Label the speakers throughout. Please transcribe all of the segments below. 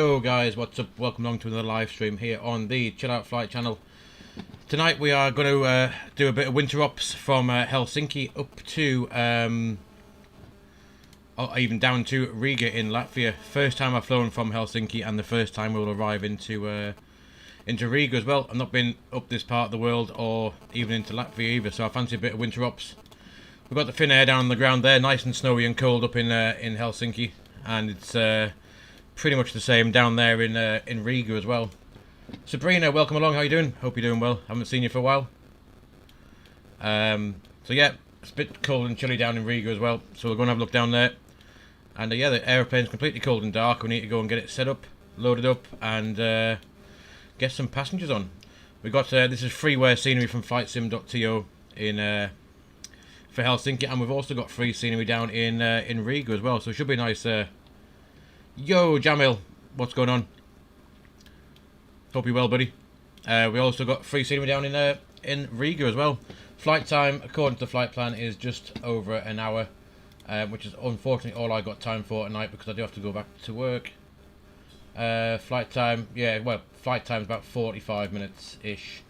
Speaker 1: Yo guys, what's up? Welcome along to another live stream here on the Chill Out Flight channel. Tonight we are going to do a bit of winter ops from Helsinki up to, even down to Riga in Latvia. First time I've flown from Helsinki and the first time we'll arrive into Riga as well. I've not been up this part of the world or even into Latvia either, so I fancy a bit of winter ops. We've got the thin air down on the ground there, nice and snowy and cold up in Helsinki, and it's pretty much the same down there in Riga as well. Sabrina, welcome along. How you doing? Hope you're doing well. Haven't seen you for a while. So yeah, it's a bit cold and chilly down in Riga as well. So we're going to have a look down there. And yeah, the aeroplane's completely cold and dark. We need to go and get it set up, loaded up, and get some passengers on. We got this is freeware scenery from flightsim.to in for Helsinki, and we've also got free scenery down in Riga as well. So it should be nice. Yo, Jamil, what's going on? Hope you're well, buddy. We also got free scenery down in Riga as well. Flight time, according to the flight plan, is just over an hour, which is unfortunately all I got time for tonight because I do have to go back to work. Flight time, yeah, well, flight time is about 45 minutes-ish.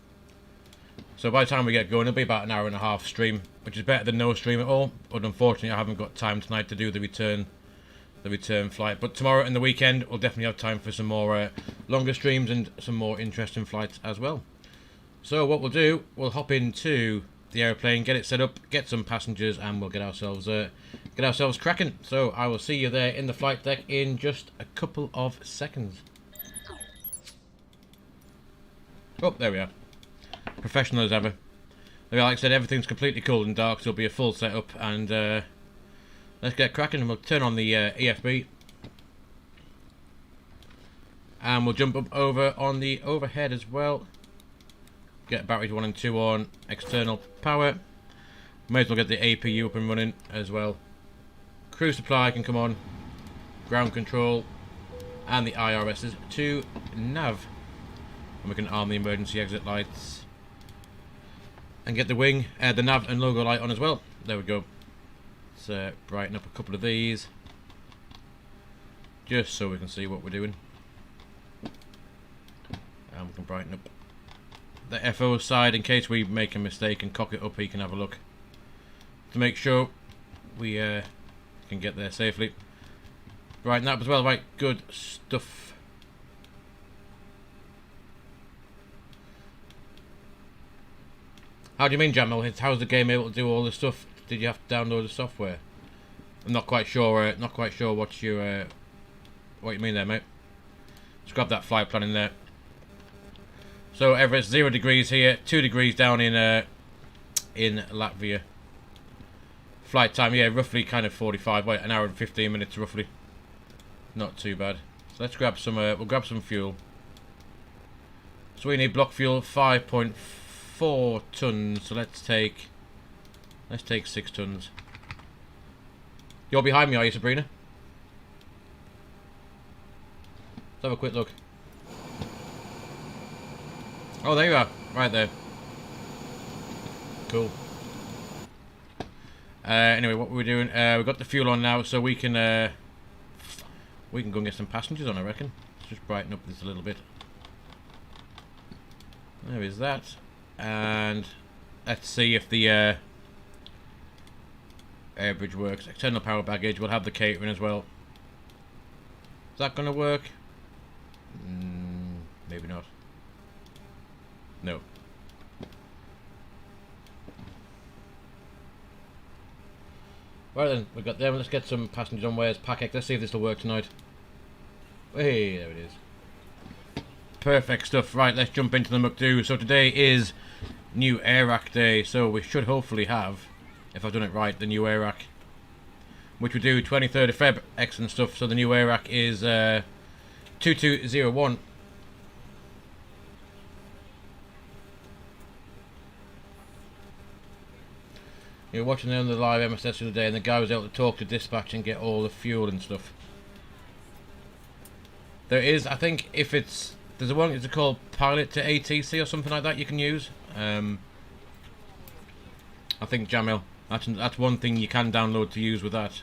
Speaker 1: So by the time we get going, it'll be about an hour and a half stream, which is better than no stream at all. But unfortunately, I haven't got time tonight to do the return flight. But tomorrow and the weekend, we'll definitely have time for some more longer streams and some more interesting flights as well. So what we'll do, we'll hop into the airplane, get it set up, get some passengers, and we'll get ourselves cracking. So I will see you there in the flight deck in just a couple of seconds. Oh, there we are. Professional as ever. Like I said, everything's completely cold and dark, so it'll be a full setup, and let's get cracking, and we'll turn on the EFB. And we'll jump up over on the overhead as well. Get batteries 1 and 2 on, external power. May as well get the APU up and running as well. Cruise supply can come on. Ground control. And the IRSs to nav. And we can arm the emergency exit lights. And get the wing, the nav and logo light on as well. There we go. Let's brighten up a couple of these. Just so we can see what we're doing. And we can brighten up the FO side in case we make a mistake and cock it up. He can have a look to make sure we can get there safely. Brighten that up as well. Right, good stuff. How do you mean, Jamal? How's the game able to do all this stuff? Did you have to download the software? I'm not quite sure. Not quite sure what you mean there, mate. Let's grab that flight plan in there. So Everest 0 degrees here, 2 degrees down in Latvia. Flight time, yeah, roughly kind of 45. Wait, an hour and 15 minutes roughly. Not too bad. So let's grab some. We'll grab some fuel. So we need block fuel 5.4 tons. So let's take 6 tons. You're behind me, are you, Sabrina? Let's have a quick look. Oh, there you are. Right there. Cool. Anyway, what we're doing, we've got the fuel on now, so we can go and get some passengers on, I reckon. Let's just brighten up this a little bit. There is that. And let's see if the air bridge works. External power baggage. We'll have the catering as well. Is that going to work? Maybe not. No. Right then, we've got them. Let's get some passengers on. Where's Packek? Let's see if this will work tonight. Hey, there it is. Perfect stuff. Right, let's jump into the muck-do. So today is new air rack day. So we should hopefully have, if I've done it right, the new air rack, which we do 23rd of Feb. Excellent stuff. So the new air rack is 2201. You were watching on the live MSFS the other day, and the guy was able to talk to dispatch and get all the fuel and stuff. There is, I think, if it's there's a one. Is it called Pilot to ATC or something like that? You can use. I think Jamil. That's one thing you can download to use with that.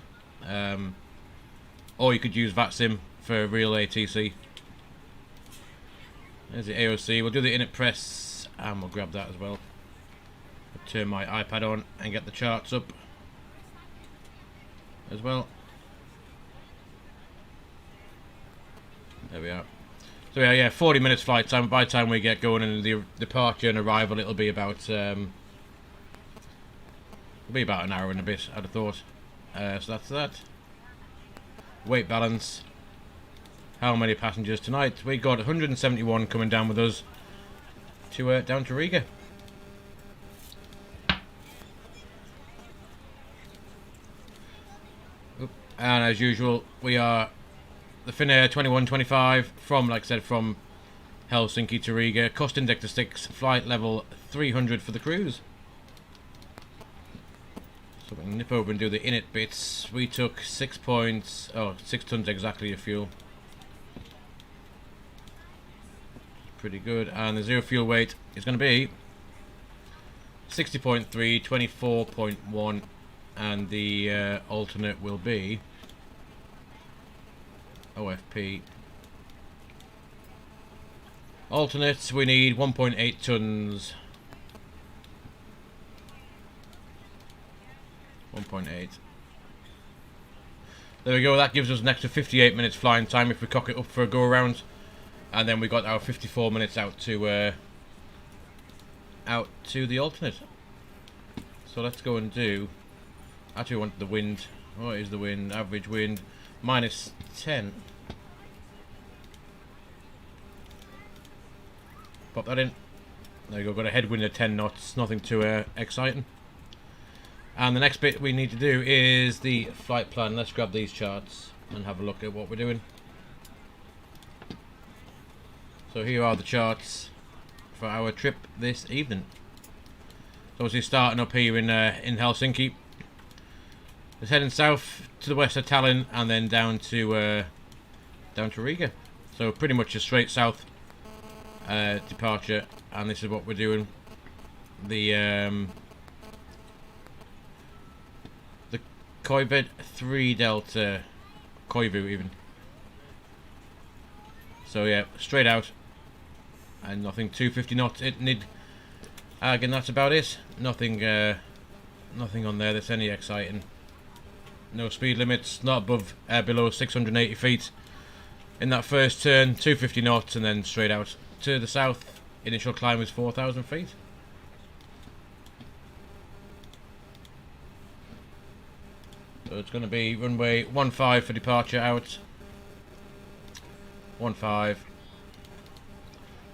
Speaker 1: Or you could use VATSIM for real ATC. There's the AOC. We'll do the init press and we'll grab that as well. I'll turn my iPad on and get the charts up as well. There we are. So yeah, 40 minutes flight time. By the time we get going and the departure and arrival, it'll be about an hour and a bit, I'd have thought. So that's that. Weight balance. How many passengers tonight? We got 171 coming down with us to down to Riga. And as usual, we are the Finnair 2125 from, like I said, from Helsinki to Riga. Cost index to 6, flight level 300 for the cruise. So we can nip over and do the init bits. We took 6 tons exactly of fuel. Pretty good. And the zero fuel weight is going to be 60.3, 24.1, and the alternate will be OFP. Alternates, we need 1.8 tons. 1.8. There we go. That gives us an extra 58 minutes flying time if we cock it up for a go around, and then we got our 54 minutes out to the alternate. So let's go and do. Actually, I want the wind. What is the wind? Average wind -10. Pop that in. There you go. Got a headwind of 10 knots. Nothing too exciting. And the next bit we need to do is the flight plan. Let's grab these charts and have a look at what we're doing. So here are the charts for our trip this evening. So obviously starting up here in Helsinki. It's heading south to the west of Tallinn and then down to Riga. So pretty much a straight south departure, and this is what we're doing. The Cockpit 3 Delta Koivu even. So yeah, straight out and nothing. 250 knots. It need again. That's about it. Nothing. Nothing on there that's any exciting. No speed limits. Not above below 680 feet. In that first turn, 250 knots, and then straight out to the south. Initial climb is 4,000 feet. So it's going to be runway 15 for departure out. 15.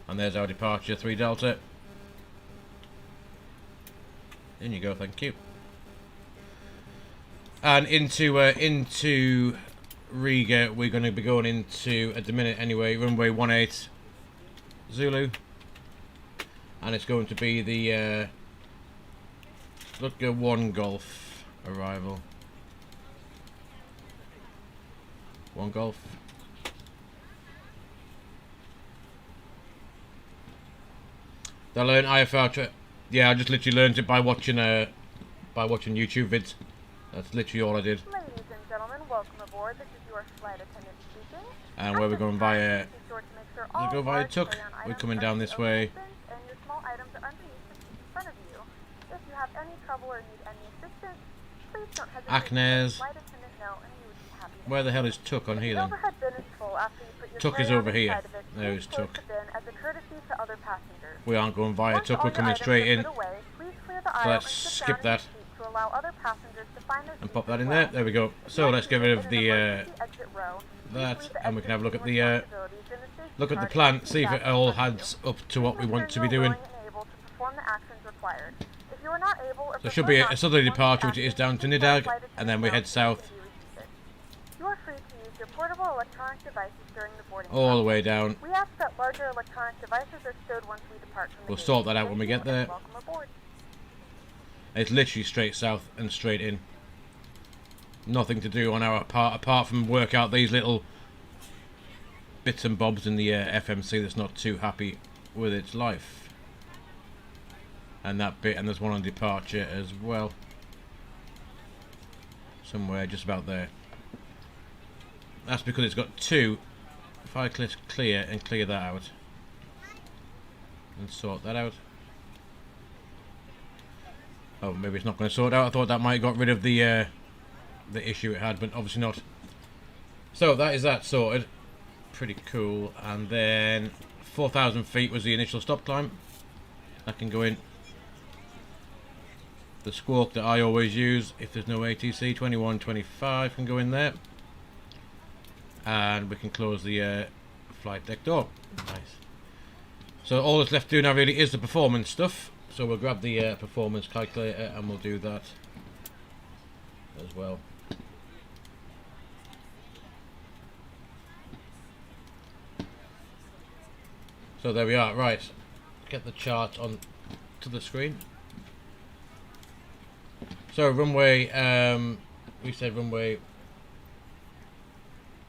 Speaker 1: And there's our departure, 3 Delta. In you go, thank you. And into Riga, we're going to be going into, at the minute anyway, runway 18 Zulu. And it's going to be the Latvia 1 Golf arrival. 1 Golf. Did I learn IFR? Yeah, I just literally learned it by watching YouTube vids. That's literally all I did.
Speaker 2: Ladies and gentlemen, welcome aboard. This is your flight attendant speaking.
Speaker 1: And where we're going via, we go via Tuk. We're coming down this way.
Speaker 2: And your small items are underneath the seat in front of you. If you have any trouble or need any assistance, please don't hesitate to let the flight attendant know, and you would be happy to.
Speaker 1: Where the hell is Tuk on here then? Tuk is over here. There's Tuk. We aren't going via Tuk, we're coming straight in. So let's skip that and pop that in there. There we go. So let's get rid of the that, and we can have a look at the plan, see if it all adds up to what we want to be doing. So there should be a southerly departure, which is down to Nidag, and then we head south.
Speaker 2: You are free to use your portable electronic devices during the boarding
Speaker 1: all the way down.
Speaker 2: We ask that larger electronic devices are stowed once we depart from the
Speaker 1: We'll sort that out when we get there.
Speaker 2: Welcome aboard.
Speaker 1: It's literally straight south and straight in. Nothing to do on our part apart from work out these little bits and bobs in the FMC that's not too happy with its life. And that bit, and there's one on departure as well. Somewhere just about there. That's because it's got 2. If I click clear and clear that out. and sort that out. Oh, maybe it's not going to sort out. I thought that might have got rid of the issue it had, but obviously not. So that is that sorted. Pretty cool. And then 4,000 feet was the initial stop climb. That can go in. The squawk that I always use if there's no ATC, 2125 can go in there. And we can close the flight deck door. Nice. So all that's left to do now really is the performance stuff. So we'll grab the performance calculator and we'll do that as well. So there we are. Right, get the chart on to the screen. So runway, we said runway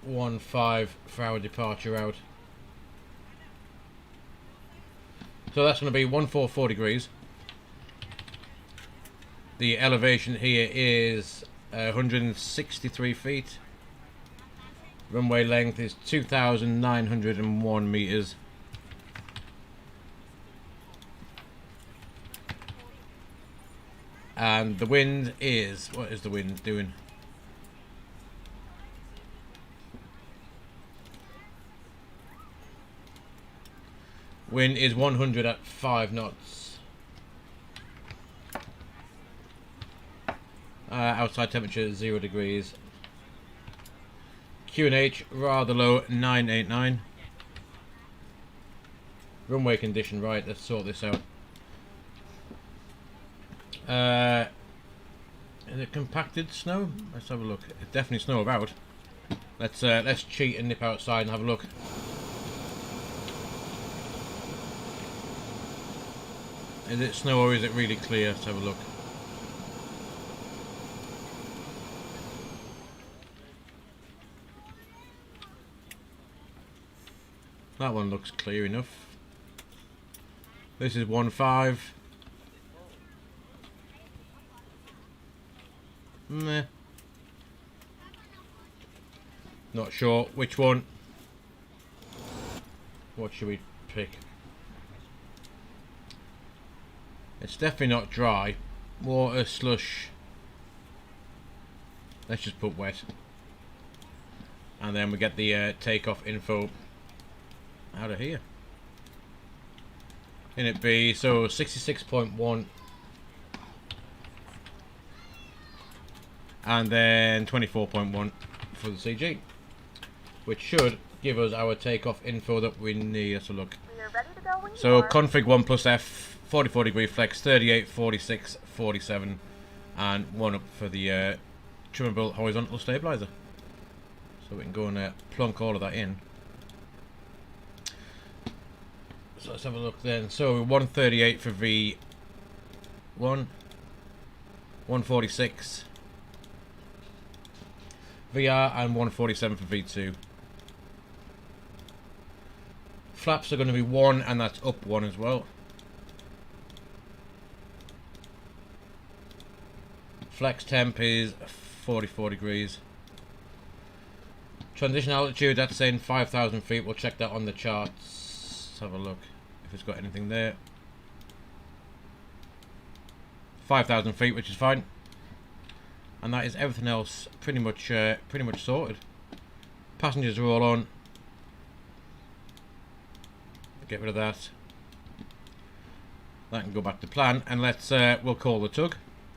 Speaker 1: 15 for our departure out. So that's going to be 144 degrees. The elevation here is 163 feet. Runway length is 2,901 meters. And the wind is, what is the wind doing? Wind is 100 at 5 knots. Outside temperature is 0 degrees. QNH rather low, 989. Runway condition, right, let's sort this out. Is it compacted snow? Let's have a look. It's definitely snow about. Let's cheat and nip outside and have a look. Is it snow or is it really clear? Let's have a look. That one looks clear enough. This is 1.5. Meh. Not sure which one. What should we pick? It's definitely not dry. Water, slush. Let's just put wet. And then we get the takeoff info out of here. In it be, so 66.1. And then 24.1 for the CG. Which should give us our takeoff info that we need. Let's have a look.
Speaker 2: We are ready to go when
Speaker 1: So
Speaker 2: you are.
Speaker 1: config 1 plus F, 44 degree flex, 38, 46, 47, and 1 up for the trim and built horizontal stabilizer. So we can go and plunk all of that in. So let's have a look then. So 138 for V1, 146 VR, and 147 for V2. Flaps are going to be 1, and that's up 1 as well. Flex temp is 44 degrees. Transition altitude, that's saying 5,000 feet. We'll check that on the charts. Let's have a look if it's got anything there. 5,000 feet, which is fine. And that is everything else pretty much sorted. Passengers are all on. Get rid of that. That can go back to plan, and let's we'll call the tug.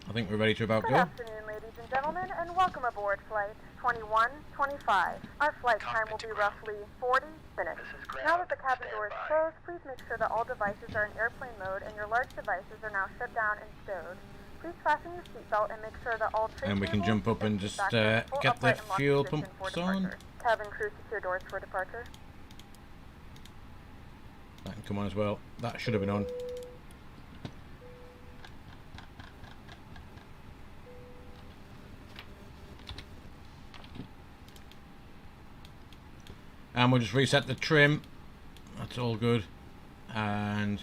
Speaker 1: I think we're ready to about
Speaker 2: Good
Speaker 1: go.
Speaker 2: afternoon, ladies and gentlemen, and welcome aboard flight 2125. Our flight time will be roughly 40 minutes. Now that the cabin door is closed, please make sure that all devices are in airplane mode and your large devices are now shut down and stowed. Please fasten your seatbelt and make sure that all tray
Speaker 1: And we can
Speaker 2: tables
Speaker 1: jump up and just get the fuel pumps on.
Speaker 2: Cabin crew, secure doors for departure.
Speaker 1: That can come on as well. That should have been on. And we'll just reset the trim. That's all good. And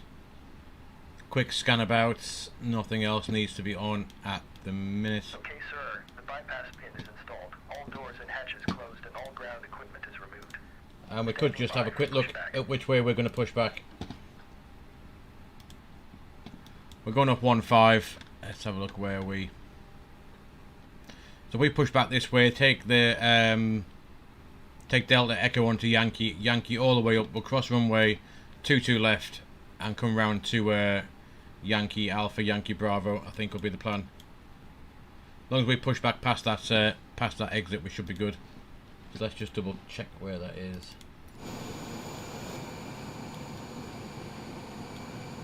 Speaker 1: quick scan about. Nothing else needs to be on at the minute.
Speaker 3: Okay, sir. The bypass pin is installed. All doors and hatches closed and all ground equipment is removed.
Speaker 1: And we could just have a quick look at which way we're going to push back. We're going up 1-5. Let's have a look where we... So we push back this way, take the take Delta Echo onto Yankee, Yankee all the way up. We'll cross runway 22 left and come round to Yankee Alpha, Yankee Bravo. I think will be the plan. As long as we push back past that exit, we should be good. So let's just double check where that is.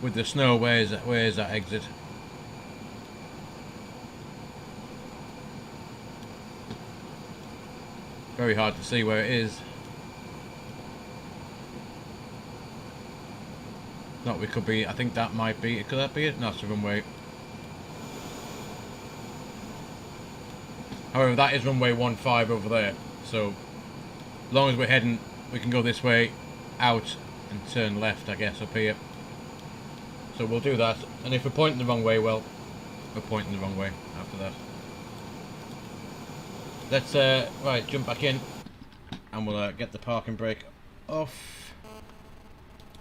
Speaker 1: With the snow, where is that exit? Very hard to see where it is. Not we could be, I think that might be, could that be it? No, it's the runway. However, that is runway 15 over there. So, as long as we're heading, we can go this way, out, and turn left, I guess, up here. So we'll do that. And if we're pointing the wrong way, well, we're pointing the wrong way after that. Let's, right, jump back in. And we'll get the parking brake off.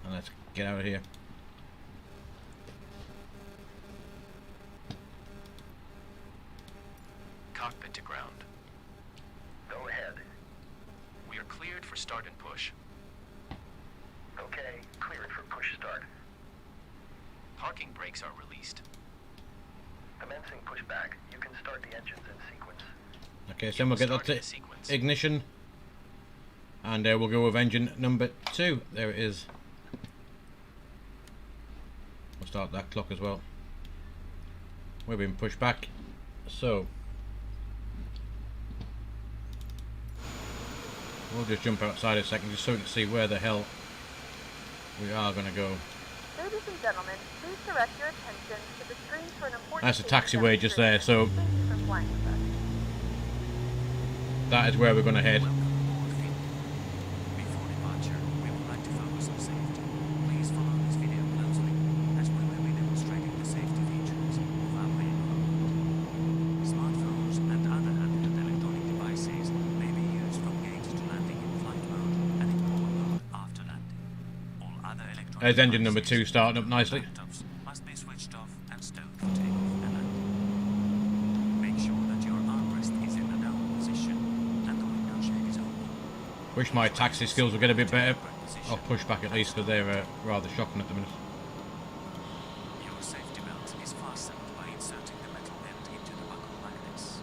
Speaker 1: And let's get out of here.
Speaker 4: Cockpit to ground.
Speaker 3: Go ahead.
Speaker 4: We are cleared for start and push.
Speaker 3: Okay, cleared for push start.
Speaker 4: Parking brakes are released.
Speaker 3: Commencing pushback. You can start the engines in sequence.
Speaker 1: Okay, so we'll get that to ignition. And we'll go with engine number 2. There it is. We'll start that clock as well. We're being pushed back. So we'll just jump outside a second just so we can see where the hell we are going to go.
Speaker 2: Ladies and gentlemen, please direct your attention to the screen for an important...
Speaker 1: That's a taxiway just there, so
Speaker 2: Thank you for flying with us.
Speaker 1: that is where we're going to head.
Speaker 4: Welcome aboard, Finland. Before departure, we would like to focus on safety. Please follow this video closely, as we will be demonstrating the safety features of our aircraft. Smartphones and other handheld electronic devices may be used from gate to landing in flight mode and in power mode after landing. All other electronic
Speaker 1: There's engine number 2 starting up nicely.
Speaker 4: laptops must be switched off and stowed for takeoff and landing. Make sure that your armrest is in the down position and the window shade is open.
Speaker 1: Wish my taxi skills were getting a bit better. I'll push back at least because they're rather shocking at the minute.
Speaker 4: Your safety belt is fastened by inserting the metal end into the buckle like this.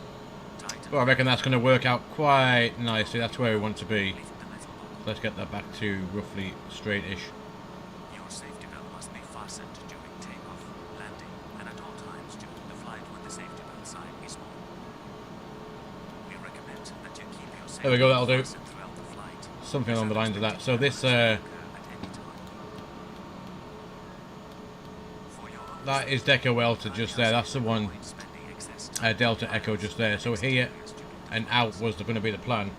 Speaker 4: Tighten
Speaker 1: Well, I reckon that's going to work out quite nicely. That's where we want to be.
Speaker 4: lift the metal buckle.
Speaker 1: Let's get that back to roughly straight-ish.
Speaker 4: Your safety belt must be fastened during takeoff, landing, and at all times during the flight when the safety belt sign is on. We recommend that you keep your safety
Speaker 1: There we go, that'll do.
Speaker 4: belt fastened throughout the flight.
Speaker 1: Something along the lines of that. So this,
Speaker 4: At any time. For your own
Speaker 1: that is Deco Welter just there. That's the one,
Speaker 4: avoid spending excess time
Speaker 1: Delta Echo just there. So here and out was going to be the plan.
Speaker 4: You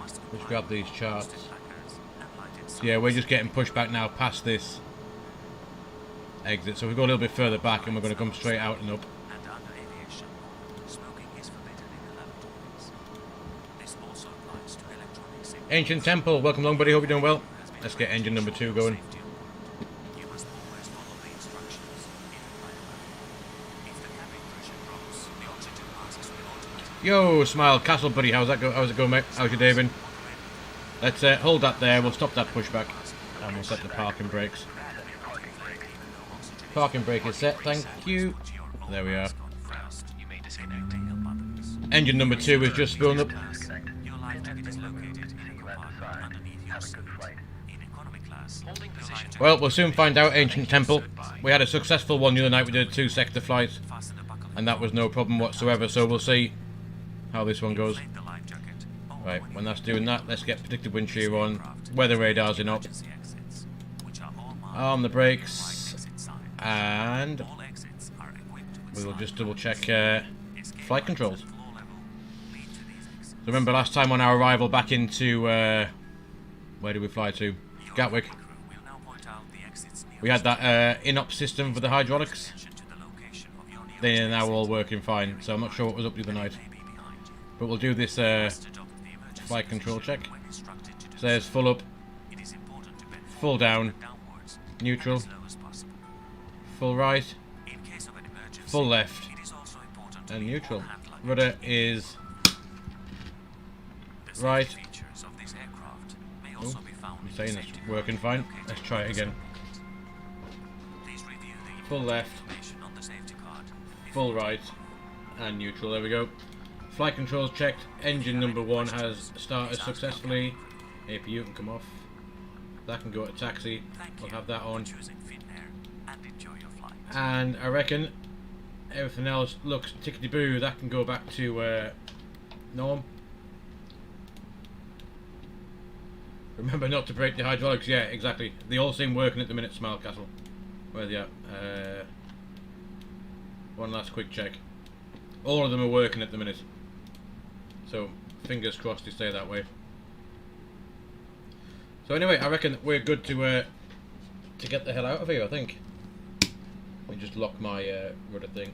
Speaker 4: must
Speaker 1: Let's
Speaker 4: comply
Speaker 1: grab these
Speaker 4: with
Speaker 1: charts.
Speaker 4: posted placards and lighted
Speaker 1: So yeah, we're just getting pushed back now past this exit. So we go a little bit further back and we're going to come straight out and up.
Speaker 4: and under aviation law, smoking is forbidden in the laboratories. This also applies to electronic safety.
Speaker 1: Ancient Temple, welcome along, buddy. Hope you're doing well. Let's get engine number 2 going.
Speaker 4: Safety on board. You must always follow the instructions in the flight manual. If the cabin pressure drops, the oxygen masks will automatically
Speaker 1: Yo, Smile Castle, buddy. How's it going, mate? How's your day been? Let's hold that there. We'll stop that pushback and we'll set the parking brakes. Parking brake is set. Thank you. There we are.
Speaker 4: first. You may disconnect the help buttons.
Speaker 1: Engine number 2 is just spun up.
Speaker 4: Your life jacket is located in a compartment underneath your seat. In economy class, holding position.
Speaker 1: Well, we'll soon find out, Ancient Temple. We had a successful one the other night. We did a 2-sector flight,
Speaker 4: Fasten the buckle.
Speaker 1: and that was no problem whatsoever. So we'll see how this one goes.
Speaker 4: Inflate the life jacket.
Speaker 1: Right, when that's doing that, let's get predicted wind shear on. Weather radars in up.
Speaker 4: Emergency exits, which are all marked
Speaker 1: Arm the
Speaker 4: with
Speaker 1: brakes.
Speaker 4: exit signs.
Speaker 1: And
Speaker 4: All exits are equipped with
Speaker 1: we will
Speaker 4: slide
Speaker 1: just double
Speaker 4: doors.
Speaker 1: check
Speaker 4: Escape
Speaker 1: flight
Speaker 4: ramps
Speaker 1: controls.
Speaker 4: at floor level lead to these exits.
Speaker 1: So remember last time on our arrival back into, where did we fly to?
Speaker 4: Your
Speaker 1: Gatwick.
Speaker 4: cabin crew will now point out the exits
Speaker 1: We had that in-op system for the hydraulics.
Speaker 4: attention to the location of your nearest
Speaker 1: They are now all
Speaker 4: exit.
Speaker 1: working fine, so I'm not sure what was up the other night.
Speaker 4: May be behind you.
Speaker 1: But we'll do this
Speaker 4: Must adopt the emergency
Speaker 1: flight control
Speaker 4: position
Speaker 1: check.
Speaker 4: when instructed to do
Speaker 1: So there's
Speaker 4: so.
Speaker 1: full up,
Speaker 4: It is important to bend
Speaker 1: full
Speaker 4: forward
Speaker 1: down,
Speaker 4: and downwards
Speaker 1: neutral,
Speaker 4: as low as possible.
Speaker 1: full right,
Speaker 4: In case of an emergency,
Speaker 1: full left,
Speaker 4: it is also important to
Speaker 1: and
Speaker 4: leave
Speaker 1: neutral.
Speaker 4: all hand luggage
Speaker 1: Rudder
Speaker 4: in.
Speaker 1: is
Speaker 4: The safety
Speaker 1: right.
Speaker 4: features of this aircraft may
Speaker 1: Oh,
Speaker 4: also be found
Speaker 1: I'm
Speaker 4: in
Speaker 1: saying
Speaker 4: the
Speaker 1: it's
Speaker 4: safety
Speaker 1: working
Speaker 4: card
Speaker 1: fine.
Speaker 4: located
Speaker 1: Let's try it
Speaker 4: in the
Speaker 1: again.
Speaker 4: supplement. Please review the
Speaker 1: Full left,
Speaker 4: information on the safety card. If
Speaker 1: full
Speaker 4: you-
Speaker 1: right, and neutral. There we go. Flight controls checked. Engine number 1 has started successfully. APU can come off. That can go to taxi.
Speaker 4: Thank
Speaker 1: We'll
Speaker 4: you
Speaker 1: have that on.
Speaker 4: for choosing Finnair, and enjoy your flight.
Speaker 1: And I reckon everything else looks tickety-boo. That can go back to norm. Remember not to break the hydraulics. Yeah, exactly. They all seem working at the minute, Smile Castle. Where are they at? One last quick check. All of them are working at the minute. So, fingers crossed they stay that way. So anyway, I reckon we're good to get the hell out of here, I think. Let me just lock my rudder thing.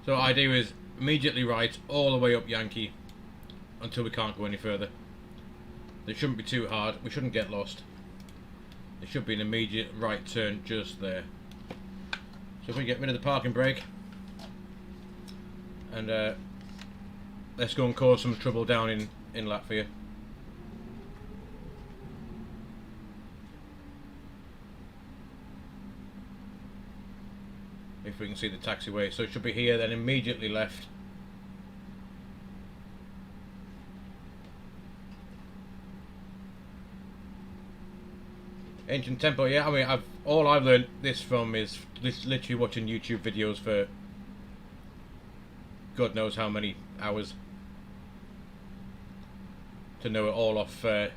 Speaker 1: So what I do is immediately right all the way up Yankee until we can't go any further. They shouldn't be too hard, we shouldn't get lost. There should be an immediate right turn just there. So if we get rid of the parking brake and let's go and cause some trouble down in Latvia. If we can see the taxiway, so it should be here, then immediately left. Engine tempo, yeah. I mean, all I've learned this from is literally watching YouTube videos for God knows how many hours to know it all off. Well,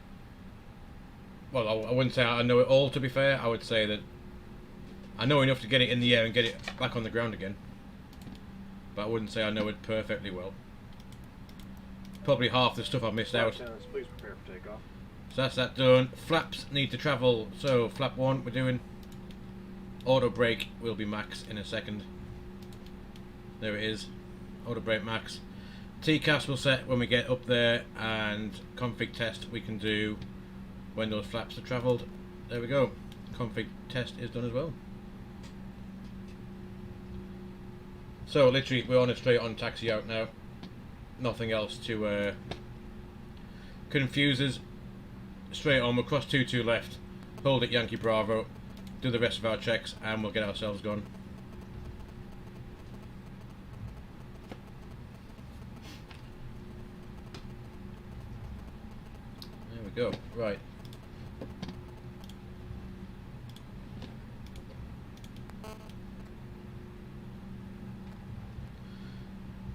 Speaker 1: I wouldn't say I know it all. To be fair, I would say that I know enough to get it in the air and get it back on the ground again, but I wouldn't say I know it perfectly well. Probably half the stuff I've missed out.
Speaker 5: Please prepare for takeoff.
Speaker 1: So that's that done. Flaps need to travel. So flap 1 we're doing. Auto brake will be max in a second. There it is. Auto brake max. TCAS will set when we get up there, and config test we can do when those flaps are travelled. There we go. Config test is done as well. So literally we're on a straight on taxi out now. Nothing else to confuse us. Straight on, we'll cross 22 left, hold at Yankee Bravo, do the rest of our checks, and we'll get ourselves gone. There we go, right.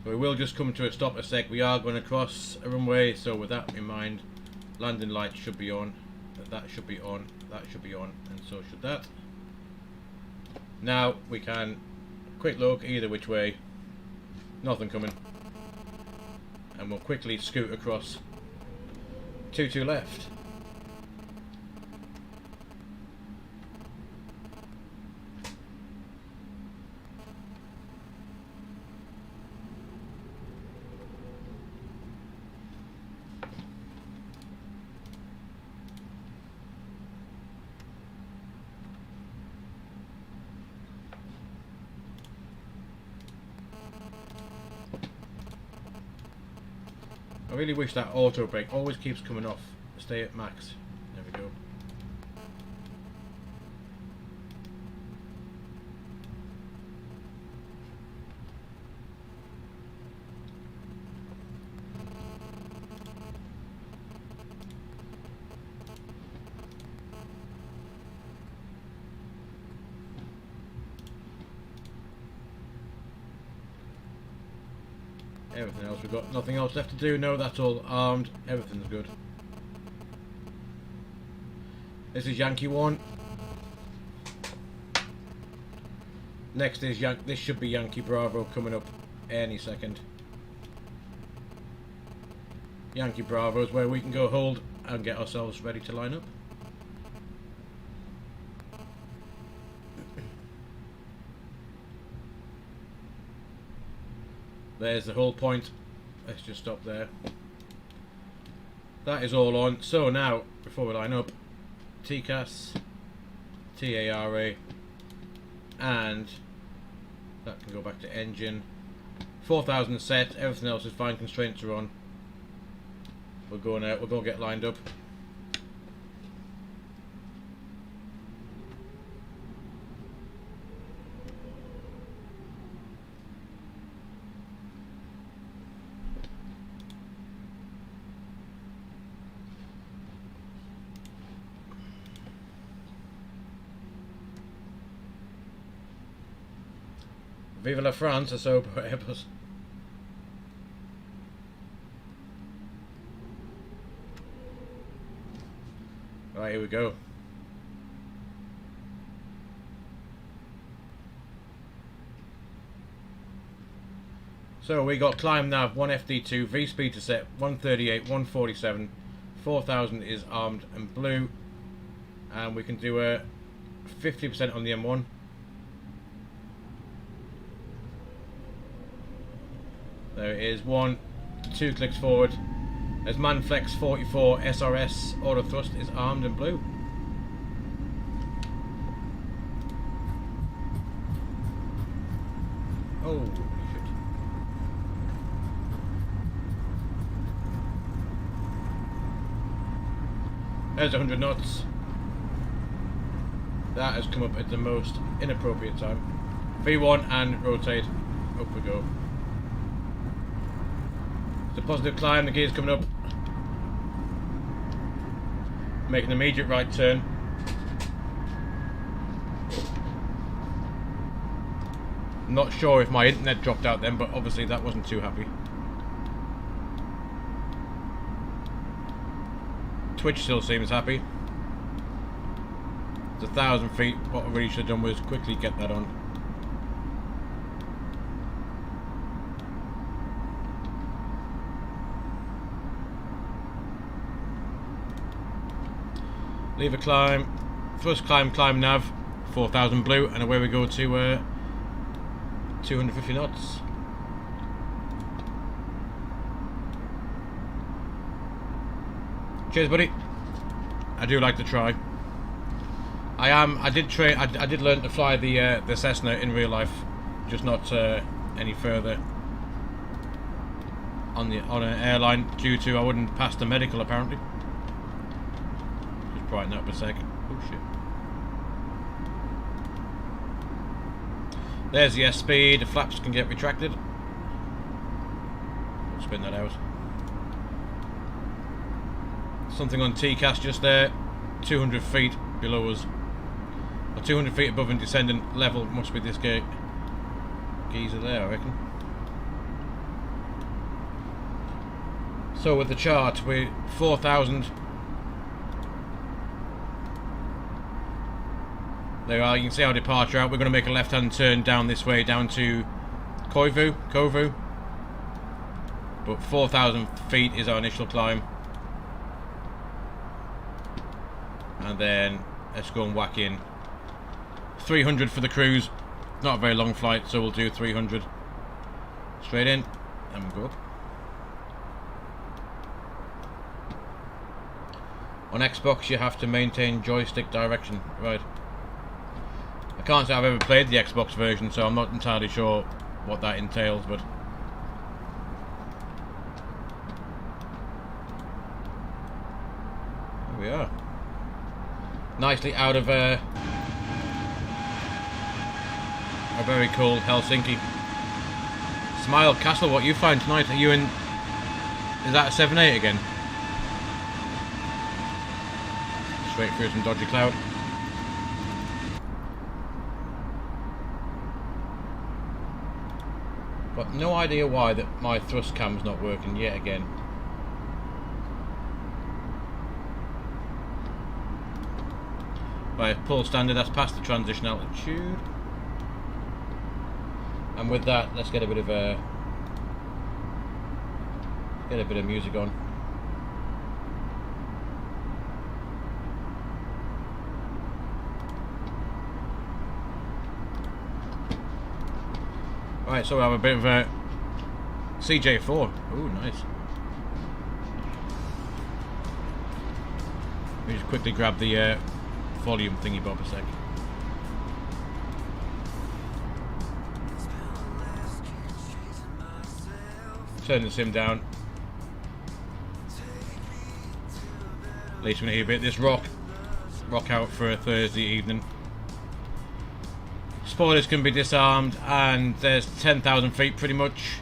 Speaker 1: So we will just come to a stop a sec. We are going to cross a runway, so with that in mind, landing lights should be on, that should be on, that should be on, and so should that. Now we can quick look either which way, nothing coming, and we'll quickly scoot across 22 left. I really wish that auto brake always keeps coming off. Stay at max. There we go. Everything else, we've got nothing else left to do. No, that's all armed. Everything's good. This is Yankee 1. Next is this should be Yankee Bravo coming up any second. Yankee Bravo is where we can go hold and get ourselves ready to line up. There's the whole point. Let's just stop there. That is all on. So now, before we line up, TCAS, TARA, and that can go back to engine. 4,000 set, everything else is fine, constraints are on. We're going to get lined up. Vive la France, a sober Airbus. Right, here we go. So we got climb nav, 1 FD2, V speed to set, 138, 147, 4,000 is armed and blue, and we can do a 50% on the M1. There it is, 2 clicks forward. There's Manflex 44 SRS, auto thrust is armed and blue. Oh, shit. There's 100 knots. That has come up at the most inappropriate time. V1 and rotate. Up we go. It's a positive climb, the gear's coming up. Make an immediate right turn. Not sure if my internet dropped out then, but obviously that wasn't too happy. Twitch still seems happy. It's 1,000 feet. What I really should have done was quickly get that on. Leave a climb, thrust climb, climb nav, 4,000 blue, and away we go to 250 knots. Cheers, buddy. I do like to try. I did learn to fly the Cessna in real life, just not any further on an airline due to I wouldn't pass the medical apparently. Brighten up a sec. Oh shit. There's the S speed, the flaps can get retracted. We'll spin that out. Something on TCAS just there, 200 feet below us. Or 200 feet above and descendant level must be this geezer there, I reckon. So with the chart, we're 4,000. There are, you can see our departure out. We're going to make a left-hand turn down this way, down to Koivu. But 4,000 feet is our initial climb. And then let's go and whack in. 300 for the cruise. Not a very long flight, so we'll do 300. Straight in, and we'll go up. On Xbox, you have to maintain joystick direction. Right. I can't say I've ever played the Xbox version, so I'm not entirely sure what that entails, but here we are. Nicely out of a very cold Helsinki. Smile Castle, what you find tonight? Are you in? Is that a 7-8 again? Straight through some dodgy cloud. Got no idea why that my thrust cam's not working yet again. Right, pull standard, that's past the transition altitude. And with that, let's get a bit of music on. Right, so we have a bit of a CJ4. Ooh, nice. Let me just quickly grab the volume thingy bob a sec. Turn the sim down. At least we're gonna hear this rock out for a Thursday evening. Spoilers can be disarmed, and there's 10,000 feet pretty much.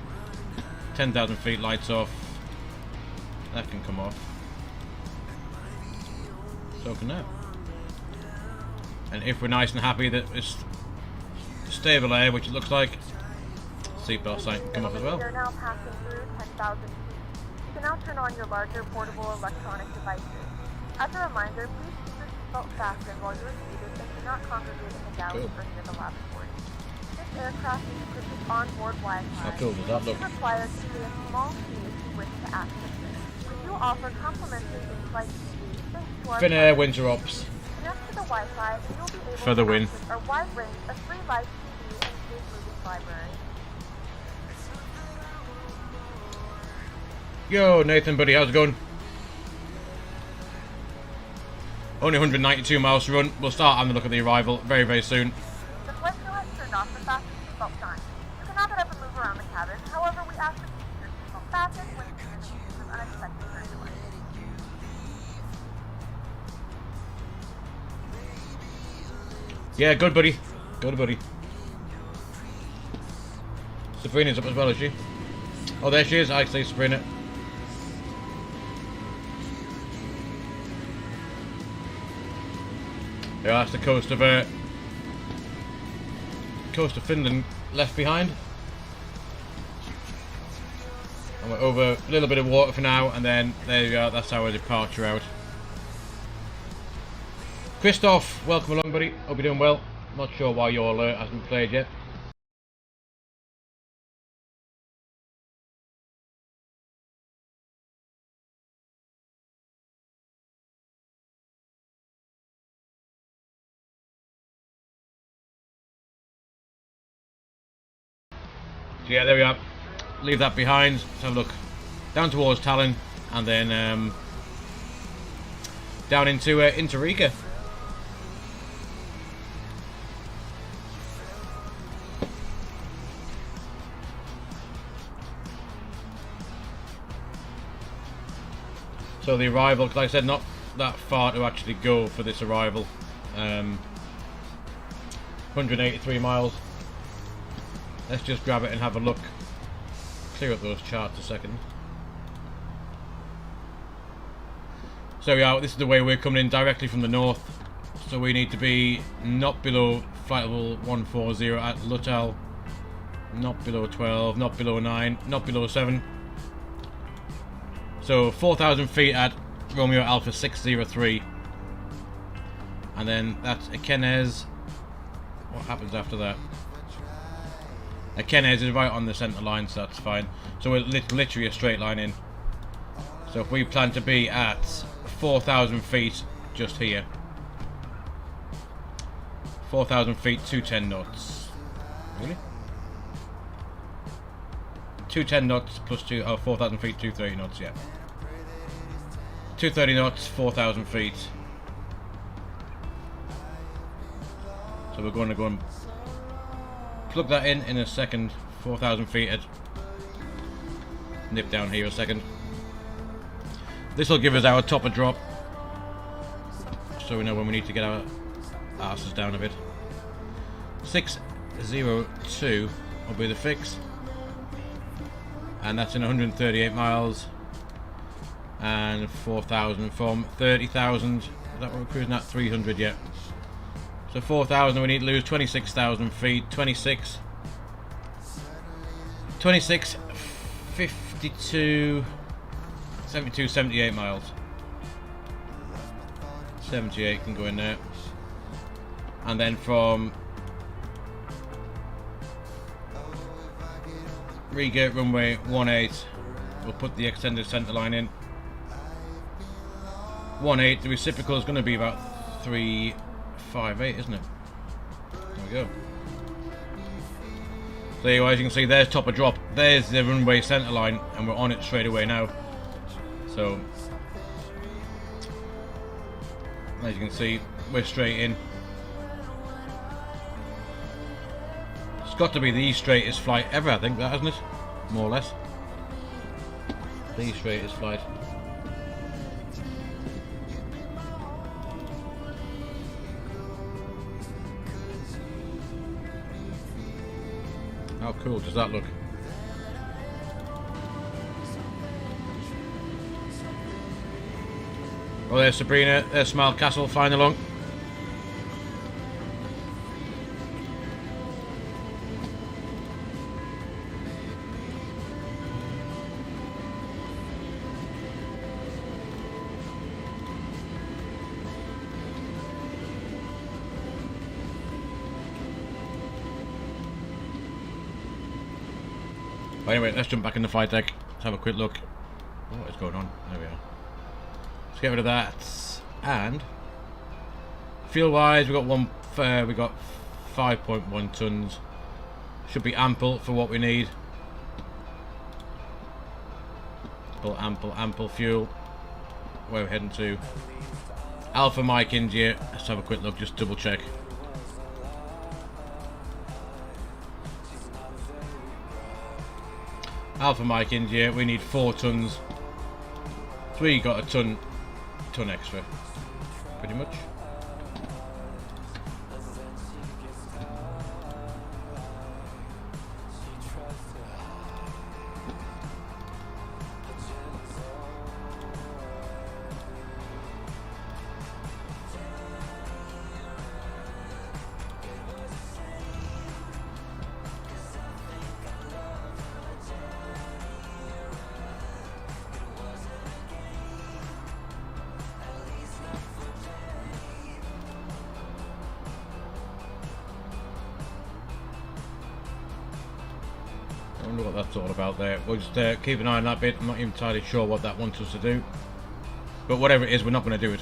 Speaker 1: 10,000 feet, lights off. That can come off. So can that. And if we're nice and happy that it's stable air, which it looks like, seatbelt sign can come off as well.
Speaker 2: You're now passing through 10,000 feet. You can now turn on your larger portable electronic devices. As a reminder, please keep your seatbelt fastened while you're seated and do not congregate in the galley or near the lavatory. This aircraft is equipped with onboard Wi-Fi.
Speaker 1: How cool does that look?
Speaker 2: It is required to pay a small fee if you wish to access it. We do offer complimentary in-flight TV thanks to our
Speaker 1: Finnair Winter Ops.
Speaker 2: Next to the Wi-Fi, you'll be able
Speaker 1: For the
Speaker 2: to
Speaker 1: win.
Speaker 2: access our wide range of free live TV and kids movies library.
Speaker 1: Yo, Nathan, buddy, how's it going? Only 192 miles to run. We'll start having a look at the arrival very, very soon.
Speaker 2: The flight crew has turned off the fasten seatbelt sign. You can now get up and move around the cabin. However, we ask that you keep your seatbelt fastened when experiencing with unexpected turbulence.
Speaker 1: Yeah, good, buddy. Good, buddy. Sabrina's up as well, is she? Oh, there she is. I see Sabrina. Yeah, that's the coast of Finland left behind. And we're over a little bit of water for now, and then there you go. That's our departure out. Christoph, welcome along, buddy. Hope you're doing well. Not sure why your alert hasn't played yet. So yeah, there we are. Leave that behind. Let's have a look down towards Tallinn, and then down into Riga. So the arrival, like I said, not that far to actually go for this arrival. 183 miles. Let's just grab it and have a look. Clear up those charts a second. So yeah, this is the way we're coming in directly from the north. So we need to be not below flight level 140 at Lutal. Not below 12, not below 9, not below 7. So 4,000 feet at Romeo Alpha 603. And then that's Akenes. What happens after that? Akenes is right on the centre line, so that's fine. So we're literally a straight line in. So if we plan to be at 4,000 feet just here. 4,000 feet, 210 knots. Really? 210 knots plus 4,000 feet, 230 knots, yeah. 230 knots, 4,000 feet. So we're going to go and plug that in a second. 4,000 feet at nip down here a second. This will give us our topper drop, so we know when we need to get our asses down a bit. 602 will be the fix, and that's in 138 miles. And 4,000 from 30,000. Is that what we're cruising at? 300 yet. So 4,000, we need to lose 26,000 feet. 26, 52, 72, 78 miles. 78 can go in there. And then from Riga runway 18, we'll put the extended centre line in. 18, the reciprocal is going to be about 358, isn't it? There we go. So as you can see, there's topper drop. There's the runway centre line, and we're on it straight away now. So as you can see, we're straight in. It's got to be the straightest flight ever, I think, that, hasn't it? More or less. The straightest flight. How cool does that look? Oh, there's Sabrina, there's Smile Castle flying along. Anyway, let's jump back in the flight deck. Let's have a quick look. What is going on? There we are. Let's get rid of that. And fuel-wise, we got 5.1 tons. Should be ample for what we need. Ample fuel. Where we're heading to? Alpha Mike India. Let's have a quick look. Just double check. Alpha Mike India, we need 4 tons. So we got a ton extra, pretty much. I wonder what that's all about there. We'll just keep an eye on that bit. I'm not even entirely sure what that wants us to do. But whatever it is, we're not going to do it.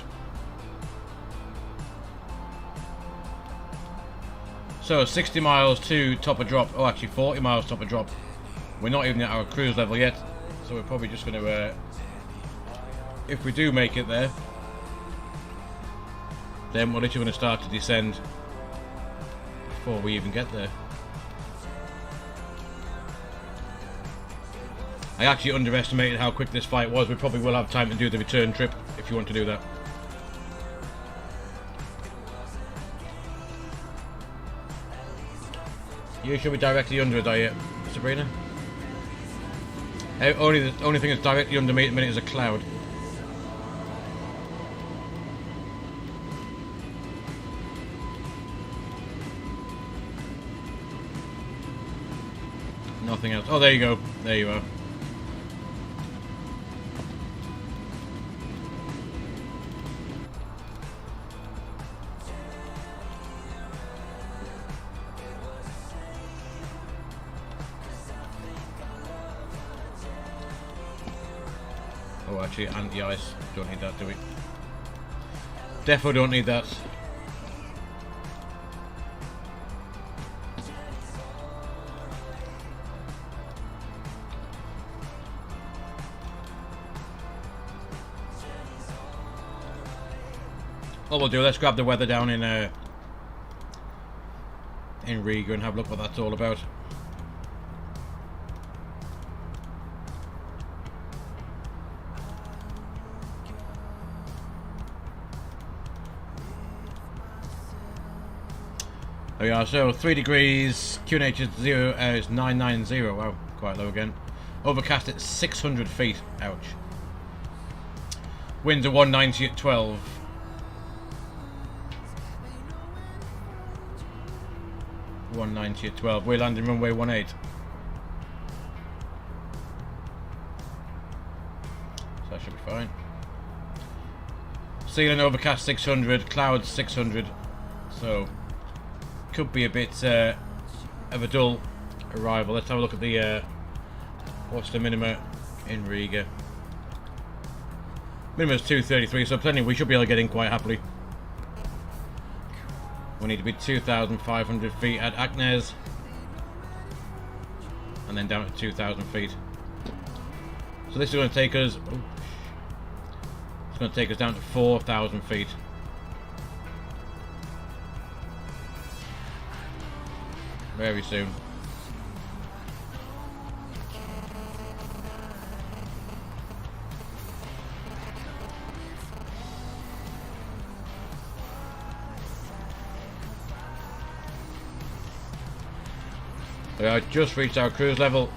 Speaker 1: So 60 miles to top of drop. Oh, actually 40 miles top of drop. We're not even at our cruise level yet. So we're probably just going to... if we do make it there, then we're literally going to start to descend before we even get there. I actually underestimated how quick this flight was. We probably will have time to do the return trip if you want to do that. You should be directly under it, are you, Sabrina? The only thing that's directly under me at the minute is a cloud. Nothing else. Oh, there you go. There you are. Oh, actually, anti-ice. Don't need that, do we? Defo don't need that. What we'll do, let's grab the weather down in Riga and have a look what that's all about. There we are, so 3 degrees, QNH is 990, wow, quite low again. Overcast at 600 feet, ouch. Winds are 190 at 12. At 12. We're landing runway 18. So that should be fine. Ceiling overcast 600, clouds 600. So could be a bit of a dull arrival. Let's have a look at the what's the minima in Riga. Minimum is 233, so plenty. We should be able to get in quite happily. We need to be 2,500 feet at Aknes, and then down to 2,000 feet. So this is going to take us. It's going to take us down to 4,000 feet. Very soon. We are just reached our cruise level.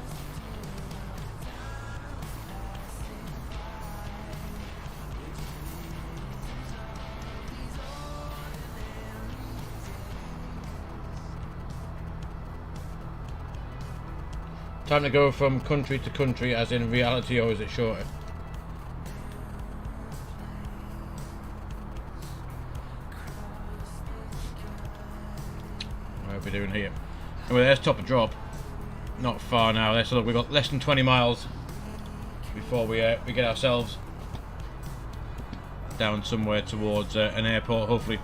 Speaker 1: Time to go from country to country, as in reality, or is it shorter? What are we doing here? Well, there's top of drop. Not far now. So look, we've got less than 20 miles before we get ourselves down somewhere towards an airport, hopefully.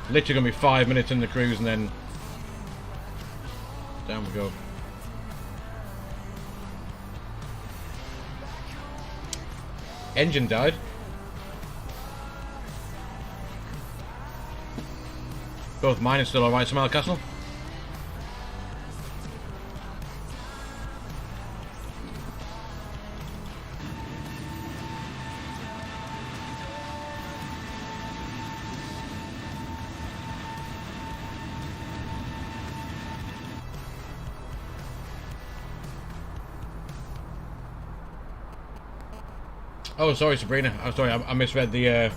Speaker 1: Literally gonna be 5 minutes in the cruise and then down we go. Engine died. Both mine are still alright, Smile Castle. Oh, sorry, Sabrina. I'm sorry. I misread the. I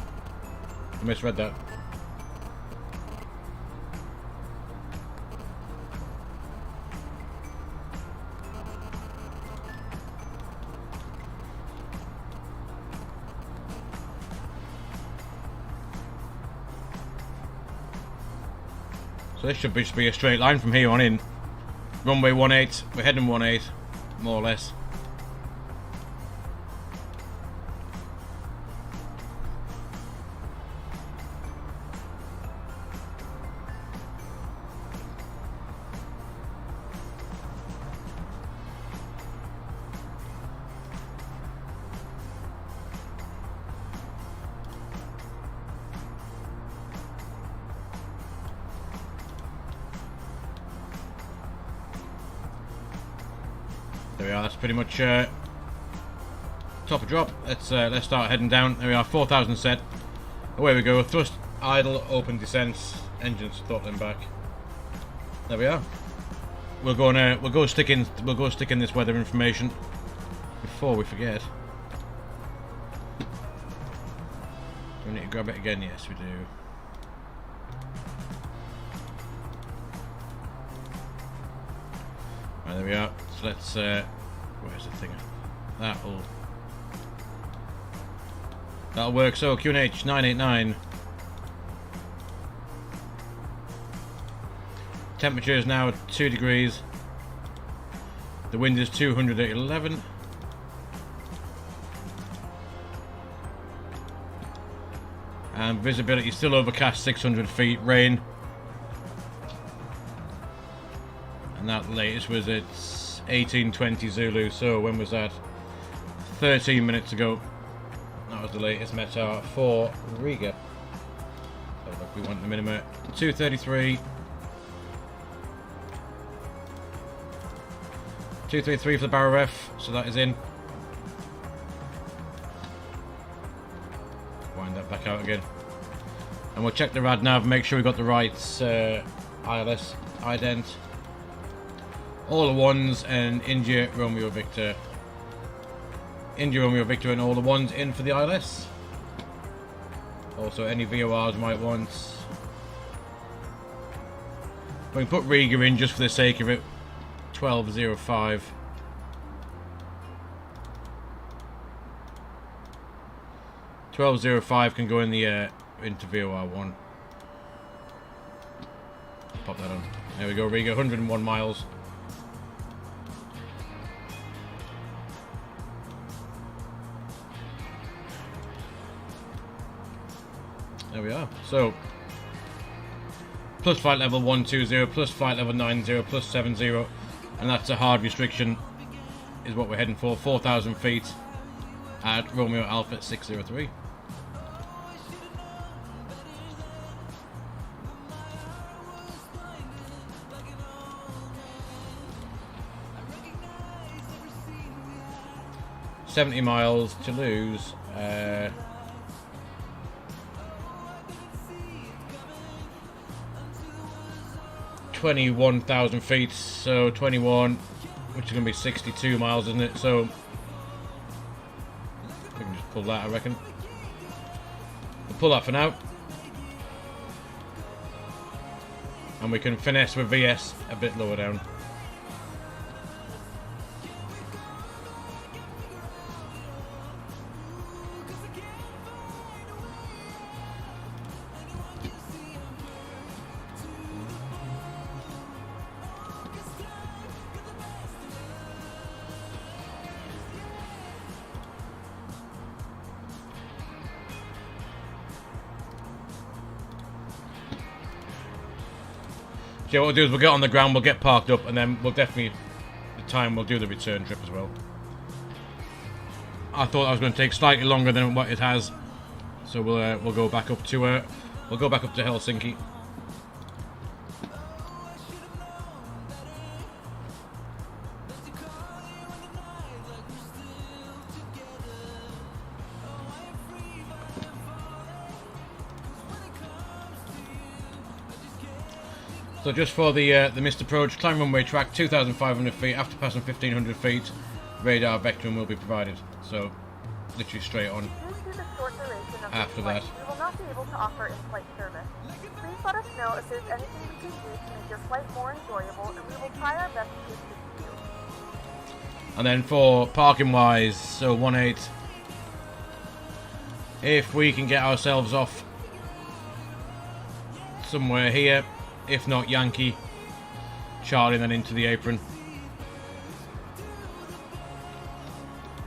Speaker 1: misread that. So this should just be a straight line from here on in. Runway 18. We're heading 18, more or less. There we are. That's pretty much top of drop. Let's start heading down. There we are. 4,000 set. Away we go. Thrust, idle, open descents, engines throttling back. There we are. We'll go stick in this weather information before we forget. Do we need to grab it again? Yes, we do. Right, there we are. So let's where's the thing? That'll work. So QNH 989. Temperature is now 2 degrees. The wind is 200 at 11. And visibility still overcast, 600 feet. Rain. And that latest was at 18:20 Zulu. So when was that? 13 minutes ago. That was the latest METAR for Riga. So look, we want the minimum 233. 233 for the barrel ref, so that is in. Wind that back out again. And we'll check the rad nav, make sure we got the right ILS ident. All the ones and India Romeo Victor. India Romeo Victor and all the ones in for the ILS. Also any VORs might want. We can put Riga in just for the sake of it. 1205. Can go in the into VOR1. Pop that on. There we go, Riga, 101 miles. There we are. So plus flight level 120, plus flight level 90, plus 70. And that's a hard restriction, is what we're heading for. 4,000 feet at Romeo Alpha 603. 70 miles to lose 21,000 feet, so 21, which is going to be 62 miles, isn't it? So we can just pull that, I reckon. We'll pull that for now, and we can finesse with VS a bit lower down. So what we'll do is we'll get on the ground, we'll get parked up, and then we'll definitely, the time we'll do the return trip as well. I thought that was going to take slightly longer than what it has, so we'll go back up to Helsinki. So just for the missed approach, climb runway track 2,500 feet. After passing 1,500 feet, radar vectoring will be provided. So literally straight on.
Speaker 2: Due to the short duration of
Speaker 1: after
Speaker 2: this flight,
Speaker 1: that.
Speaker 2: we will not be able to offer in-flight service. Please let us know if there's anything we can do to make your flight more enjoyable, and we will try our best to assist you.
Speaker 1: And then for parking wise, so 1.8. If we can get ourselves off somewhere here, if not Yankee, Charlie, then into the apron.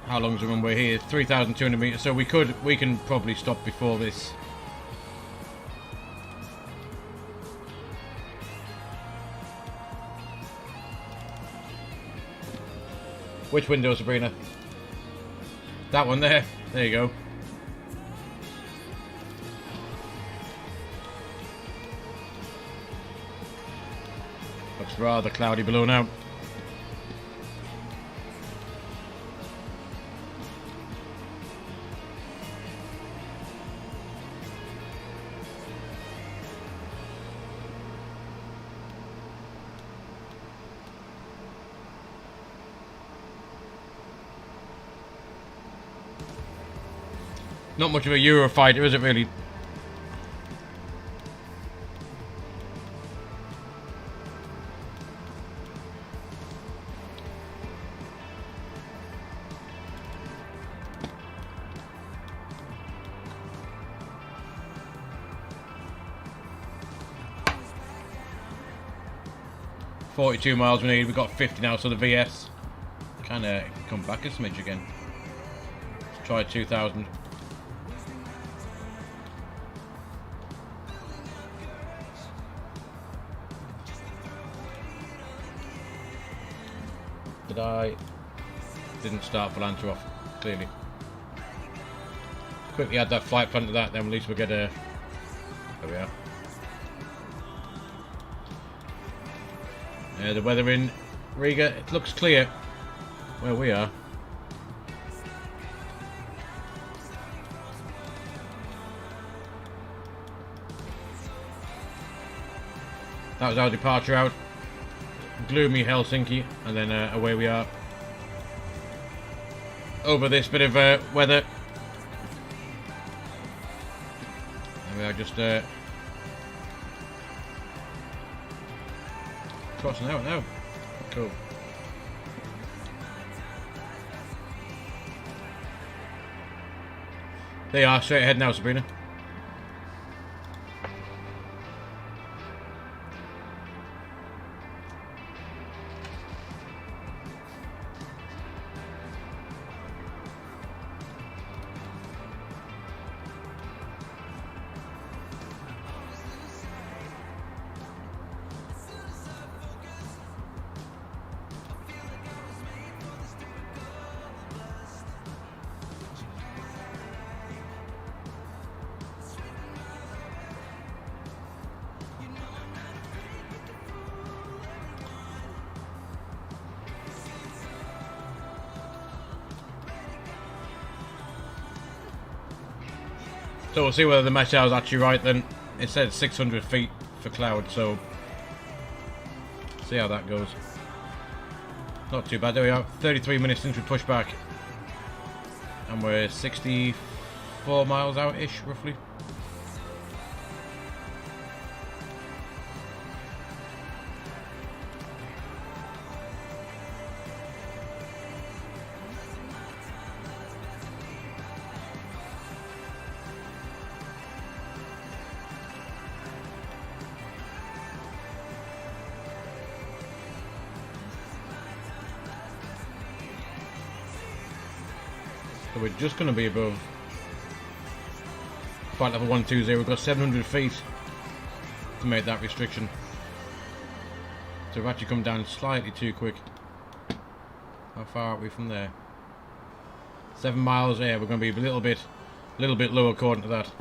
Speaker 1: How long's the runway here? 3,200 meters. So we can probably stop before this. Which window, Sabrina? That one there. There you go. Looks rather cloudy below now. Not much of a Eurofighter, is it really? .42 miles we need. We've got 50 now, so the VS kind of come back a smidge again. Let's try 2,000. Didn't start Volanter off, clearly. Quickly add that flight plan to that, then at least we'll get a... There we are. The weather in Riga, it looks clear where we are. That was our departure out. Gloomy Helsinki, and then away we are. Over this bit of weather. And we are just crossing out now. Cool. They are straight ahead now, Sabrina. So we'll see whether the meteor is actually right then. It said 600 feet for cloud, so see how that goes. Not too bad. There we are, 33 minutes since we pushed back. And we're 64 miles out-ish, roughly. So we're just going to be above flight level 120. We've got 700 feet to make that restriction. So we've actually come down slightly too quick. How far are we from there? 7 miles. Yeah, we're going to be a little bit low according to that.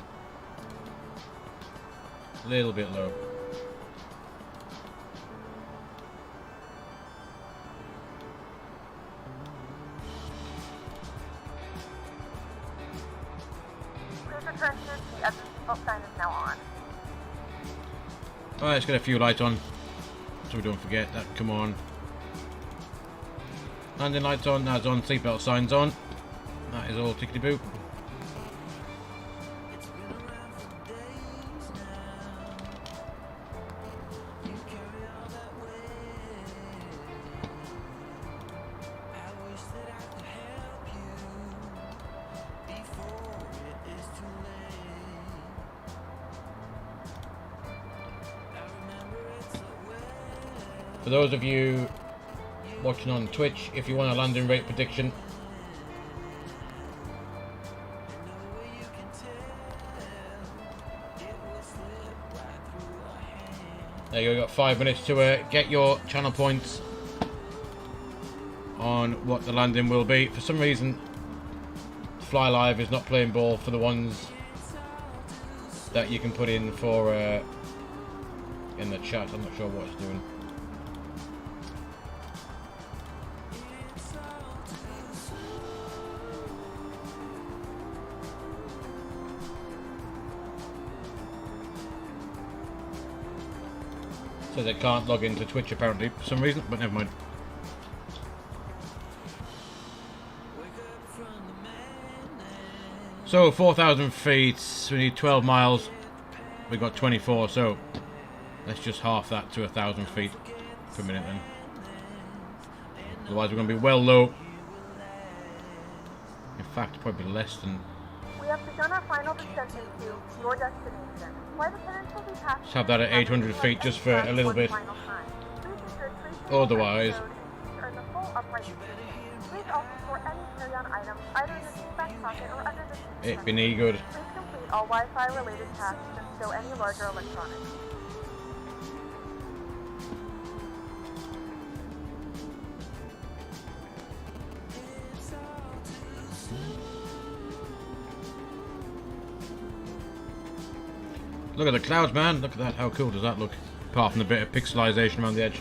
Speaker 1: A little bit low. Alright, let's get a few lights on so we don't forget that. Come on. Landing lights on, that's on, seatbelt signs on. That is all tickety boo. For those of you watching on Twitch, if you want a landing rate prediction, there you go, got 5 minutes to get your channel points on what the landing will be. For some reason, Fly Live is not playing ball for the ones that you can put in for in the chat. I'm not sure what it's doing. So they can't log into Twitch apparently for some reason, but never mind. So 4,000 feet, we need 12 miles. We got 24, so let's just half that to 1,000 feet per minute then. Otherwise we're going to be well low. In fact, probably less than.
Speaker 2: We have begun our final descent into your destination. Flight attendants will be passing.
Speaker 1: Let's have that at 800 feet just for a little bit. Otherwise. It'd be no good.
Speaker 2: Please complete all Wi-Fi related tasks and stow any larger electronics.
Speaker 1: Look at the clouds, man. Look at that. How cool does that look? Apart from the bit of pixelization around the edge.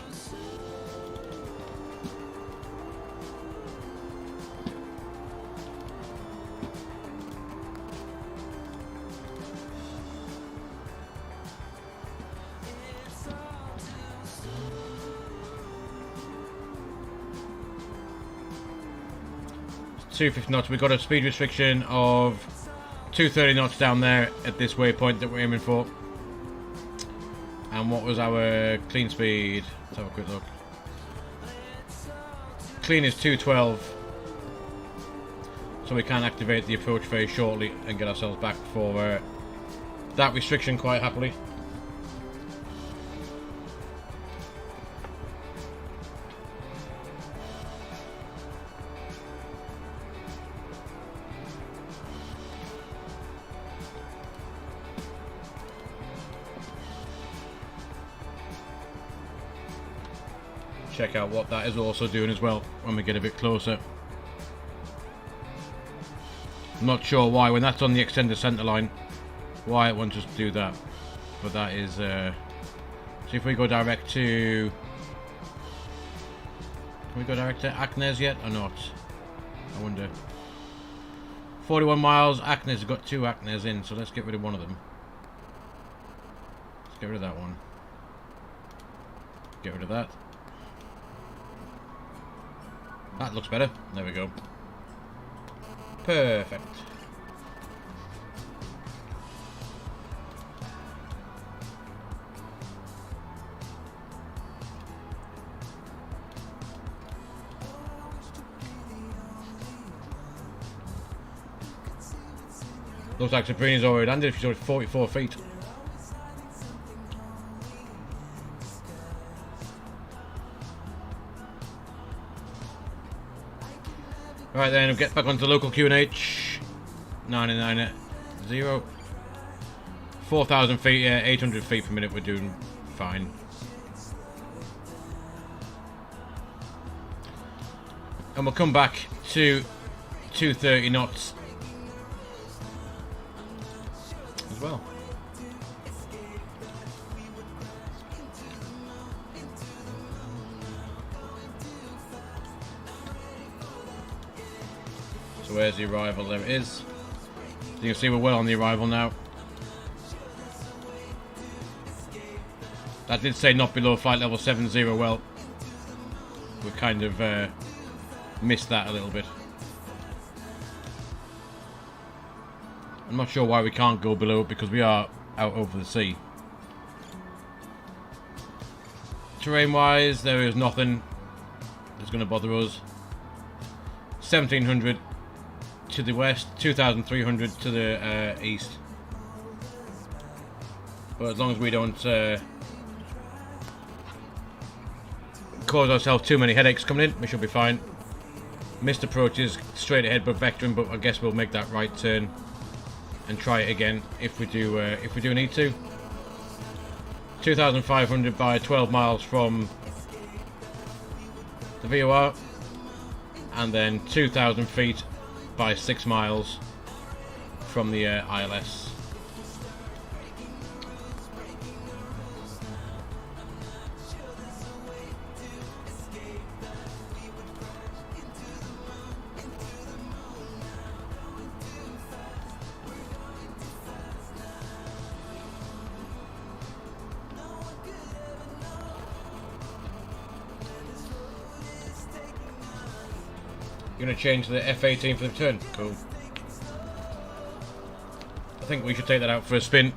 Speaker 1: It's 250 knots. We've got a speed restriction of 230 knots down there at this waypoint that we're aiming for. And what was our clean speed? Let's have a quick look. Clean is 212. So we can activate the approach very shortly and get ourselves back for that restriction quite happily. Check out what that is also doing as well when we get a bit closer. I'm not sure why, when that's on the extended center line, why it wants us to do that. But that is, see if we go direct to, can we go direct to Aknes yet or not? I wonder. 41 miles. Acnes has got 2 Acnes in, so let's get rid of one of them. Let's get rid of that one. Get rid of that. That looks better. There we go. Perfect. Looks like Sabrina's already landed. She's already 44 feet. Right then, we'll get back onto local QNH. 990. 4,000 feet, yeah, 800 feet per minute, we're doing fine. And we'll come back to 230 knots as well. So where's the arrival? There it is. You can see we're well on the arrival now. That did say not below flight level 70. Well, we kind of missed that a little bit. I'm not sure why we can't go below, because we are out over the sea. Terrain wise, there is nothing that's going to bother us. 1700 to the west, 2300 to the east. But as long as we don't cause ourselves too many headaches coming in, we should be fine. Missed approaches straight ahead but vectoring, but I guess we'll make that right turn and try it again if we do need to. 2,500 by 12 miles from the VOR, and then 2,000 feet by 6 miles from the ILS. You're going to change the F-18 for the turn. Cool. I think we should take that out for a spin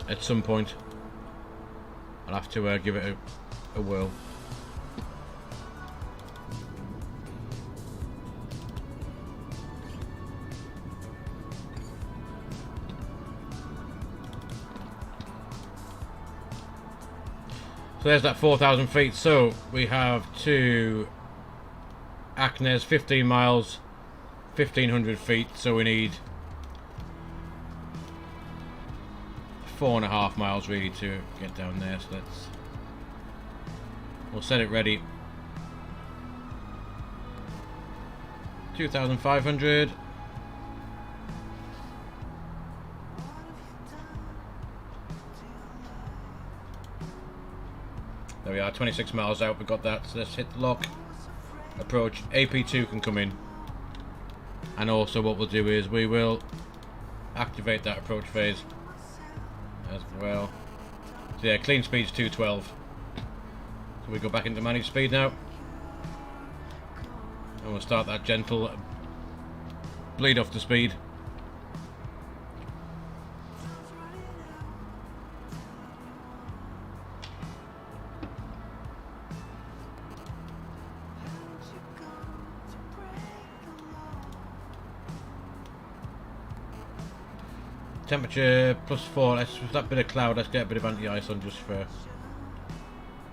Speaker 1: at some point. I'll have to give it a whirl. So there's that 4,000 feet. So we have to Acnes, 15 miles, 1,500 feet, so we need 4.5 miles really to get down there, so we'll set it ready. 2,500. There we are, 26 miles out, we got that, so let's hit the lock. Approach. AP2 can come in, and also what we'll do is we will activate that approach phase as well. So yeah, clean speed's 212, so we go back into managed speed now, and we'll start that gentle bleed off to speed. Temperature +4, let's with that bit of cloud, let's get a bit of anti-ice on just for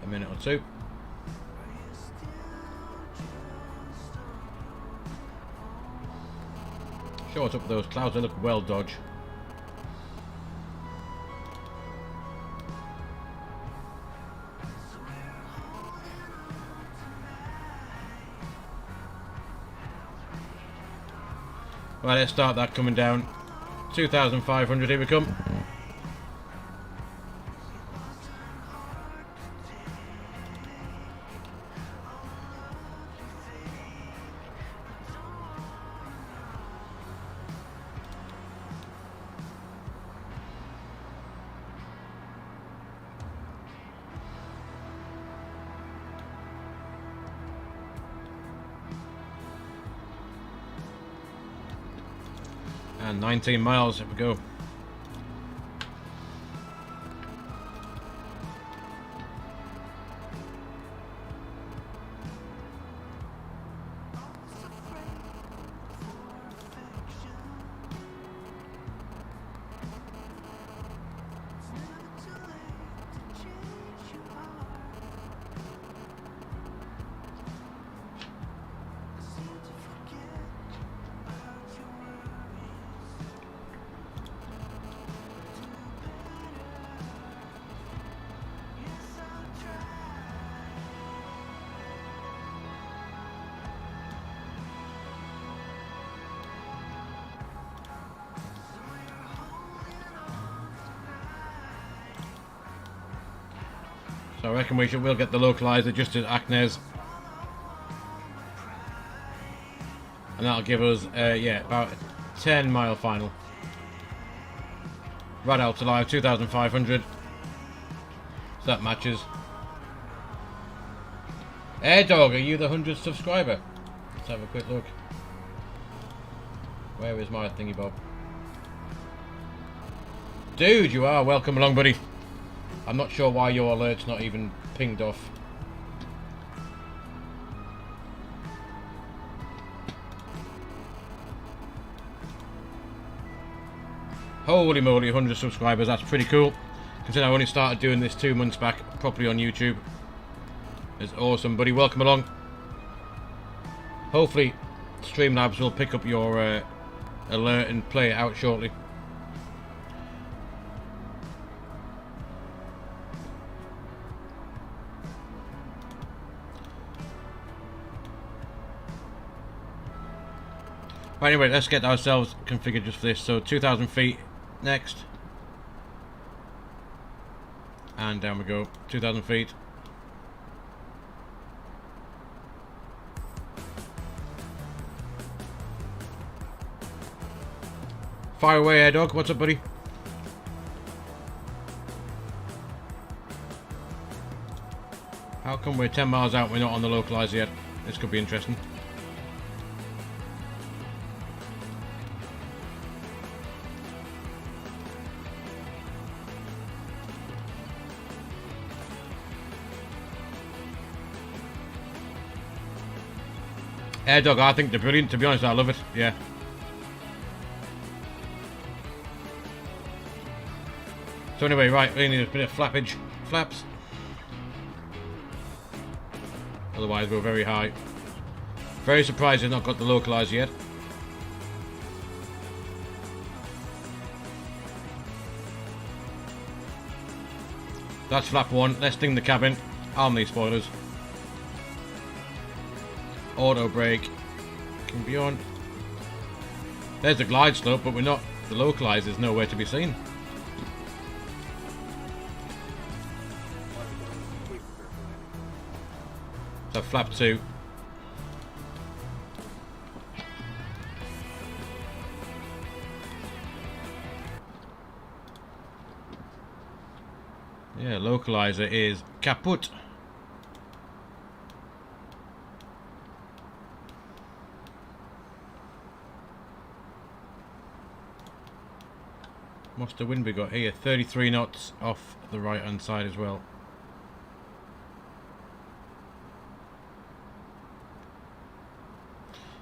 Speaker 1: a minute or two. Short up those clouds, they look well dodge. Right, let's start that coming down. 2,500, here we come. And 19 miles, here we go. So I reckon we'll get the localizer just at Acnes. And that'll give us, yeah, about a 10 mile final. Right out to live, 2,500. So that matches. Airdog, are you the 100th subscriber? Let's have a quick look. Where is my thingy bob? Dude, you are. Welcome along, buddy. I'm not sure why your alert's not even pinged off. Holy moly, 100 subscribers, that's pretty cool. Considering I only started doing this 2 months back, properly on YouTube. It's awesome, buddy. Welcome along. Hopefully, Streamlabs will pick up your alert and play it out shortly. Right, anyway, let's get ourselves configured just for this. So 2,000 feet next. And down we go. 2,000 feet. Fire away, Air Dog. What's up, buddy? How come we're 10 miles out and we're not on the localizer yet? This could be interesting. Air Dog, I think they're brilliant, to be honest. I love it, yeah. So anyway, right, we need a bit of flaps. Otherwise we're very high. Very surprised they've not got the localizer yet. That's flap 1, let's ding the cabin. Arm these spoilers. Auto brake can be on. There's the glide slope, but we're not. The localizer is nowhere to be seen. So flap 2. Yeah, localizer is kaput. What's the wind we got here? 33 knots off the right hand side as well.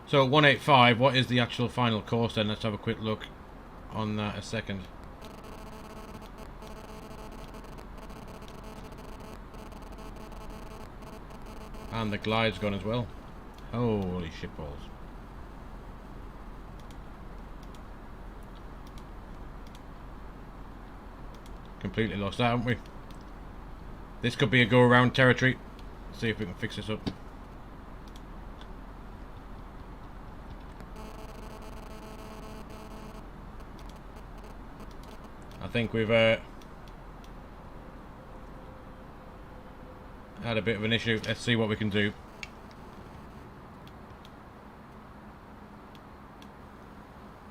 Speaker 1: So 185, what is the actual final course then? Let's have a quick look on that a second. And the glide's gone as well. Holy shitballs. Completely lost that, haven't we? This could be a go-around territory. Let's see if we can fix this up. I think we've had a bit of an issue. Let's see what we can do.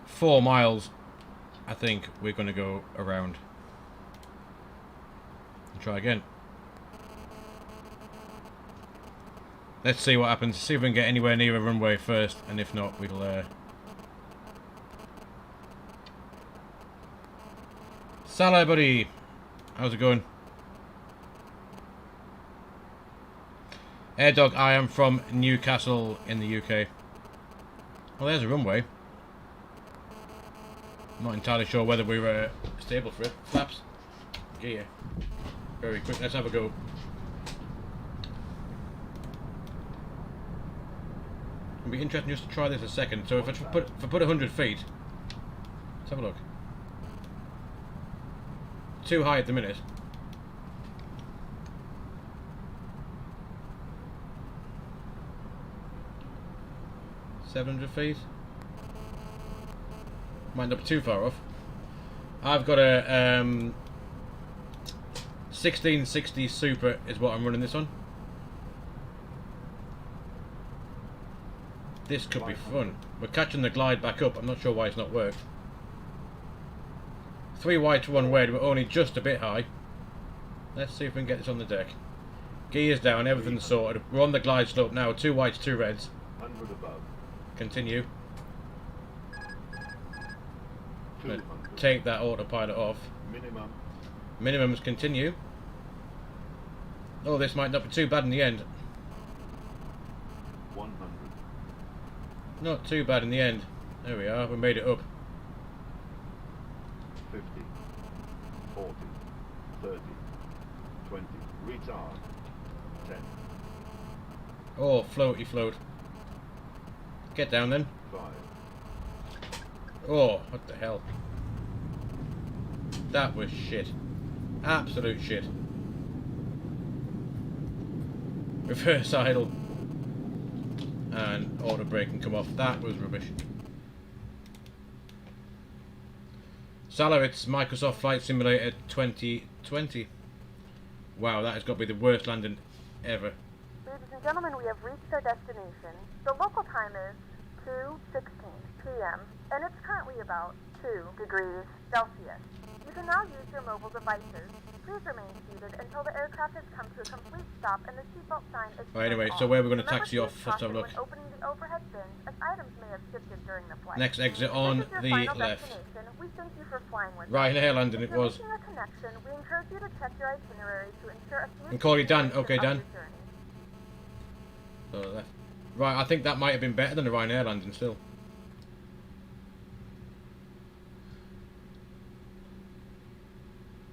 Speaker 1: Four miles, I think we're going to go around. Try again. Let's see what happens. See if we can get anywhere near a runway first, and if not, we'll Salah, buddy. How's it going? Air Dog, I am from Newcastle in the UK. Well, there's a runway. I'm not entirely sure whether we were stable for it. Flaps. Gear. Very quick. Let's have a go. It'll be interesting just to try this a second. So if I put 100 feet, let's have a look. Too high at the minute. $700 feet. Might not be too far off. I've got a 1660 Super is what I'm running this on. This could be fun. We're catching the glide back up. I'm not sure why it's not worked. 3 wide to 1 wide. We're only just a bit high. Let's see if we can get this on the deck. Gears down. Everything's sorted. We're on the glide slope now. 2 whites, 2 reds.
Speaker 5: 100 above.
Speaker 1: Continue. Take that autopilot off.
Speaker 5: Minimum.
Speaker 1: Minimums continue. Oh, this might not be too bad in the end.
Speaker 5: 100.
Speaker 1: Not too bad in the end. There we are. We made it up.
Speaker 5: 50. 40. 30. 20. Retard. 10.
Speaker 1: Oh, floaty float. Get down then.
Speaker 5: 5.
Speaker 1: Oh, what the hell? That was shit. Absolute shit. Reverse idle. And auto brake can come off. That was rubbish. Salah, it's Microsoft Flight Simulator 2020. Wow, that has got to be the worst landing ever.
Speaker 2: Ladies and gentlemen, we have reached our destination. The local time is 2:16 p.m. and it's currently about 2 degrees Celsius. You can now use your mobile devices. Please remain seated until the aircraft has come to a complete stop and the seatbelt sign is
Speaker 1: Right, anyway,
Speaker 2: turned
Speaker 1: so
Speaker 2: off.
Speaker 1: where we're going to
Speaker 2: Remember
Speaker 1: taxi
Speaker 2: to
Speaker 1: off,
Speaker 2: use
Speaker 1: let's have a
Speaker 2: caution
Speaker 1: look.
Speaker 2: when opening the overhead bins, as items may have shifted during the flight.
Speaker 1: Next exit
Speaker 2: If
Speaker 1: on
Speaker 2: this is your
Speaker 1: the
Speaker 2: final
Speaker 1: left.
Speaker 2: destination, we thank you for flying with us.
Speaker 1: Ryanair landing
Speaker 2: If
Speaker 1: it
Speaker 2: you're
Speaker 1: was.
Speaker 2: making a connection, we encourage you to check your itinerary to ensure a smooth
Speaker 1: And call you Dan.
Speaker 2: completion
Speaker 1: Okay,
Speaker 2: of
Speaker 1: Dan.
Speaker 2: your journey.
Speaker 1: So left. Right, I think that might have been better than the Ryanair landing still.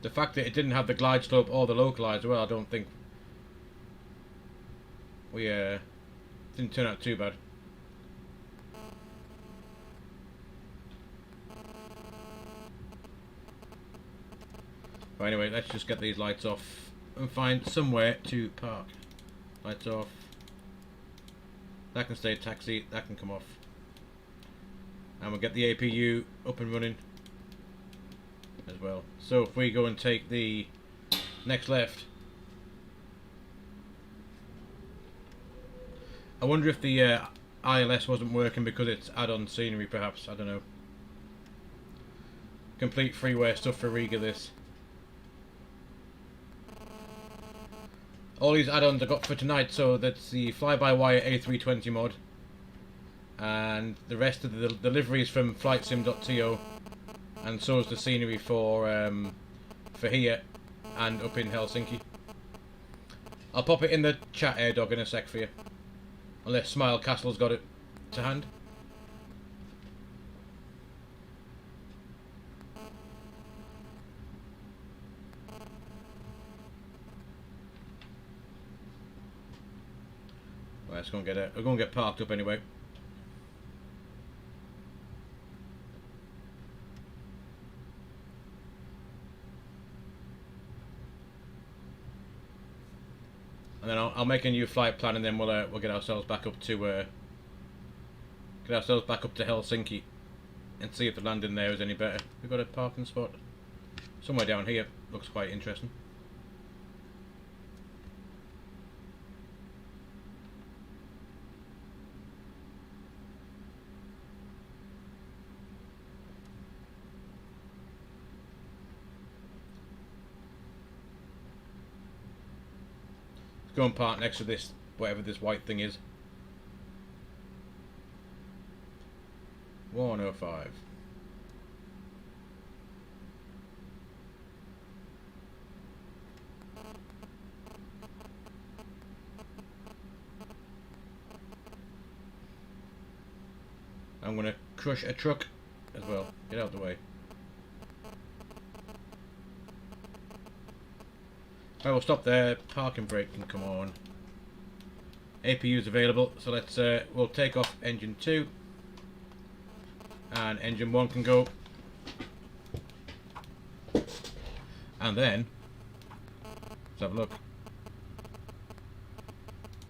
Speaker 1: The fact that it didn't have the glide slope or the localizer, well, I don't think we didn't turn out too bad. But anyway, let's just get these lights off and find somewhere to park. Lights off. That can stay taxi, that can come off. And we'll get the APU up and running as well. So if we go and take the next left, I wonder if the ILS wasn't working because it's add-on scenery perhaps, I don't know. Complete freeware stuff for Riga this. All these add-ons I got for tonight, so that's the fly-by-wire A320 mod and the rest of the liveries from flightsim.to, and so is the scenery for here and up in Helsinki. I'll pop it in the chat, Air Dog, in a sec for you, unless Smile Castle's got it to hand. Right, let's go and get it. We're going to get parked up anyway. And then I'll make a new flight plan, and then we'll get ourselves back up to Helsinki, and see if the landing there is any better. We've got a parking spot somewhere down here. Looks quite interesting. Go and park next to this, whatever this white thing is. 105. I'm going to crush a truck as well. Get out of the way. I will stop there. Parking brake can come on. APU is available, so let's we'll take off engine 2 and engine 1 can go, and then let's have a look.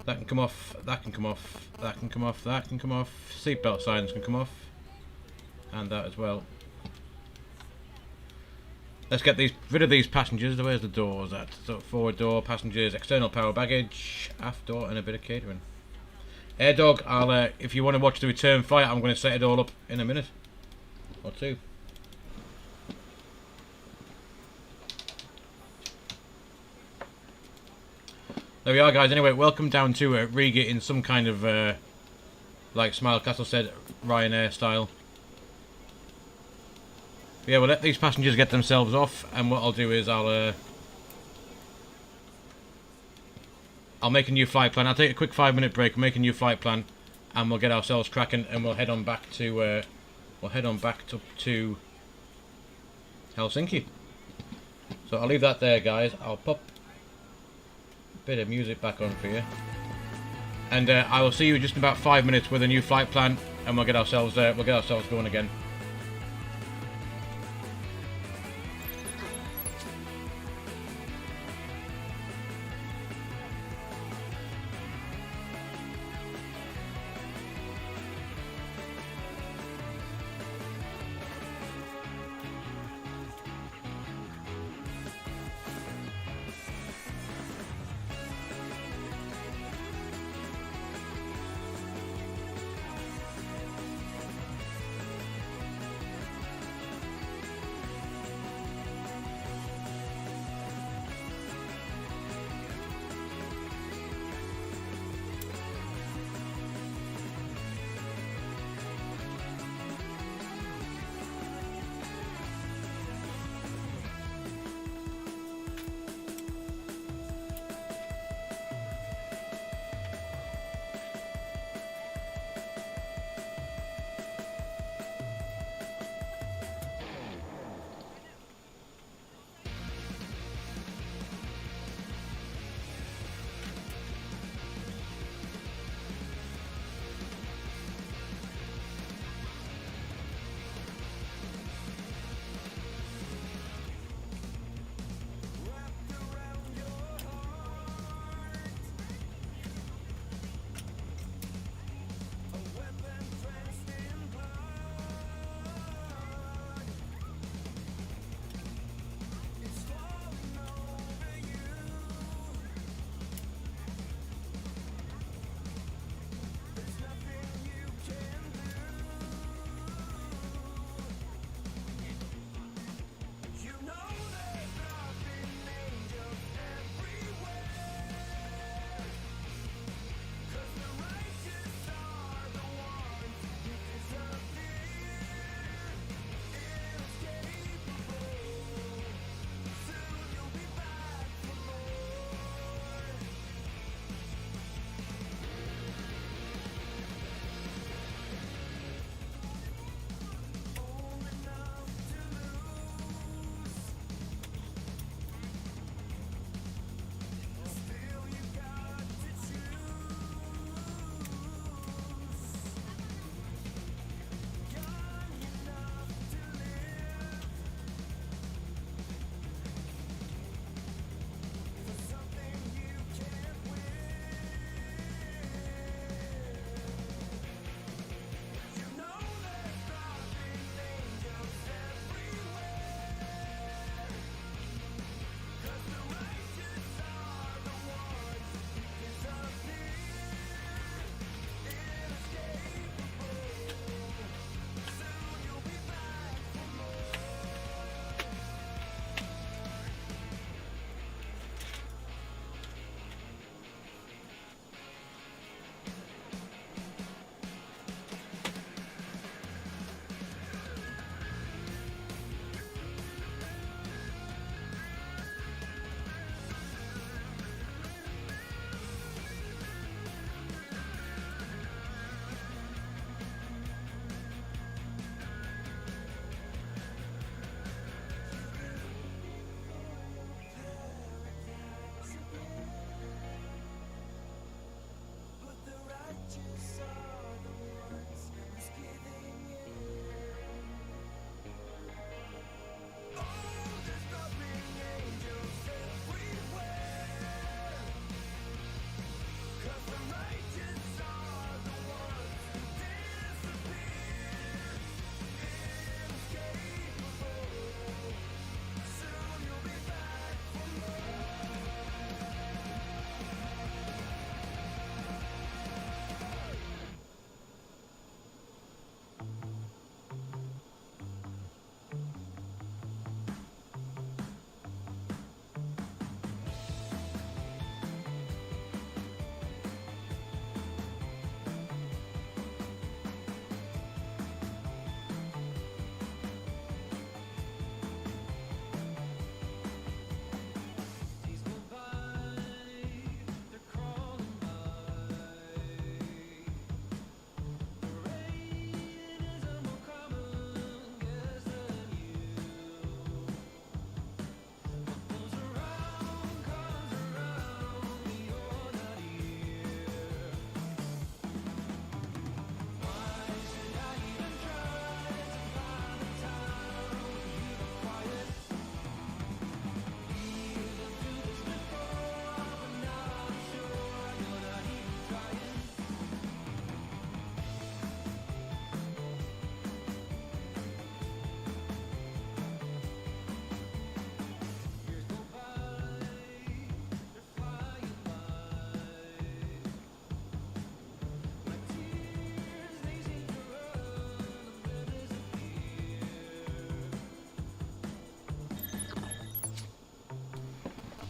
Speaker 1: That can come off, that can come off, that can come off, that can come off, seatbelt signs can come off, and that as well. Let's get rid of these passengers. Where's the doors at? So forward door, passengers, external power baggage, aft door, and a bit of catering. Air dog, I'll if you want to watch the return flight, I'm going to set it all up in a minute or two. There we are, guys. Anyway, welcome down to Riga in some kind of like Smile Castle said, Ryanair style. Yeah, we'll let these passengers get themselves off, and what I'll do is I'll make a new flight plan. I'll take a quick 5-minute break, make a new flight plan, and we'll get ourselves cracking, and we'll head on back to to Helsinki. So I'll leave that there, guys. I'll pop a bit of music back on for you, and I will see you in just about 5 minutes with a new flight plan, and we'll get ourselves going again.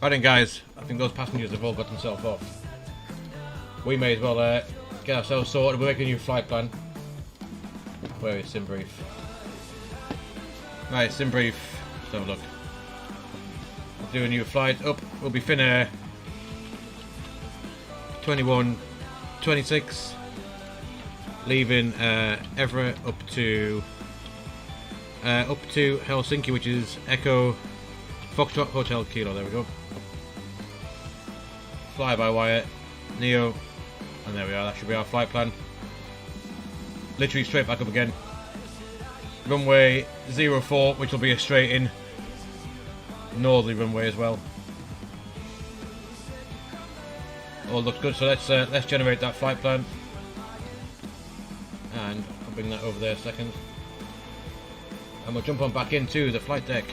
Speaker 1: Right then, guys, I think those passengers have all got themselves off. We may as well get ourselves sorted. We're making a new flight plan. Where is SimBrief? Right, SimBrief. Let's have a look. We'll do a new flight. Up, we'll be Finnair 2126. Leaving EVRA up to Helsinki, which is Echo Foxtrot Hotel Kilo. There we go. Fly by wire, Neo, and there we are. That should be our flight plan. Literally straight back up again. Runway 04, which will be a straight in northerly runway as well. All looks good. So let's generate that flight plan, and I'll bring that over there a second, and we'll jump on back into the flight deck.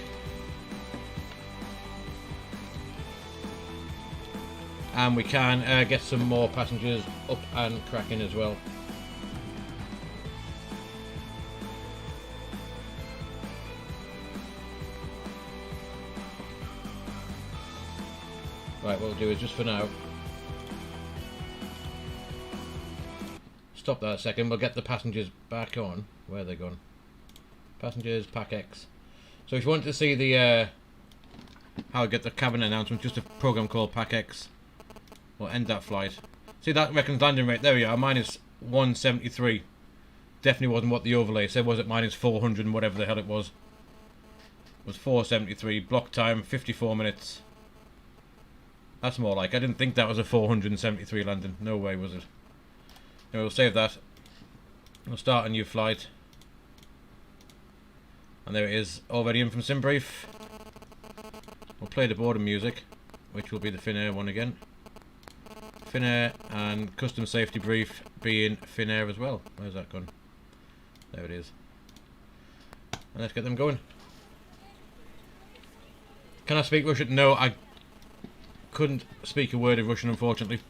Speaker 1: And we can get some more passengers up and cracking as well. Right, what we'll do is just for now, stop that a second, we'll get the passengers back on. Where are they gone? Passengers, Pack X. So if you want to see the how I get the cabin announcement, just a program called Pack X. We'll end that flight. See, that reckons landing rate. There we are, minus 173. Definitely wasn't what the overlay said, was it? Minus 400 and whatever the hell it was. It was 473. Block time, 54 minutes. That's more like, I didn't think that was a 473 landing. No way was it. Anyway, we'll save that. We'll start a new flight. And there it is, already in from SimBrief. We'll play the boarding music, which will be the Finnair one again. Finnair, and custom safety brief being Finnair as well. Where's that gone? There it is. And let's get them going. Can I speak Russian? No, I couldn't speak a word of Russian, unfortunately.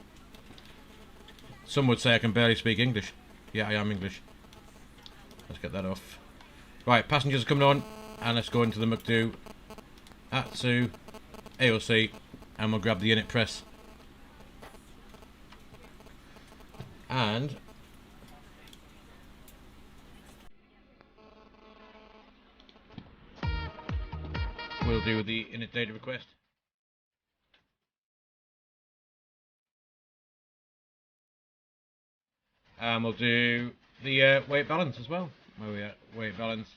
Speaker 1: Some would say I can barely speak English. Yeah, I am English. Let's get that off. Right, passengers are coming on, and let's go into the McDo, Atsu, AOC, and we'll grab the init press. And we'll do the init data request. And we'll do the weight balance as well. Where are we at? Weight balance.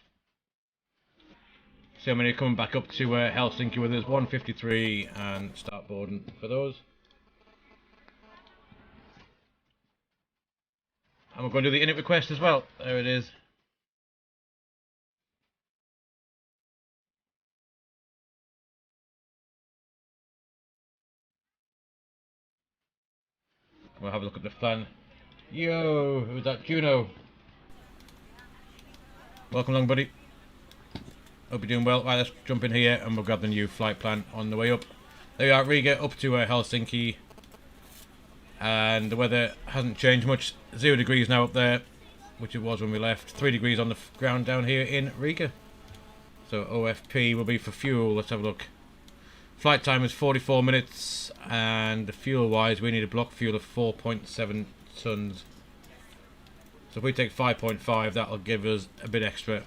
Speaker 1: So many are coming back up to Helsinki with us. 153 and start boarding for those. And we're going to do the init request as well. There it is. We'll have a look at the plan. Yo, who's that? Juno. Welcome along, buddy. Hope you're doing well. Right, let's jump in here and we'll grab the new flight plan on the way up. There we are, Riga up to Helsinki. And the weather hasn't changed much. 0 degrees now up there, which it was when we left. 3 degrees on the ground down here in Riga. So OFP will be for fuel. Let's have a look. Flight time is 44 minutes, and fuel wise we need a block fuel of 4.7 tons. So if we take 5.5, that'll give us a bit extra,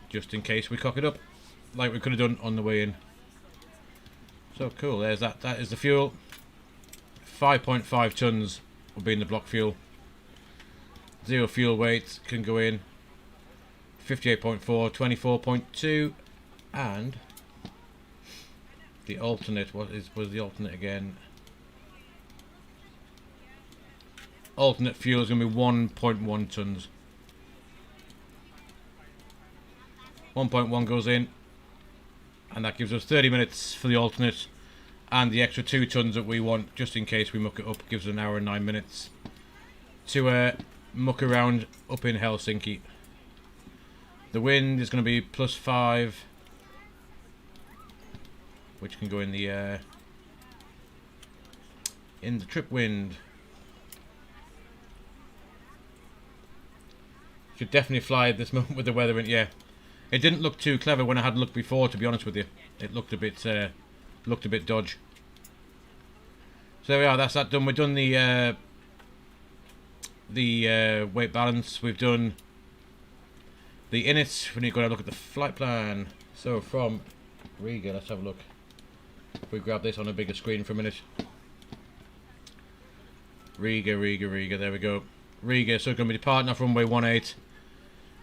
Speaker 1: just in case we cock it up like we could have done on the way in. So cool, there's that. That is the fuel. 5.5 tons will be in the block fuel. 0 fuel weight can go in. 58.4, 24.2, and the alternate. What was the alternate again? Alternate fuel is going to be 1.1 tons. 1.1 goes in, and that gives us 30 minutes for the alternate, and the extra 2 tons that we want, just in case we muck it up, gives us an hour and 9 minutes to muck around up in Helsinki. The wind is going to be +5, which can go in the trip wind. Should definitely fly at this moment with the weather in. Yeah, It didn't look too clever when I had looked before, to be honest with you. It looked a bit dodge. So there we are. That's that done. We've done the weight balance. We've done the inits. We need to go and look at the flight plan. So from Riga, let's have a look. If we grab this on a bigger screen for a minute. Riga. There we go. Riga. So it's going to be departing off runway 18.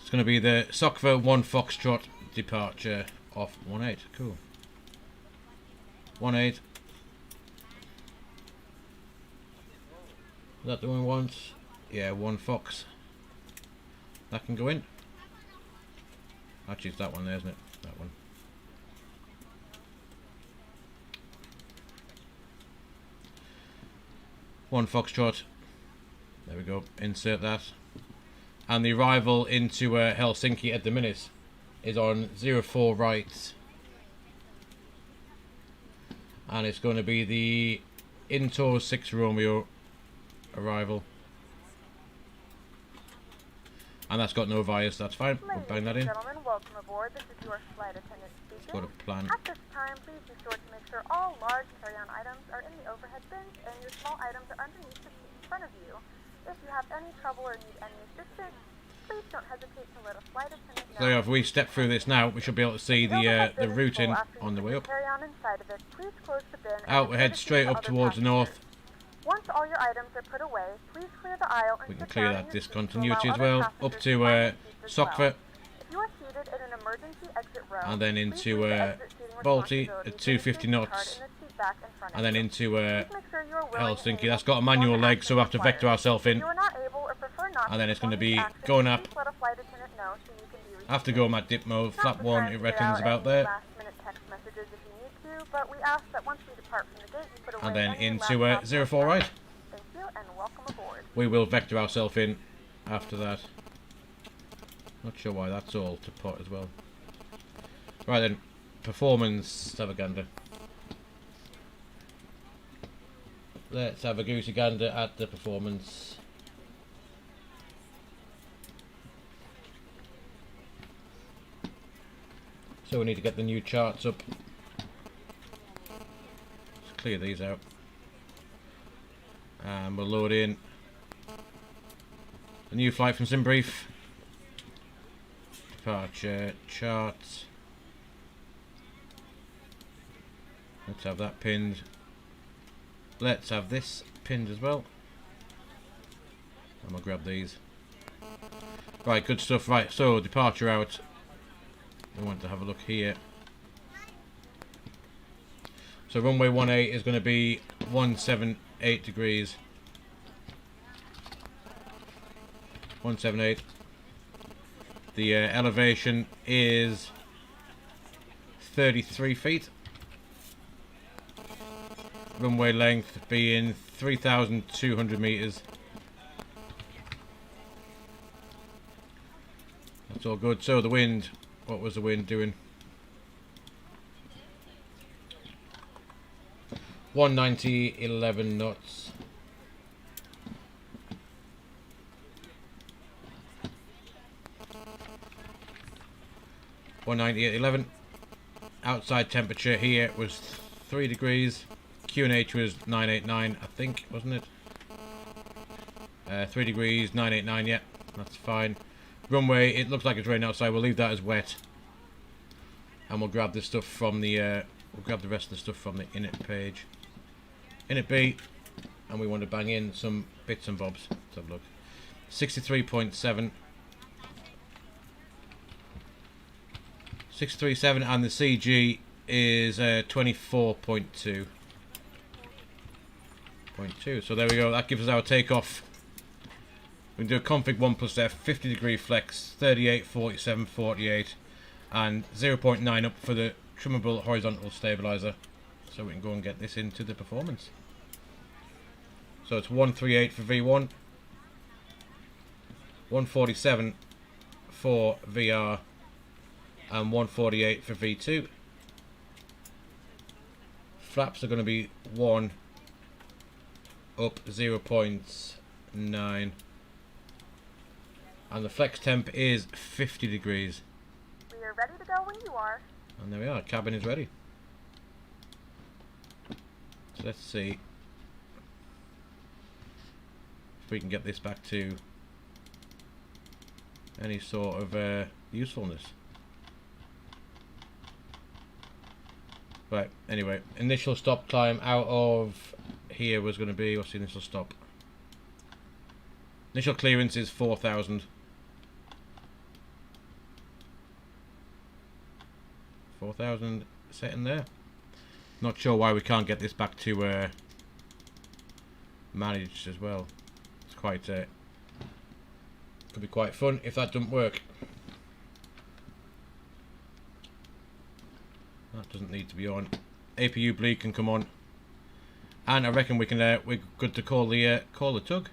Speaker 1: It's going to be the Sokva 1 Foxtrot departure off 18. Cool. 18. Is that the one we want? Yeah, 1 Fox. That can go in. Actually, it's that one there, isn't it? That one. One Foxtrot. There we go. Insert that. And the arrival into Helsinki at the minute is on 04 right. And it's going to be the Intor 6 Romeo arrival. And that's got no bias, that's fine. We'll bang that in.
Speaker 2: Gentlemen, welcome aboard. This is your flight attendant speaking.
Speaker 1: Let's go to plan.
Speaker 2: At this time, please be sure to make sure all large carry-on items are in the overhead bins and your small items are underneath the seat in front of you. If you have any trouble or need any assistance, please don't hesitate to let a flight attendant know.
Speaker 1: So if we step through this now, we should be able to see the route in on the way up.
Speaker 2: Carry-on inside of it. Please close the bin
Speaker 1: Out, we head straight up towards the north.
Speaker 2: Once all your items are put away, please clear the aisle and
Speaker 1: We can
Speaker 2: sit
Speaker 1: clear
Speaker 2: down
Speaker 1: that
Speaker 2: in your seat to
Speaker 1: discontinuity
Speaker 2: allow
Speaker 1: as
Speaker 2: other
Speaker 1: well.
Speaker 2: passengers
Speaker 1: Up
Speaker 2: to
Speaker 1: to
Speaker 2: find their seats as well.
Speaker 1: Sokva.
Speaker 2: If you are seated in an emergency exit row,
Speaker 1: And then
Speaker 2: please
Speaker 1: into
Speaker 2: leave the exit seating
Speaker 1: Balti
Speaker 2: responsibility
Speaker 1: at 250
Speaker 2: in the
Speaker 1: knots.
Speaker 2: seat card in the seat back in front of
Speaker 1: And then
Speaker 2: you.
Speaker 1: into
Speaker 2: Please make sure you are willing and
Speaker 1: Helsinki.
Speaker 2: able
Speaker 1: That's
Speaker 2: to
Speaker 1: got a
Speaker 2: perform
Speaker 1: manual
Speaker 2: the
Speaker 1: leg,
Speaker 2: action
Speaker 1: so we have to
Speaker 2: required.
Speaker 1: vector ourselves in.
Speaker 2: If you are not able or prefer not
Speaker 1: And then
Speaker 2: to
Speaker 1: it's going to
Speaker 2: perform
Speaker 1: be
Speaker 2: the action,
Speaker 1: going up.
Speaker 2: please let a flight attendant know so you can be
Speaker 1: Have to go mat dip mode.
Speaker 2: Not
Speaker 1: Flap 1,
Speaker 2: required
Speaker 1: it
Speaker 2: to get
Speaker 1: reckons
Speaker 2: out
Speaker 1: about
Speaker 2: any
Speaker 1: there.
Speaker 2: last-minute text messages if you need to, but we ask that once we depart from the gate, you put away
Speaker 1: And then
Speaker 2: any
Speaker 1: into
Speaker 2: laptops or
Speaker 1: 04 right.
Speaker 2: Thank you, and welcome aboard.
Speaker 1: We will vector ourselves in after that. Not sure why that's all to pot as well. Right then, performance extravaganza. Let's have a goosey gander at the performance. So we need to get the new charts up. Let's clear these out. And we'll load in a new flight from SimBrief. Departure charts. Let's have that pinned. Let's have this pinned as well. And we'll grab these. Right, good stuff. Right, so departure out. We want to have a look here. So runway 18 is going to be 178 degrees. 178. The elevation is 33 feet. Runway length being 3,200 meters. That's all good. So the wind, what was the wind doing? 190, 11 knots. .11. Outside temperature here was 3 degrees. QNH was 989, I think, wasn't it? 3 degrees, 989, yeah, that's fine. Runway, it looks like it's raining outside. We'll leave that as wet. And we'll grab this stuff from the, we'll grab the rest of the stuff from the init page. Init B, and we want to bang in some bits and bobs. Let's have a look. 63.7. 637, and the CG is 24.2. So there we go, that gives us our takeoff. We can do a config 1 plus F, 50 degree flex, 38, 47, 48, and 0.9 up for the trimmable horizontal stabilizer. So we can go and get this into the performance. So it's 138 for V1, 147 for VR, and 148 for V2. Flaps are going to be 1 up 0.9, and the flex temp is 50 degrees.
Speaker 2: We we're ready to go when you are.
Speaker 1: And there we are, cabin is ready. So let's see if we can get this back to any sort of usefulness. Right, anyway, initial stop time out of here was going to be, what's the initial stop? Initial clearance is 4,000. 4,000 setting there. Not sure why we can't get this back to managed as well. It's quite could be quite fun if that doesn't work. That doesn't need to be on. APU bleed can come on, and I reckon we can. We're good to call the tug.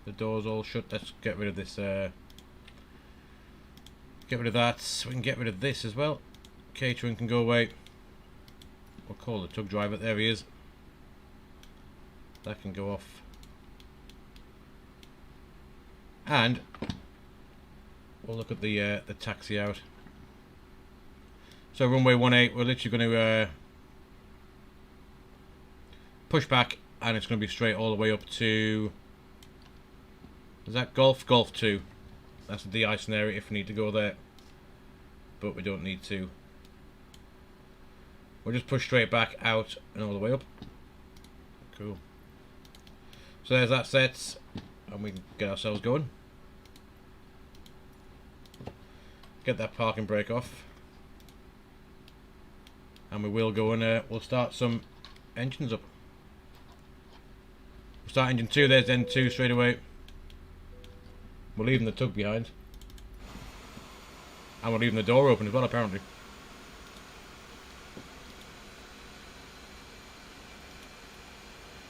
Speaker 1: The door's all shut. Let's get rid of this. Get rid of that. We can get rid of this as well. Catering can go away. We'll call the tug driver. There he is. That can go off. And we'll look at the taxi out. So runway 18, we're literally going to push back, and it's going to be straight all the way up to, is that Golf 2? That's the de-icing area if we need to go there, but we don't need to. We'll just push straight back out and all the way up. Cool. So there's that set, and we can get ourselves going. Get that parking brake off, and we will go and we'll start some engines up. We'll start engine 2. There's N2 straight away. We're leaving the tug behind, and we're leaving the door open as well, apparently.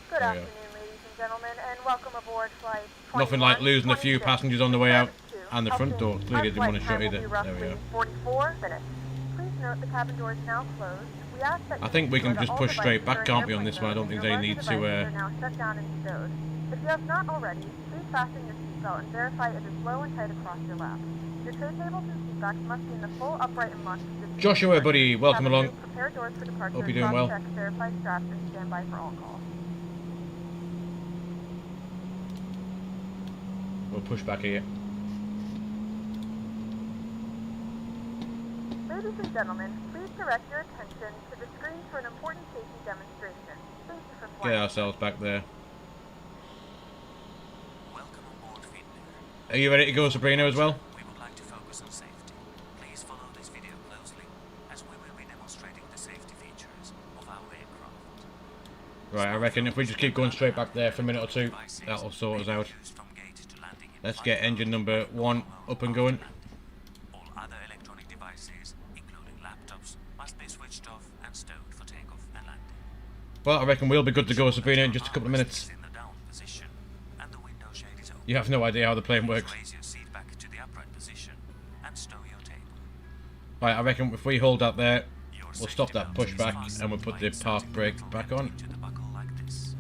Speaker 2: Good afternoon, ladies and gentlemen, and welcome aboard flight 21,
Speaker 1: Nothing like losing a few
Speaker 2: 26,
Speaker 1: passengers on the way out, and the front
Speaker 2: Helsinki.
Speaker 1: door. Clearly
Speaker 2: Our
Speaker 1: didn't want to
Speaker 2: flight
Speaker 1: shut
Speaker 2: time
Speaker 1: either.
Speaker 2: will be
Speaker 1: There we
Speaker 2: roughly
Speaker 1: go.
Speaker 2: 44 minutes. Please note the cabin door is now closed. We ask that
Speaker 1: I think we can
Speaker 2: ensure that
Speaker 1: just
Speaker 2: all
Speaker 1: push straight
Speaker 2: devices
Speaker 1: back,
Speaker 2: are in
Speaker 1: can't we, on
Speaker 2: airplane
Speaker 1: this one? I
Speaker 2: mode
Speaker 1: don't think
Speaker 2: and
Speaker 1: they
Speaker 2: your
Speaker 1: need
Speaker 2: larger
Speaker 1: to,
Speaker 2: devices are now shut down and stowed. If you have not already, please fasten your seatbelt and verify it is low and tight across your lap. Your tray tables and seatbacks must be in the full upright and locked position.
Speaker 1: Joshua, buddy, welcome
Speaker 2: Cabin
Speaker 1: along.
Speaker 2: crew, prepare doors for departure.
Speaker 1: Hope you're doing well.
Speaker 2: Cross-check, verify straps, and stand by for all calls.
Speaker 1: We'll push back here.
Speaker 2: Ladies and gentlemen, please direct your attention to the screen for an important safety demonstration. Thank you for flying.
Speaker 1: Get ourselves back there.
Speaker 4: Welcome on board Finland.
Speaker 1: Are you ready to go, Sabrina, as well?
Speaker 4: We would like to focus on safety. Please follow this video closely, as we will be demonstrating the safety features of our aircraft.
Speaker 1: Right, I reckon if we just keep going straight back there for a minute or two, that'll sort us out. Let's get engine number 1 up and going.
Speaker 4: All other electronic devices, including laptops, must be switched off and stowed for takeoff and landing.
Speaker 1: Well, I reckon we'll be good to go, Sabrina, in just a couple of minutes.
Speaker 4: In the down position, and the window shade is open.
Speaker 1: You have no idea how the plane works.
Speaker 4: Raise your seat back to the upright position and stow your table.
Speaker 1: Right, I reckon if we hold that there,
Speaker 4: Your
Speaker 1: we'll stop
Speaker 4: safety
Speaker 1: that
Speaker 4: belt is
Speaker 1: pushback
Speaker 4: fastened
Speaker 1: and we'll put
Speaker 4: by
Speaker 1: the
Speaker 4: inserting
Speaker 1: park brake
Speaker 4: buckle
Speaker 1: back
Speaker 4: and
Speaker 1: on.
Speaker 4: into the buckle like this.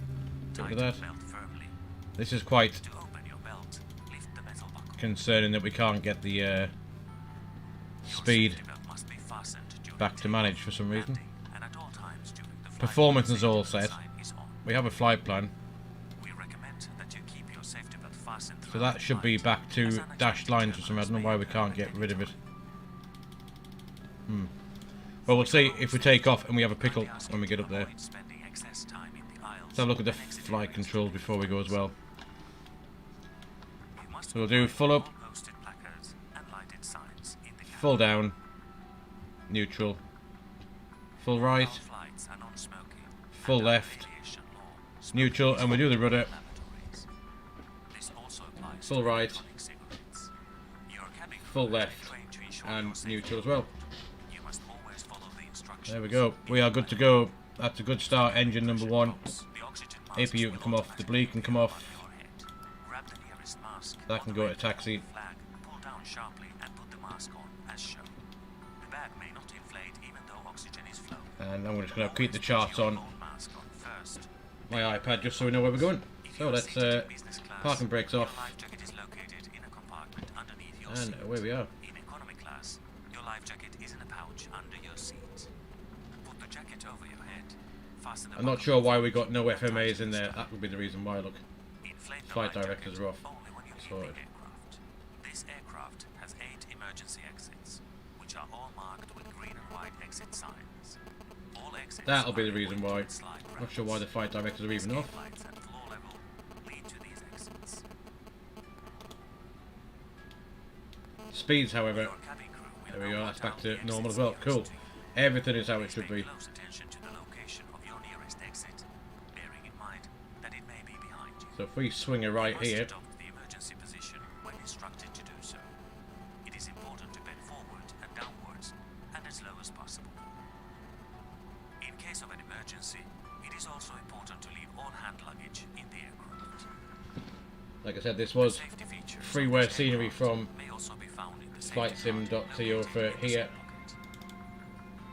Speaker 1: Look at
Speaker 4: Tighten
Speaker 1: that.
Speaker 4: the belt firmly.
Speaker 1: This is quite
Speaker 4: To open your belt, lift the metal buckle.
Speaker 1: concerning that we can't get the
Speaker 4: Your
Speaker 1: speed
Speaker 4: safety belt must be fastened during
Speaker 1: back to manage for some reason.
Speaker 4: landing and at all times during the flight.
Speaker 1: Performance
Speaker 4: when
Speaker 1: is
Speaker 4: the
Speaker 1: all
Speaker 4: safety
Speaker 1: set.
Speaker 4: sign is on.
Speaker 1: We have a flight plan,
Speaker 4: We recommend that you keep your safety belt fastened
Speaker 1: so
Speaker 4: throughout
Speaker 1: that
Speaker 4: the
Speaker 1: should be
Speaker 4: flight,
Speaker 1: back to
Speaker 4: as
Speaker 1: dashed
Speaker 4: unexpected
Speaker 1: lines or something. I don't know why we
Speaker 4: turbulence
Speaker 1: can't
Speaker 4: may
Speaker 1: get rid of it.
Speaker 4: identify.
Speaker 1: Well, we'll see if we take off and we have a pickle when we get up there.
Speaker 4: Avoid spending excess time in the aisles
Speaker 1: Let's have a look at the
Speaker 4: and exiting
Speaker 1: flight
Speaker 4: windows.
Speaker 1: controls before we go as well.
Speaker 4: You must
Speaker 1: So we'll do full up,
Speaker 4: all posted placards and lighted signs in the cabin.
Speaker 1: full down, neutral, full right,
Speaker 4: All flights are non-smoking
Speaker 1: full
Speaker 4: and under
Speaker 1: left,
Speaker 4: aviation law,
Speaker 1: neutral,
Speaker 4: smoking
Speaker 1: and we do the rudder,
Speaker 4: is laboratories. This also applies
Speaker 1: full
Speaker 4: to
Speaker 1: right,
Speaker 4: electronic cigarettes. Your cabin crew
Speaker 1: full
Speaker 4: has been
Speaker 1: left,
Speaker 4: trained to ensure
Speaker 1: and
Speaker 4: your safety.
Speaker 1: neutral as well.
Speaker 4: You must always follow the instructions.
Speaker 1: There we go. We are good to go. That's a good start. Engine number 1.
Speaker 4: The oxygen masks
Speaker 1: APU can
Speaker 4: will
Speaker 1: come off. The bleed can come
Speaker 4: automatically
Speaker 1: off.
Speaker 4: appear on your head. Grab the nearest mask
Speaker 1: That
Speaker 4: on
Speaker 1: can
Speaker 4: the
Speaker 1: go
Speaker 4: red
Speaker 1: to taxi.
Speaker 4: flag, pull down sharply and put the mask on as shown. The bag may not inflate even though oxygen is flowing.
Speaker 1: And I'm just going to keep the charts on
Speaker 4: Own mask on first.
Speaker 1: my iPad just so we know where we're going.
Speaker 4: If
Speaker 1: So let's parking brakes
Speaker 4: Your
Speaker 1: off,
Speaker 4: life jacket is located in a compartment underneath your
Speaker 1: and
Speaker 4: seat.
Speaker 1: away we are.
Speaker 4: In economy class, your life jacket is in a pouch under your seat. Put the jacket over your head. Fasten the
Speaker 1: I'm not
Speaker 4: buckle
Speaker 1: sure why we
Speaker 4: forward
Speaker 1: got no
Speaker 4: and tighten
Speaker 1: FMAs in
Speaker 4: the
Speaker 1: there.
Speaker 4: zip.
Speaker 1: That would be the reason why. Look,
Speaker 4: Inflate the
Speaker 1: flight
Speaker 4: life
Speaker 1: directors
Speaker 4: jacket
Speaker 1: are off.
Speaker 4: only when you leave
Speaker 1: Sorted.
Speaker 4: the aircraft. This aircraft has 8 emergency exits, which are all marked with green and white exit signs. All exits
Speaker 1: that'll be
Speaker 4: are
Speaker 1: the reason
Speaker 4: equipped
Speaker 1: why.
Speaker 4: with slide
Speaker 1: Not sure why the flight directors are even off.
Speaker 4: Escape lights at floor level lead to these exits.
Speaker 1: Speeds, however,
Speaker 4: Your cabin crew will
Speaker 1: there we
Speaker 4: now
Speaker 1: go.
Speaker 4: mark
Speaker 1: That's back
Speaker 4: down
Speaker 1: to
Speaker 4: the
Speaker 1: normal as
Speaker 4: exits
Speaker 1: well.
Speaker 4: nearest
Speaker 1: Cool.
Speaker 4: to you.
Speaker 1: Everything is how it
Speaker 4: Please
Speaker 1: should
Speaker 4: pay
Speaker 1: be.
Speaker 4: close attention to the location of your nearest exit, bearing in mind that it may be behind you.
Speaker 1: So if we swing a right
Speaker 4: You must
Speaker 1: here,
Speaker 4: adopt the emergency position when instructed to do so. It is important to bend forward and downwards and as low as possible. In case of an emergency, it is also important to leave all hand luggage in the aircraft.
Speaker 1: like I said, this was
Speaker 4: Safety features of
Speaker 1: freeware
Speaker 4: this
Speaker 1: scenery
Speaker 4: aircraft
Speaker 1: from
Speaker 4: may also be found in the safety
Speaker 1: flightsim.to
Speaker 4: card located
Speaker 1: for
Speaker 4: in the
Speaker 1: here,
Speaker 4: seat pocket.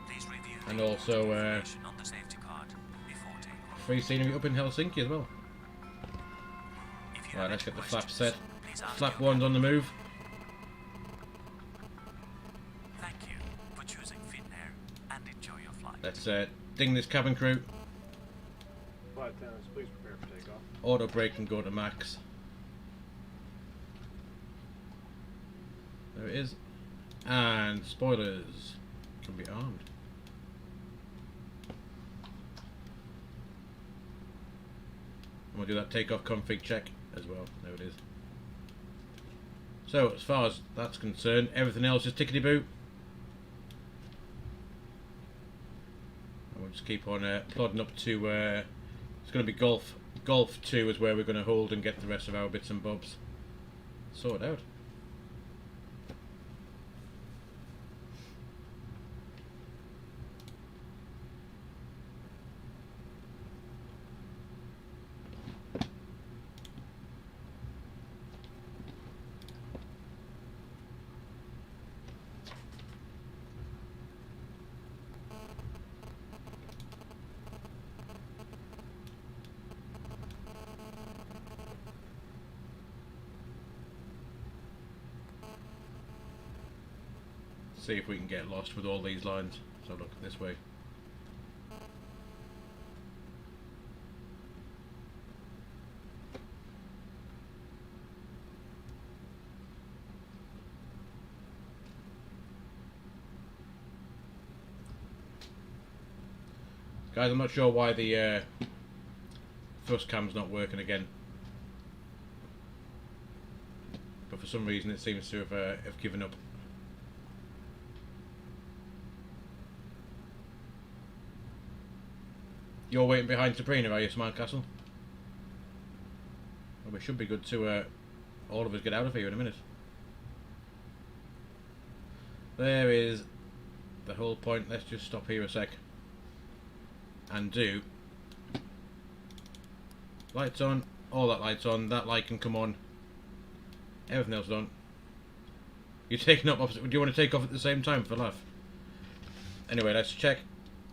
Speaker 4: Please review
Speaker 1: and
Speaker 4: the
Speaker 1: also
Speaker 4: information on the safety card before takeoff.
Speaker 1: free scenery up in Helsinki as well.
Speaker 4: If you
Speaker 1: Right,
Speaker 4: have
Speaker 1: let's
Speaker 4: any
Speaker 1: get the flap
Speaker 4: questions,
Speaker 1: set.
Speaker 4: please ask
Speaker 1: Flap
Speaker 4: your
Speaker 1: one's on the move.
Speaker 4: Thank you for choosing Finnair and enjoy your flight.
Speaker 1: Let's ding this cabin crew.
Speaker 6: Flight attendants, please prepare for takeoff.
Speaker 1: Auto brake and go to max. There it is. And spoilers can be armed. And we'll do that takeoff config check as well. There it is. So as far as that's concerned, everything else is tickety boo. And we'll just keep on plodding up to it's going to be Golf 2 is where we're going to hold and get the rest of our bits and bobs sorted out. See if we can get lost with all these lines. So look this way. Guys, I'm not sure why the thrust cam's not working again, but for some reason it seems to have given up. You're waiting behind Sabrina, are you, Smart Castle? Well, we should be good to all of us get out of here in a minute. There is the whole point. Let's just stop here a sec and do lights on, all that lights on, that light can come on, everything else done. You're taking up opposite. Do you want to take off at the same time for laugh? Anyway, let's check.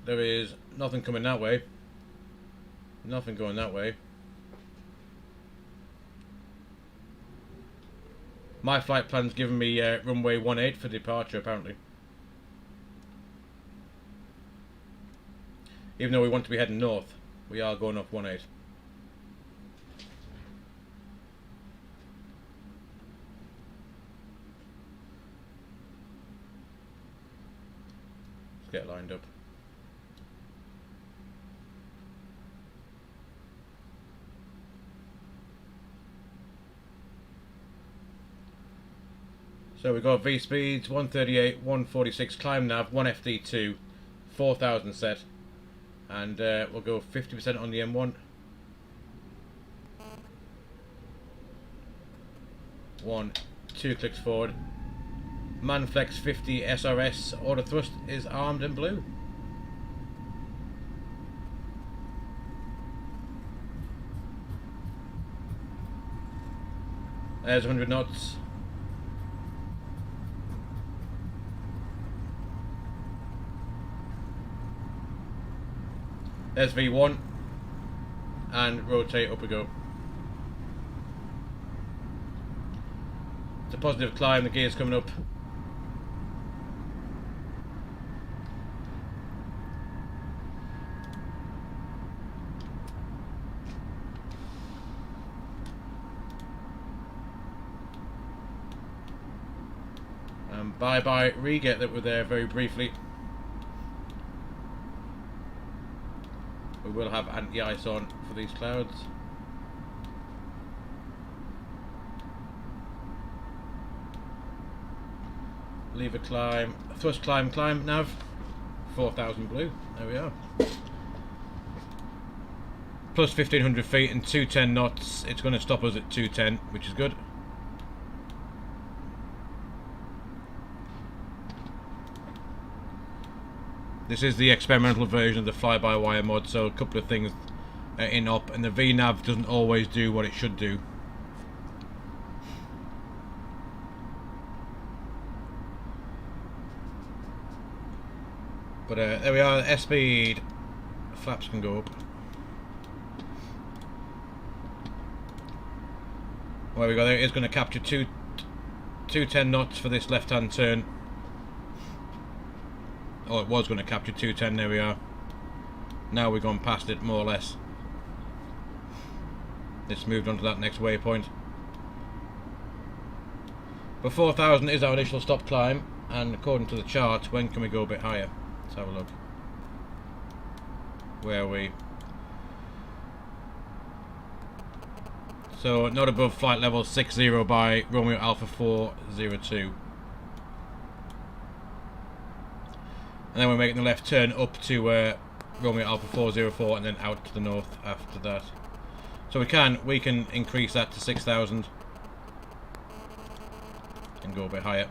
Speaker 1: There is nothing coming that way. Nothing going that way. My flight plan's giving me runway 18 for departure, apparently. Even though we want to be heading north, we are going up 18. Let's get lined up. So we've got V speeds, 138, 146, climb nav, 1 FD2, 4000 set, and we'll go 50% on the M1. 1, 2 clicks forward. Manflex 50 SRS, auto thrust is armed in blue. There's 100 knots. There's V1, and rotate up we go. It's a positive climb, the gear's coming up. And bye bye Riga that were there very briefly. We will have anti-ice on for these clouds. Lever climb, thrust climb, nav, 4,000 blue, there we are. Plus 1,500 feet and 210 knots, it's going to stop us at 210, which is good. This is the experimental version of the fly-by-wire mod, so a couple of things are in up, and the VNav doesn't always do what it should do. But there we are, S-speed, flaps can go up. There we go, there it is going to capture 210 knots for this left-hand turn. Oh, it was going to capture 210, there we are. Now we've gone past it, more or less. It's moved on to that next waypoint. But 4,000 is our initial stop climb, and according to the chart, when can we go a bit higher? Let's have a look. Where are we? So, not above flight level 60 by Romeo Alpha 402. And then we're making the left turn up to Romeo Alpha 404 and then out to the north after that. So we can increase that to 6,000 and go a bit higher.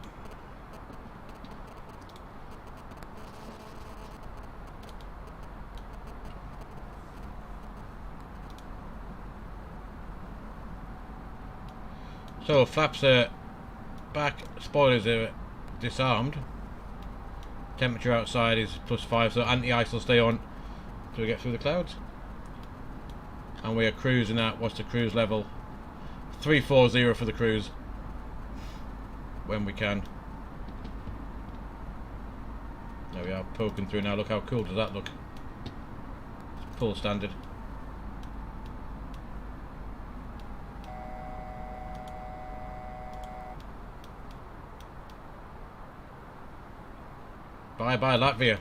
Speaker 1: So flaps are back, spoilers are disarmed. Temperature outside is +5, so anti-ice will stay on till we get through the clouds. And we are cruising at, what's the cruise level? 340 for the cruise. When we can. There we are, poking through now. Look how cool does that look. It's full standard. Bye bye Latvia.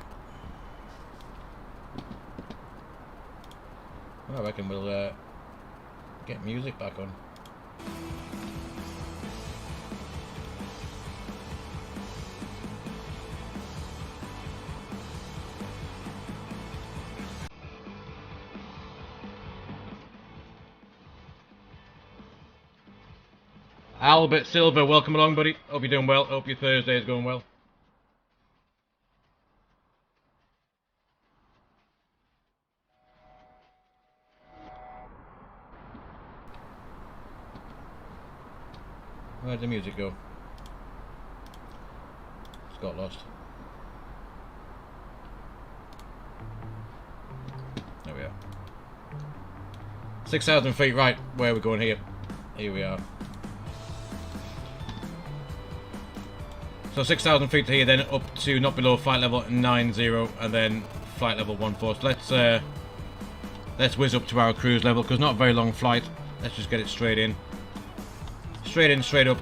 Speaker 1: I reckon we'll get music back on. Albert Silver, welcome along buddy. Hope you're doing well, hope your Thursday is going well. Where'd the music go? It's got lost. There we are. 6,000 feet, right, where are we going here? Here we are. So 6,000 feet to here, then up to not below flight level 90, and then flight level 14. So let's whiz up to our cruise level, because not a very long flight. Let's just get it straight in. Straight in, straight up,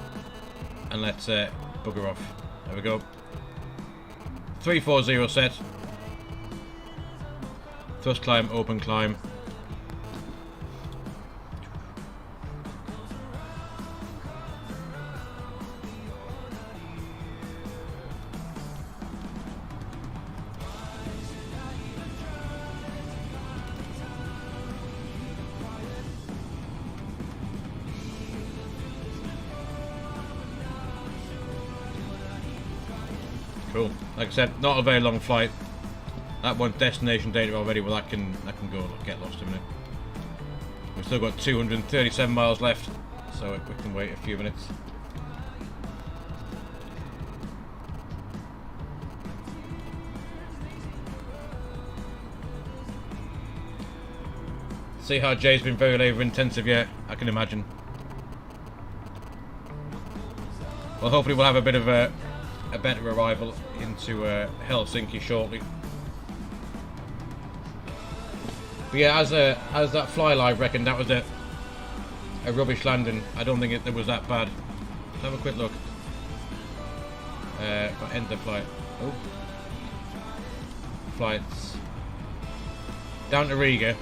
Speaker 1: and let's bugger off. There we go. 340 set. Thrust climb, open climb. Cool. Like I said, not a very long flight. That one destination data already, well that can go get lost in a minute. We've still got 237 miles left, so we can wait a few minutes. CRJ's been very labour intensive, yeah, I can imagine. Well, hopefully we'll have a bit of a better arrival into Helsinki shortly. But yeah, as that fly live reckoned, that was a rubbish landing. I don't think it was that bad. Let's have a quick look. End the flight. Oh, flights down to Riga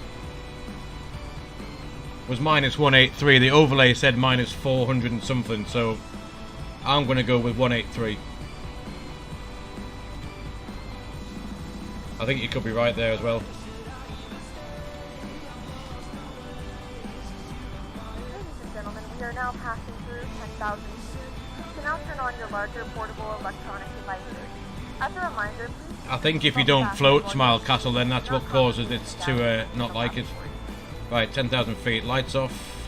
Speaker 1: was -183. The overlay said -400 and something, so I'm going to go with 183. I think you could be right there as well.
Speaker 2: Ladies and gentlemen, we are now passing through 10,000 feet. You can now turn on your larger portable electronic devices. As a reminder, please...
Speaker 1: I think if you don't float Smile Castle, then that's what causes it to not like it. Right, 10,000 feet, lights off.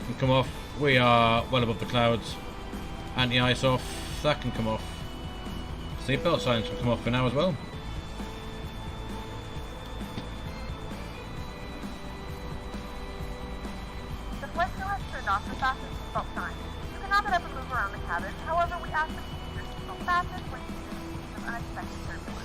Speaker 1: Can come off. We are well above the clouds. Anti-ice off. That can come off. Seatbelt signs can come off for now as well.
Speaker 2: The flight crew has turned off the fasten seatbelt sign. You can knock it up and move around the cabin. However, we ask that you keep your seatbelt fastened when you of unexpected turbulence.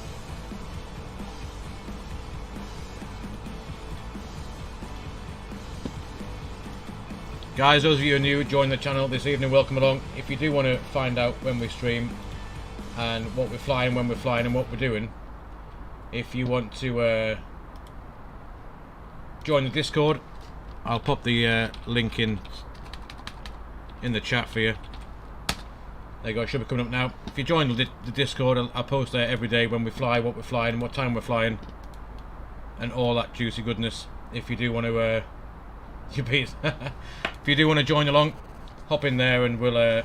Speaker 1: Guys, those of you who are new, join the channel this evening, welcome along. If you do want to find out when we stream and what we're flying, when we're flying and what we're doing, if you want to join the Discord, I'll pop the link in the chat for you. There you go, it should be coming up now. If you join the Discord, I'll post there every day when we fly, what we're flying, and what time we're flying, and all that juicy goodness. If you do want to if you do want to join along, hop in there and we'll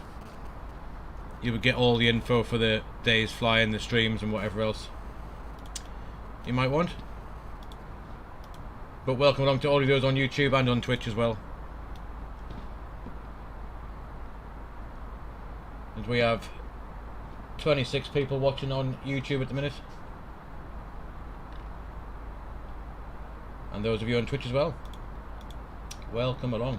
Speaker 1: you will get all the info for the days flying, the streams and whatever else you might want. But welcome along to all of those on YouTube and on Twitch as well. And we have 26 people watching on YouTube at the minute. And those of you on Twitch as well. Welcome along.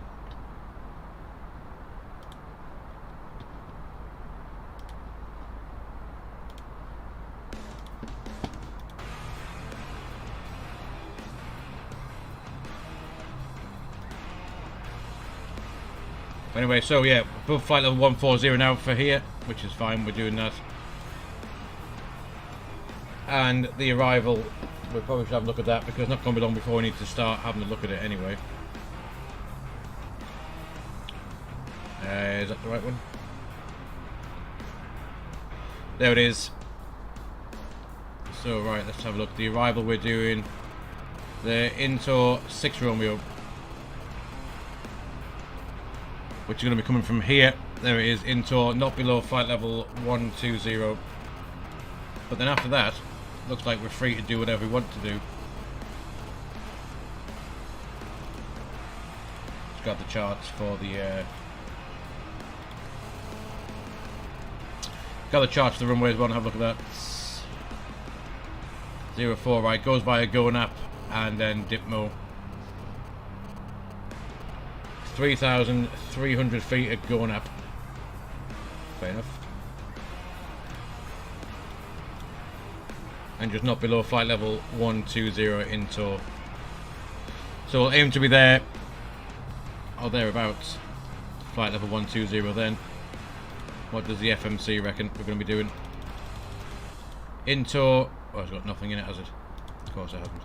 Speaker 1: Anyway, so yeah, above flight level 140 now for here, which is fine, we're doing that. And the arrival, we probably should have a look at that because it's not going to be long before we need to start having a look at it anyway. Is that the right one? There it is. So right, let's have a look. The arrival we're doing, the Intor 6 Romeo, which is going to be coming from here. There it is, Intor, not below flight level 120. But then after that, looks like we're free to do whatever we want to do. Let's grab the charts for the got the charts for the runway as well, and have a look at that. 04, right, goes by a go nap and then Dipmo. 3,300 feet at go nap. Fair enough. And just not below flight level 120 in tow. So we'll aim to be there or thereabouts. Flight level 120 then. What does the FMC reckon we're going to be doing? In tow. Oh, it's got nothing in it, has it? Of course it hasn't.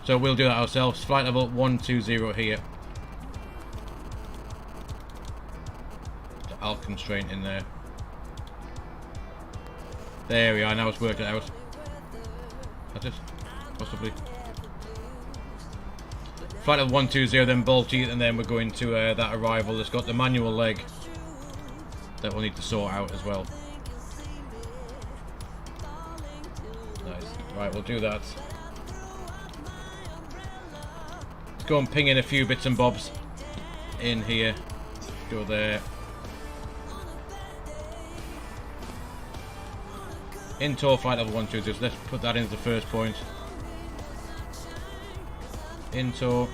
Speaker 1: So we'll do that ourselves. Flight level 120 here. The alt constraint in there. There we are, now it's worked it out. That's it? Possibly. Flight level 120, then Balti, and then we're going to that arrival that's got the manual leg that we'll need to sort out as well. Nice. Right, we'll do that. Let's go and ping in a few bits and bobs in here. Go there. In tow, flight level 120, so let's put that into the first point. In tow.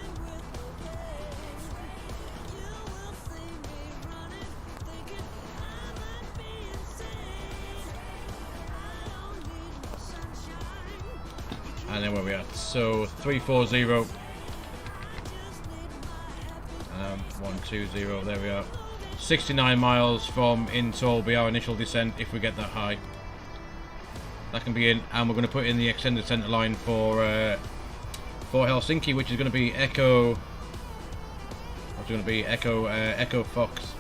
Speaker 1: So 340 120, there we are. 69 miles from Intoll will be our initial descent if we get that high. That can be in, and we're going to put in the extended centre line for Helsinki, which is going to be Echo. What's it going to be? Echo Fox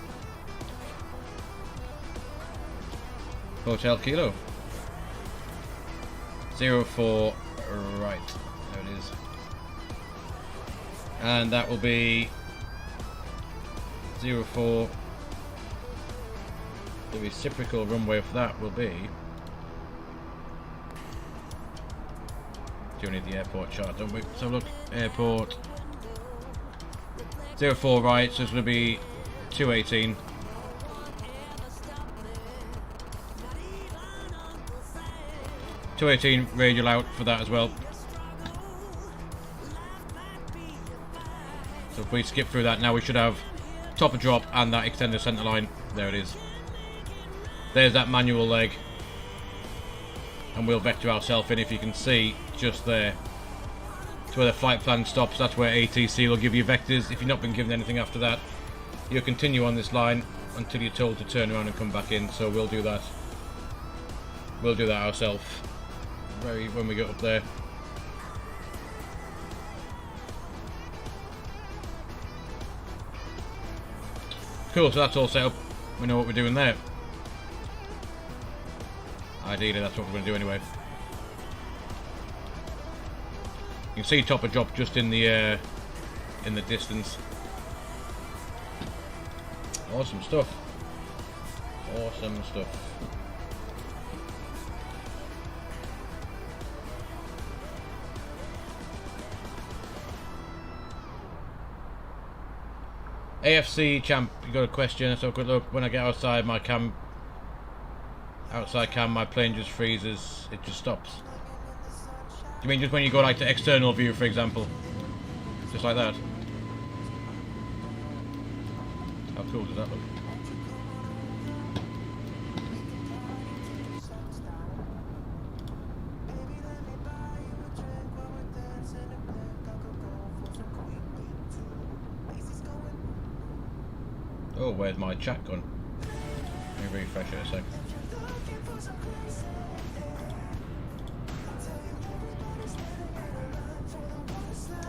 Speaker 1: Hotel Kilo 04 right. There it is, and that will be 04. The reciprocal runway for that will be. Do need the airport chart, don't we? So look, airport 04 right, so it's going to be 218. Radial out for that as well. So if we skip through that now, we should have top of drop and that extended centre line. There it is. There's that manual leg. And we'll vector ourselves in, if you can see, just there. That's where the flight plan stops. That's where ATC will give you vectors. If you've not been given anything after that, you'll continue on this line until you're told to turn around and come back in. So we'll do that. We'll do that ourselves when we get up there. Cool, so that's all set up. We know what we're doing there. Ideally, that's what we're going to do anyway. You can see top of drop just in the distance. Awesome stuff. Awesome stuff. AFC champ, you got a question? Let's have a quick look. When I get outside my cam, my plane just freezes. It just stops. Do you mean just when you go like to external view, for example? Just like that? How cool does that look? Oh, where's my chat gone? Let me refresh it a sec.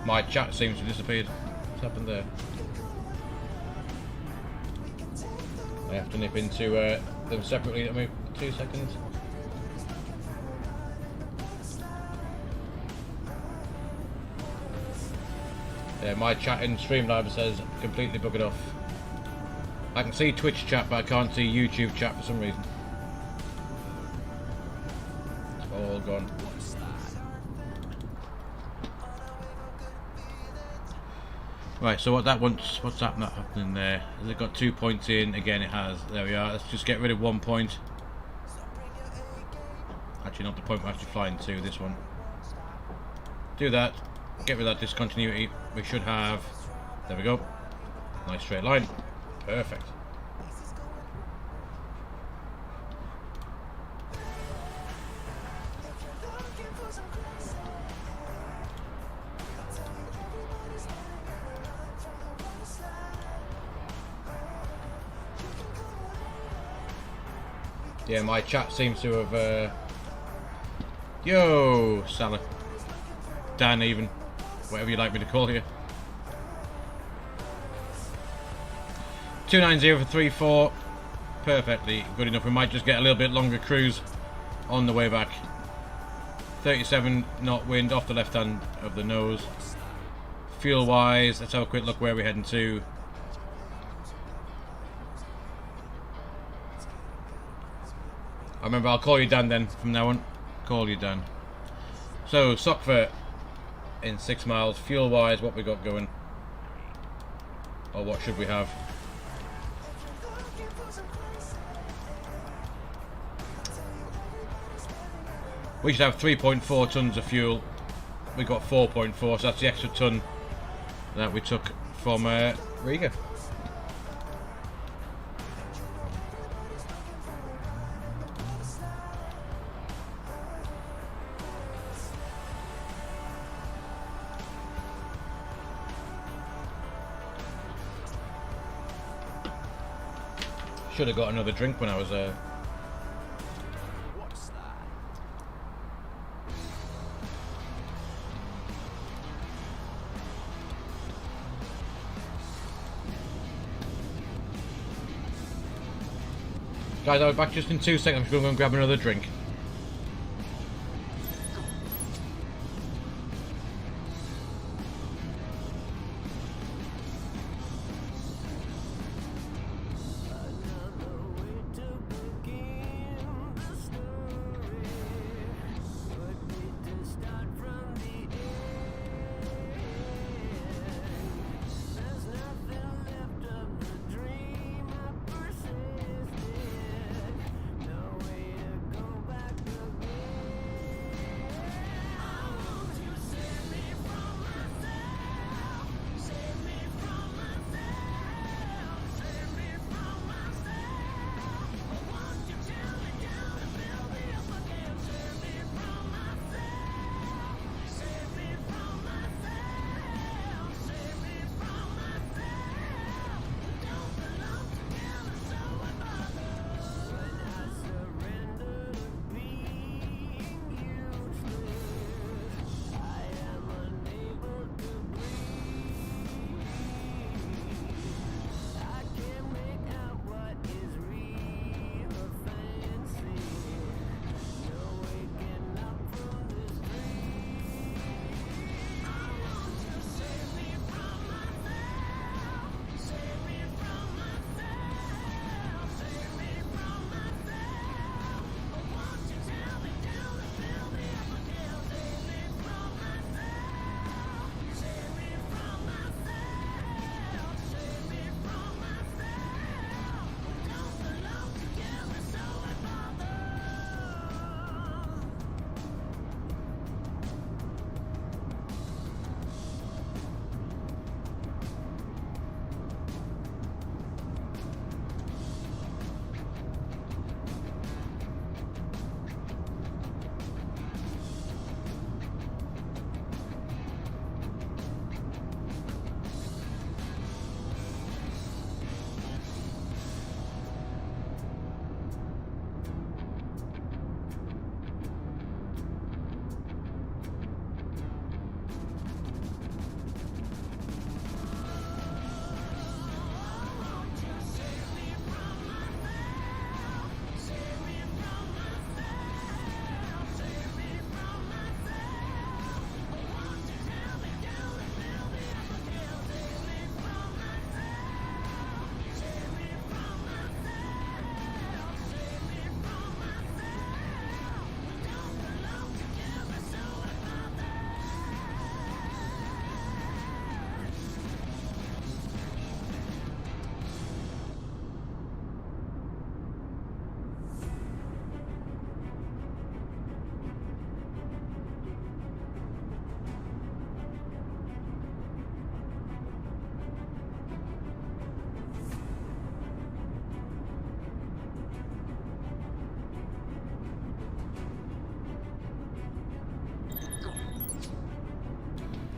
Speaker 1: My chat seems to have disappeared. What's happened there? I have to nip into them separately. Let me 2 seconds. Yeah, my chat in Streamlabs says completely buggered off. I can see Twitch chat, but I can't see YouTube chat for some reason. It's all gone. Right, so what's that not happening there? Has it got 2 points in? Again, it has. There we are. Let's just get rid of 1 point. Actually, not the point we're actually flying to, this one. Do that. Get rid of that discontinuity. We should have... There we go. Nice straight line. Perfect. Yeah, my chat seems to have... Yo, Salah. Dan, even. Whatever you'd like me to call you. 290 for 34. Perfectly good enough. We might just get a little bit longer cruise on the way back. 37 knot wind off the left hand of the nose. Fuel wise, let's have a quick look where we're heading to. I remember, I'll call you Dan then from now on. Call you Dan. So, Sockford in 6 miles. Fuel wise, what we got going? Or what should we have? We should have 3.4 tons of fuel. We got 4.4, so that's the extra ton that we took from Riga. Should have got another drink when I was there.
Speaker 4: What's that?
Speaker 1: Guys, I'll be back just in 2 seconds. I'm going to go and grab another drink.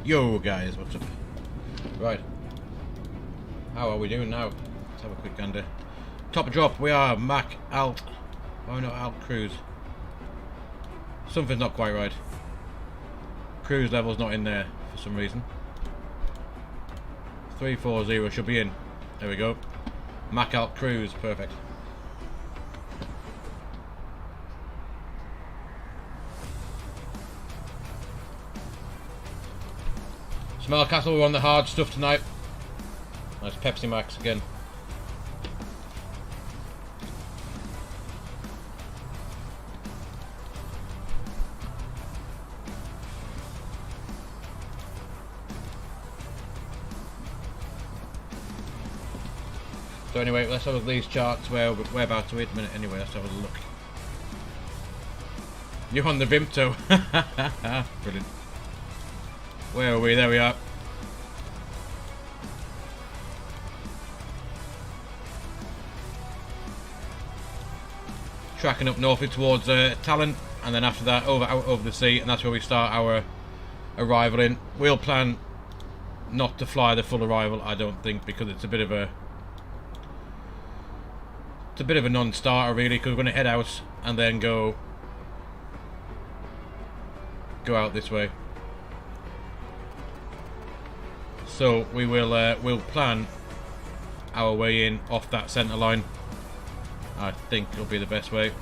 Speaker 1: Yo guys, what's up? Right, how are we doing now? Let's have a quick gander. Top drop, we are Mac Alt. Why not Alt Cruise? Something's not quite right. Cruise level's not in there for some reason. 340 should be in. There we go. Mac Alt Cruise, perfect. Smell Castle, we're on the hard stuff tonight. Nice Pepsi Max again. So anyway, let's have a look at these charts. We're about to wait a minute anyway, let's have a look. You're on the Vimto. Brilliant. Where are we? There we are. Tracking up northly towards Tallinn, and then after that out over the sea, and that's where we start our arrival in. We'll plan not to fly the full arrival, I don't think, because it's a bit of a It's a bit of a non-starter really, because we're going to head out and then go out this way. So we will we'll plan our way in off that centre line. I think it'll be the best way.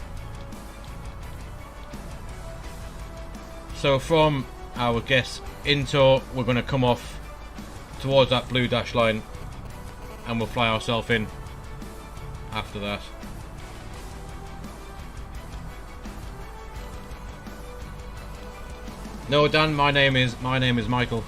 Speaker 1: So from our guess into, we're going to come off towards that blue dash line and we'll fly ourselves in after that. No, Dan, my name is Michael.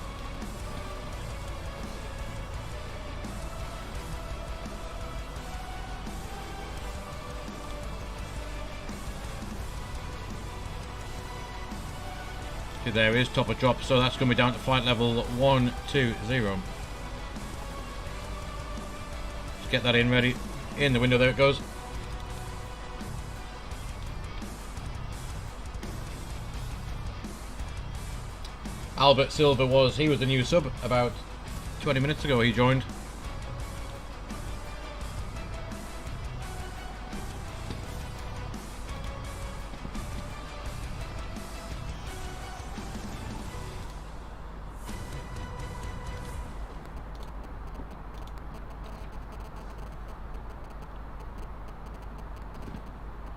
Speaker 1: See, there is top of drop, so that's going to be down to flight level 120. Just get that in ready. In the window, there it goes. Albert Silver was the new sub about 20 minutes ago. He joined.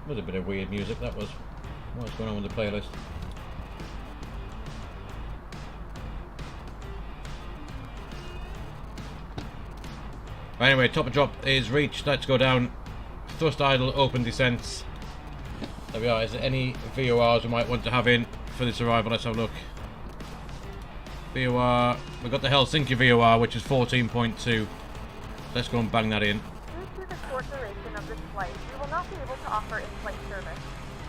Speaker 1: Was a bit of weird music that was. What's going on with the playlist? Anyway, top of drop is reached. Let's go down. Thrust idle, open descents. There we are. Is there any VORs we might want to have in for this arrival? Let's have a look. VOR. We've got the Helsinki VOR, which is 14.2. Let's go and bang that in.
Speaker 2: Due to the short duration of this flight, we will not be able to offer in-flight service.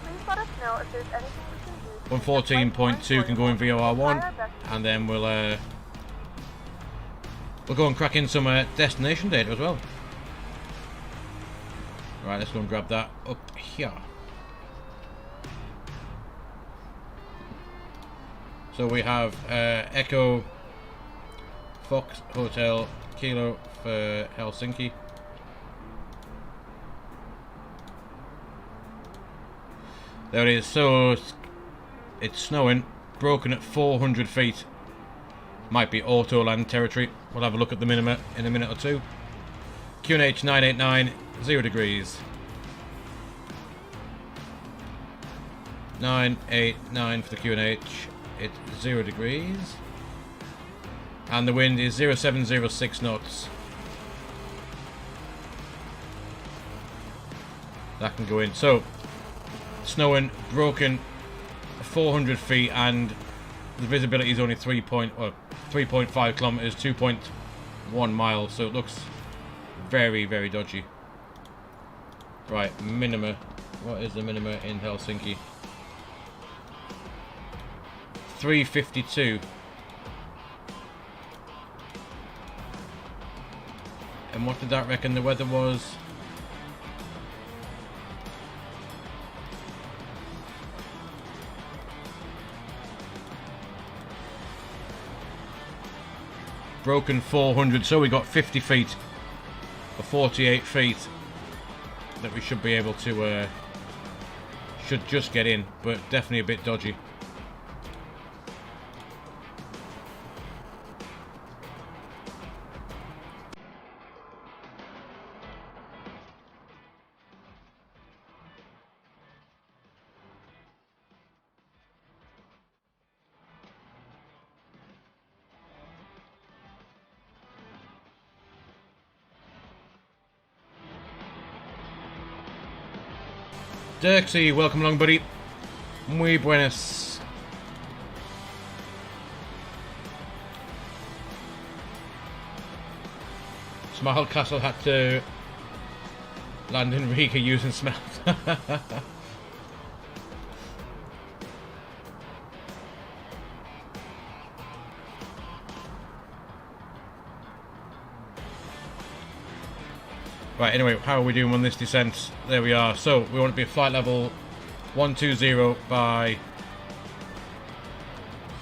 Speaker 2: Please let us know if there's anything we can do.
Speaker 1: 114.2 can go in VOR 1, and then we'll go and crack in some destination data as well. Right, let's go and grab that up here. So we have Echo Fox Hotel Kilo for Helsinki. There it is. So it's snowing, broken at 400 feet. Might be auto land territory. We'll have a look at the minima in a minute or two. QNH 989, 0 degrees. 989 for the QNH. It's 0 degrees. And the wind is 0706 knots. That can go in. So, snowing, broken, 400 feet, and the visibility is only 3.5 kilometers, 2.1 miles, so it looks very, very dodgy. Right, minima. What is the minima in Helsinki? 352. And what did that reckon the weather was? Broken 400, so we got 50 feet or 48 feet that we should be able to should just get in, but definitely a bit dodgy. Dirksy, welcome along, buddy. Muy buenas. Smile Castle had to land in Riga using smelt. Right, anyway, how are we doing on this descent? There we are. So, we want to be at flight level 120 by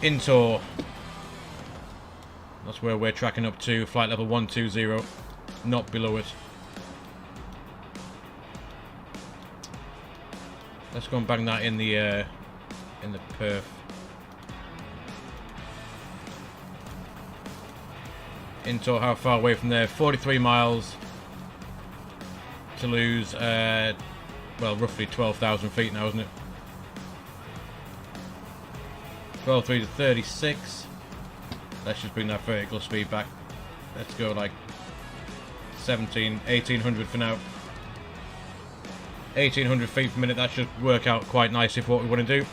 Speaker 1: Intor. That's where we're tracking up to, flight level 120, not below it. Let's go and bang that in the perf. Into how far away from there? 43 miles to lose, well, roughly 12,000 feet now, isn't it? 12.3 to 36. Let's just bring that vertical speed back. Let's go like 1800 for now. 1800 feet per minute, that should work out quite nicely for what we want to do.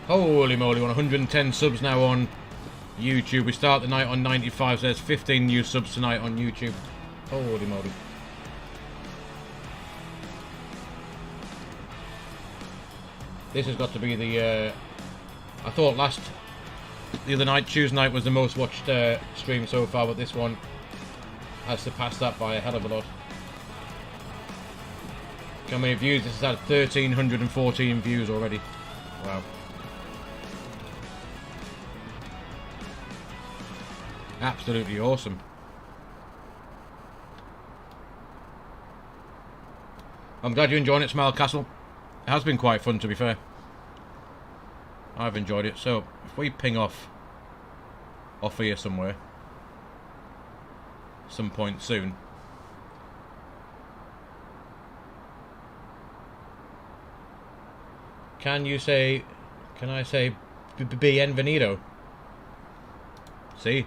Speaker 1: Holy moly, we're on 110 subs now on YouTube. We start the night on 95, so there's 15 new subs tonight on YouTube. Holy moly. This has got to be the, I thought the other night, Tuesday night, was the most watched stream so far, but this one has surpassed that by a hell of a lot. How many views? This has had 1,314 views already. Wow. Absolutely awesome. I'm glad you're enjoying it, Smile Castle. It has been quite fun, to be fair. I've enjoyed it. So, if we ping off here somewhere, some point soon. Can I say bienvenido? See?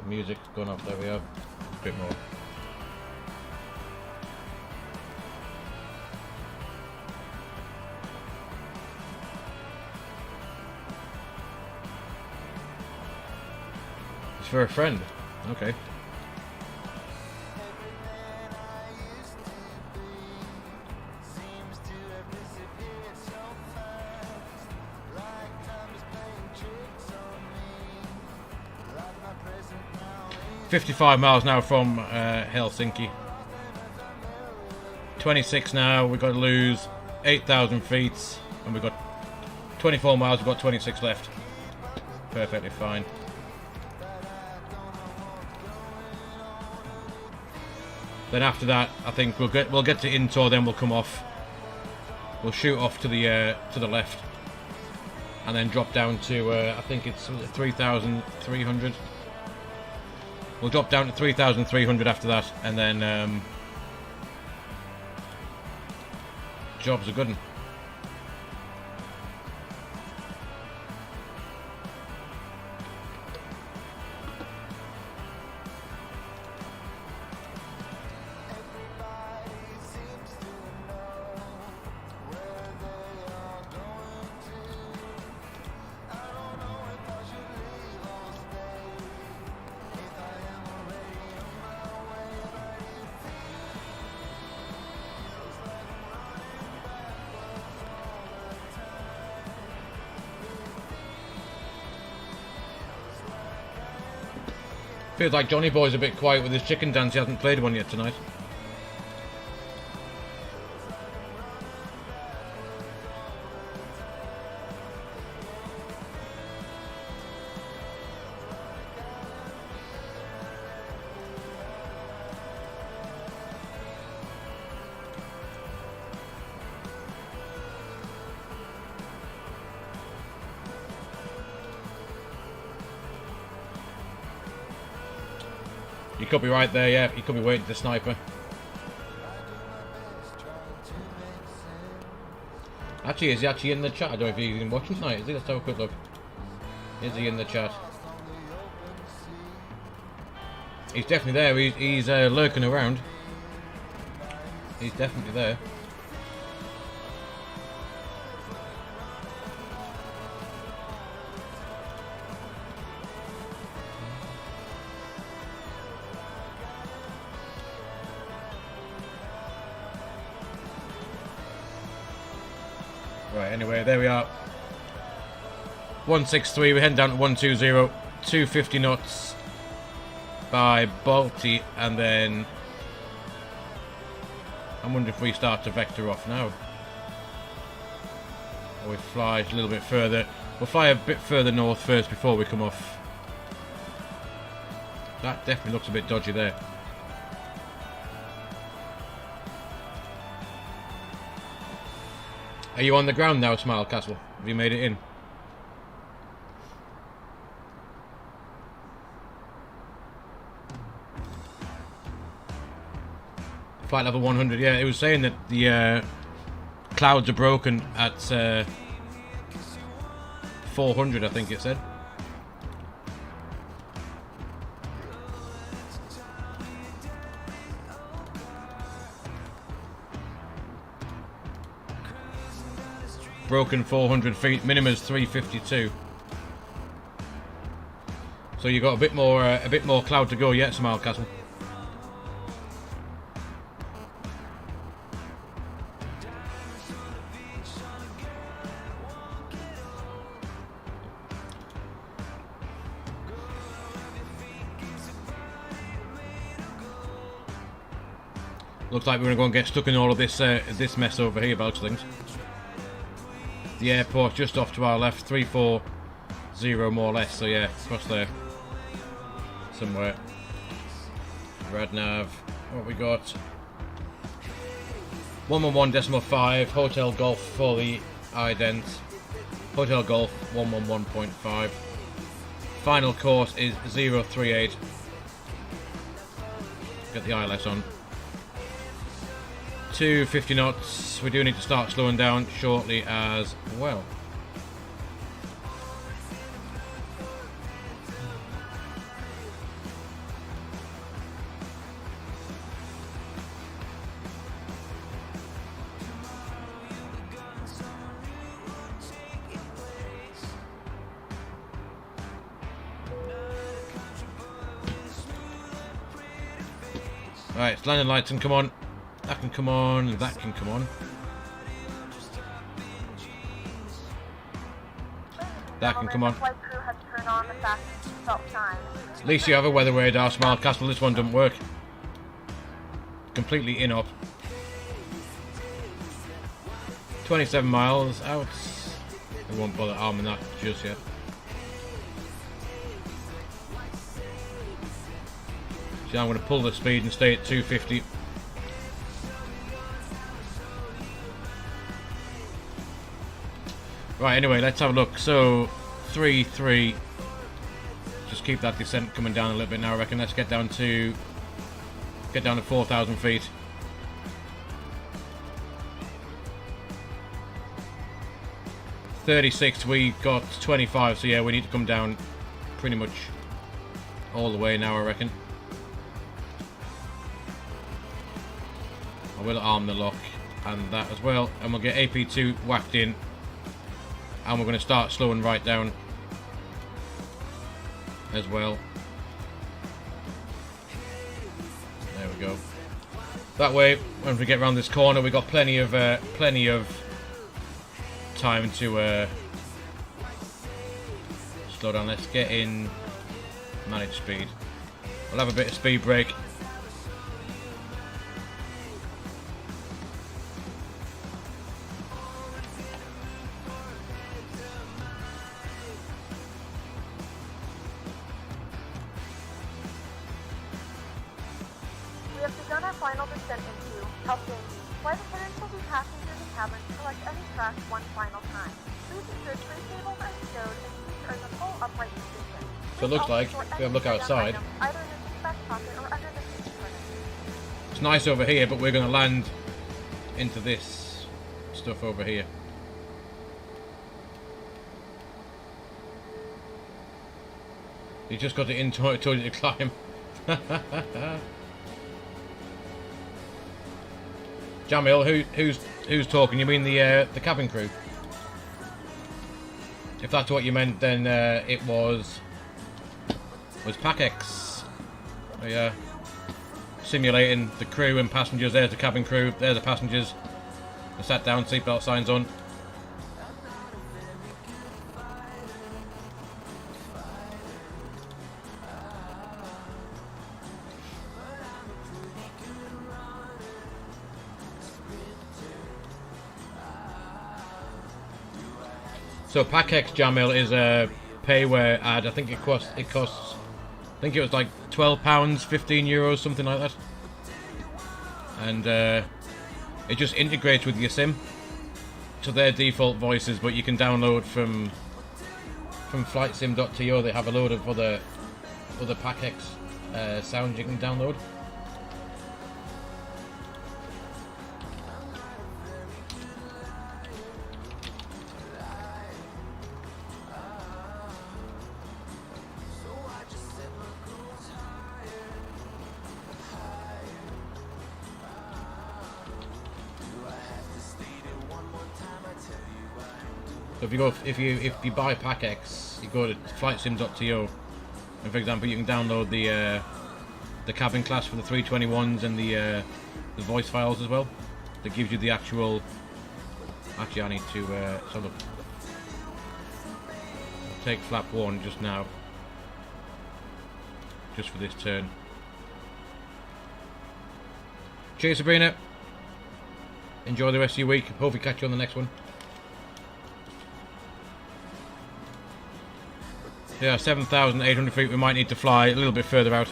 Speaker 1: Music going off, there we are. A bit more. It's for a friend. Okay. $55 miles now from Helsinki. 26 now. We've got to lose 8,000 feet, and we've got 24 miles. We've got 26 left. Perfectly fine. Then after that, I think we'll get to Intor. Then we'll come off. We'll shoot off to the left, and then drop down to I think it's 3,300. We'll drop down to 3,300 after that, and then job's a good one. Feels like Johnny Boy's a bit quiet with his chicken dance. He hasn't played one yet tonight. He could be right there, yeah. He could be waiting for the sniper. Actually, is he actually in the chat? I don't know if he's even watching tonight. Is he? Let's have a quick look. Is he in the chat? He's definitely there. He's lurking around. He's definitely there. Right, anyway, there we are. 163, we're heading down to 120, 250 knots by Balti, and then I wonder if we start to vector off now. Or we fly a little bit further. We'll fly a bit further north first before we come off. That definitely looks a bit dodgy there. Are you on the ground now, Smile Castle? Have you made it in? Flight level 100, yeah, it was saying that the clouds are broken at 400, I think it said. Broken 400 feet, minimum is 352. So you got a bit more cloud to go yet, Smile Castle. Looks like we're going to go and get stuck in all of this this mess over here, by the looks of things. The airport just off to our left, 340 more or less, so yeah, across there. Somewhere. Radnav, what we got? 111.5, Hotel Golf for the ident. Hotel Golf 111.5. Final course is 038. Get the ILS on. 250 knots. We do need to start slowing down shortly as well. Right, it's landing lights and come on. That can come on, and that can come on. That can come on. At least you have a weather radar, Smile Castle. This one doesn't work. Completely in-op. 27 miles out. I won't bother arming that just yet. So I'm going to pull the speed and stay at 250. Right, anyway, let's have a look. So, 3-3. Just keep that descent coming down a little bit now, I reckon. Let's get down to 4,000 feet. .36, we got 25, so yeah, we need to come down pretty much all the way now, I reckon. I will arm the lock and that as well, and we'll get AP2 whacked in. And we're going to start slowing right down as well. There we go. That way, when we get around this corner, we've got plenty of time to slow down. Let's get in manage speed. We'll have a bit of speed brake.
Speaker 2: Final descent into Helsinki. Flight attendants will be passing through the cabin to collect any trash one final time. Please ensure tray tables are stowed and seats are in the full upright position.
Speaker 1: So it looks like, if we have a look outside,
Speaker 2: either in the seat back pocket or under the seat cushion.
Speaker 1: It's nice over here, but we're going to land into this stuff over here. You just got it in told you to climb. Jamil, who's talking? You mean the cabin crew? If that's what you meant, then it was PACX. Yeah, simulating the crew and passengers. There's the cabin crew. There's the passengers. They sat down, seatbelt signs on. So PackX Jamil is a payware ad. I think it costs. I think it was like £12, €15, something like that. And it just integrates with your SIM to their default voices, but you can download from flightsim.to. They have a load of other PackX sounds you can download. So if you buy PackX, you go to flightsim.to, and for example, you can download the cabin class for the 321s and the voice files as well. That gives you the actual. Actually, I need to so look. I'll take flap 1 just now, just for this turn. Cheers, Sabrina. Enjoy the rest of your week. Hopefully, catch you on the next one. Yeah, 7,800 feet. We might need to fly a little bit further out.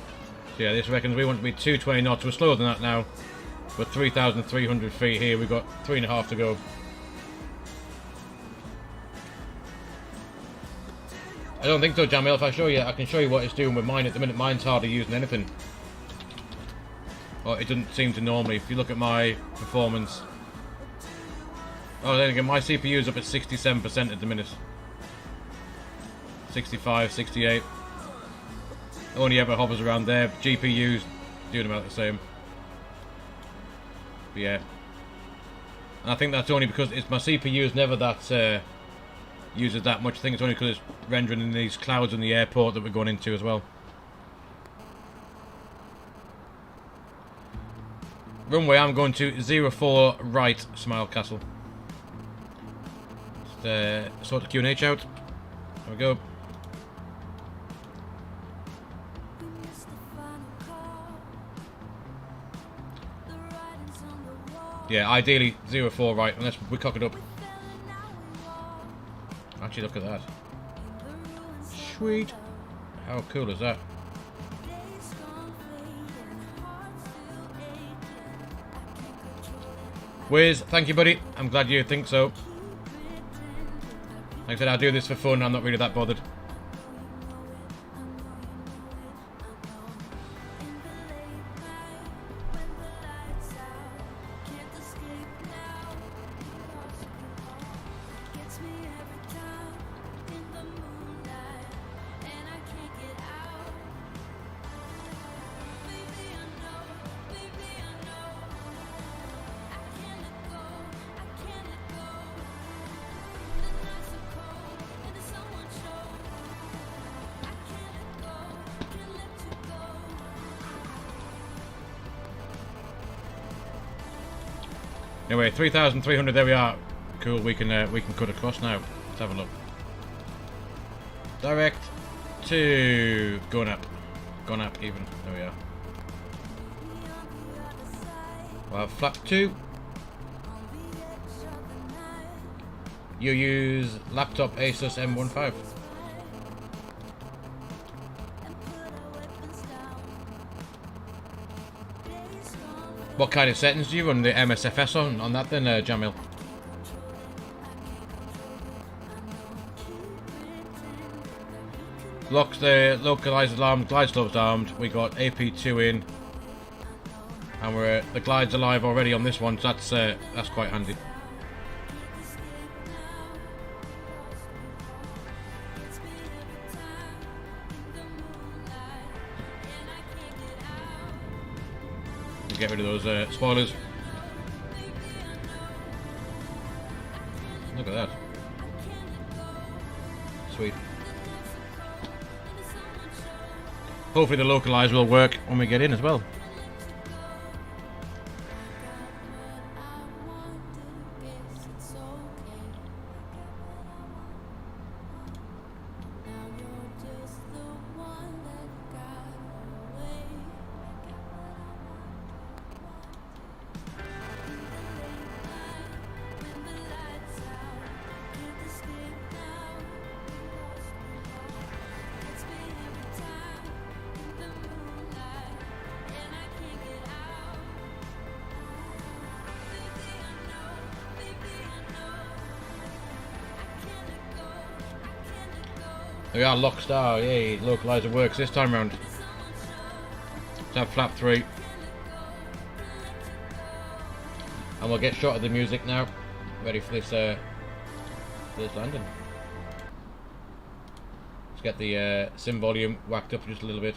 Speaker 1: So yeah, this reckons we want to be 220 knots. We're slower than that now. We're 3,300 feet here. We've got 3.5 to go. I don't think so, Jamil. If I show you, I can show you what it's doing with mine at the minute. Mine's hardly using anything. Well, it doesn't seem to normally. If you look at my performance. Oh, then again, my CPU is up at 67% at the minute. 65, 68. Only ever hovers around there. GPU's doing about the same. But yeah. And I think that's only because it's my CPU is never that uses that much. I think it's only because it's rendering in these clouds in the airport that we're going into as well. Runway, I'm going to 04 right, Smile Castle. Just sort the QNH out. There we go. Yeah, ideally 04 right, unless we cock it up. Actually, look at that. Sweet. How cool is that? Wiz, thank you, buddy. I'm glad you think so. Like I said, I do this for fun. I'm not really that bothered. Anyway, 3,300. There we are. Cool. We can cut across now. Let's have a look. Direct to going up even. There we are. We'll have flap 2. You use laptop Asus M15. What kind of settings do you run the MSFS on that then, Jamil? Locks the localized alarm, glide slope's armed. We got AP2 in, and the glide's alive already on this one, so that's quite handy. Get rid of those spoilers. Look at that. Sweet. Hopefully the localize will work when we get in as well. We are lock star, yay, localizer works this time round. Let's have flap 3. And we'll get shot of the music now. Ready for this landing. Let's get the sim volume whacked up just a little bit.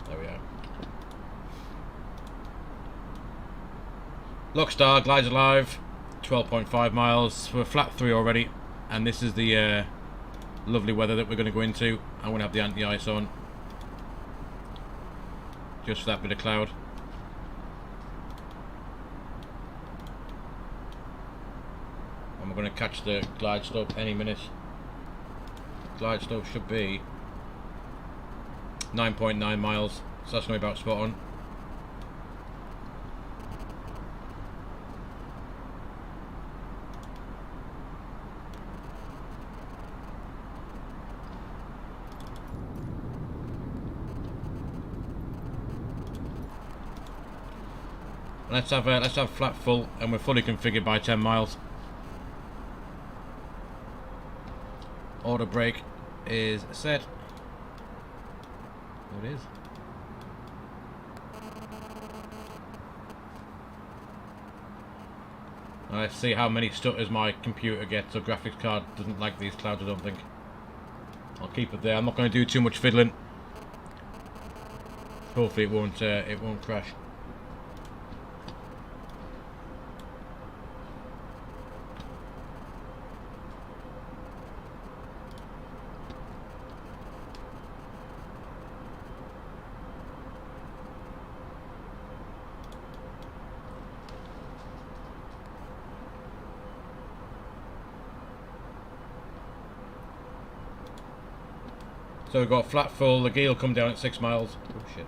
Speaker 1: There we are. Lock star, glides alive, 12.5 miles. We're flap 3 already. And this is the lovely weather that we're going to go into. I'm going to have the anti-ice on. Just for that bit of cloud. And we're going to catch the glide slope any minute. Glide slope should be 9.9 miles. So that's going to be about spot on. Let's have flap full, and we're fully configured by 10 miles. Auto brake is set. It is. Let's see how many stutters my computer gets. So graphics card doesn't like these clouds, I don't think. I'll keep it there. I'm not going to do too much fiddling. Hopefully it won't crash. So we've got flat full, the gear will come down at 6 miles. Oh shit.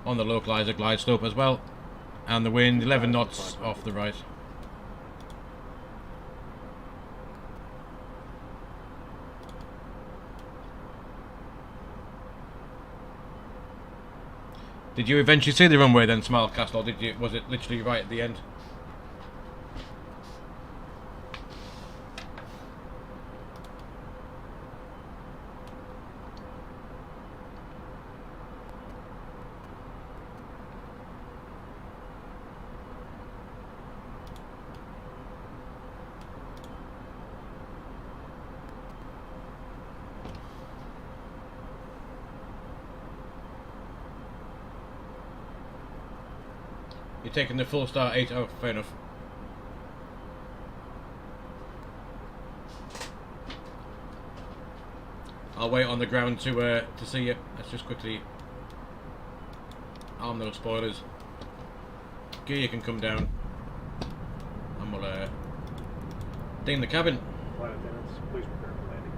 Speaker 1: On the localizer glide slope as well. And the wind 11 knots off the right. Did you eventually see the runway then, Smilecast, or did you? Was it literally right at the end? You're taking the full start 8. Oh, fair enough. I'll wait on the ground to see you. Let's just quickly arm those spoilers. Gear can come down, and we'll ding the cabin.
Speaker 6: Flight attendants, please prepare for landing.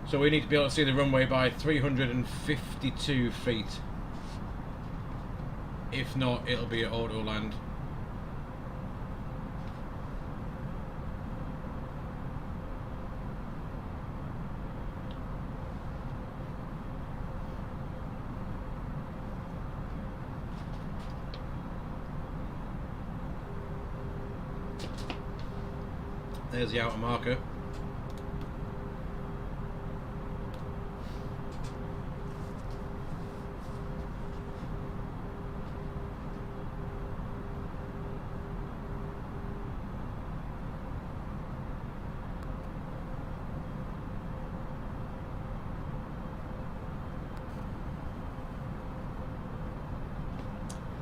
Speaker 1: So we need to be able to see the runway by 352 feet. If not, it'll be at auto land. There's the outer marker.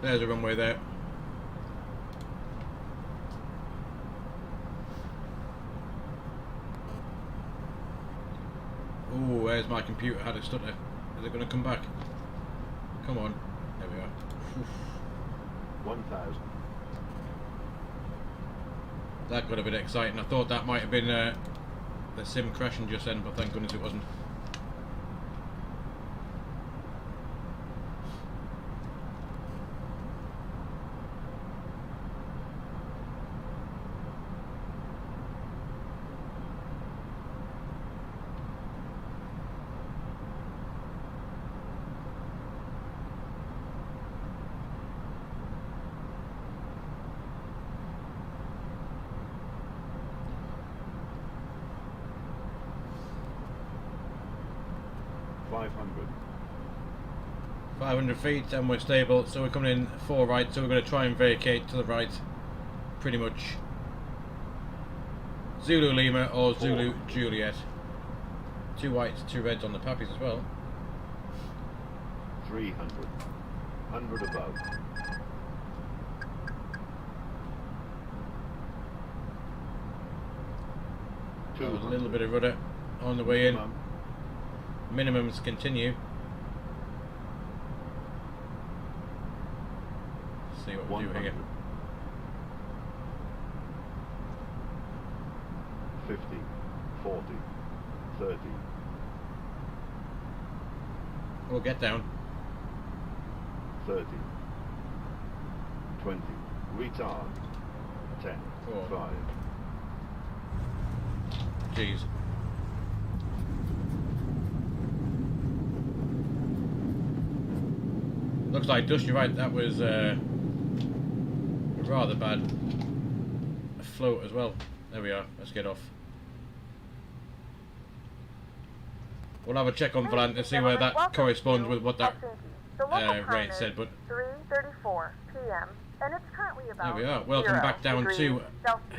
Speaker 1: There's a runway there. Oh, there's my computer had a stutter. Is it going to come back? Come on. There we are. Oof.
Speaker 5: 1,000.
Speaker 1: That got a bit exciting. I thought that might have been the sim crashing just then, but thank goodness it wasn't.
Speaker 5: 500.
Speaker 1: 500 feet and we're stable, so we're coming in 4 right, so we're going to try and vacate to the right, pretty much. Zulu Lima or Zulu Juliet. 2 whites, 2 reds on the puppies as well.
Speaker 5: 300. 100 above.
Speaker 1: A little bit of rudder on the way in. Minimums continue. Let's see what we do here.
Speaker 5: 50, 40, 30.
Speaker 1: We'll get down.
Speaker 5: 30, 20, retard, 10, 5.
Speaker 1: Jeez. Looks like dust, you're right, that was rather bad. A float as well. There we are, let's get off. We'll have a check on Volant to see where that corresponds with what that rate said, but
Speaker 2: 3:34 p.m. and it's currently about
Speaker 1: there we are. Welcome back down to
Speaker 2: Celsius.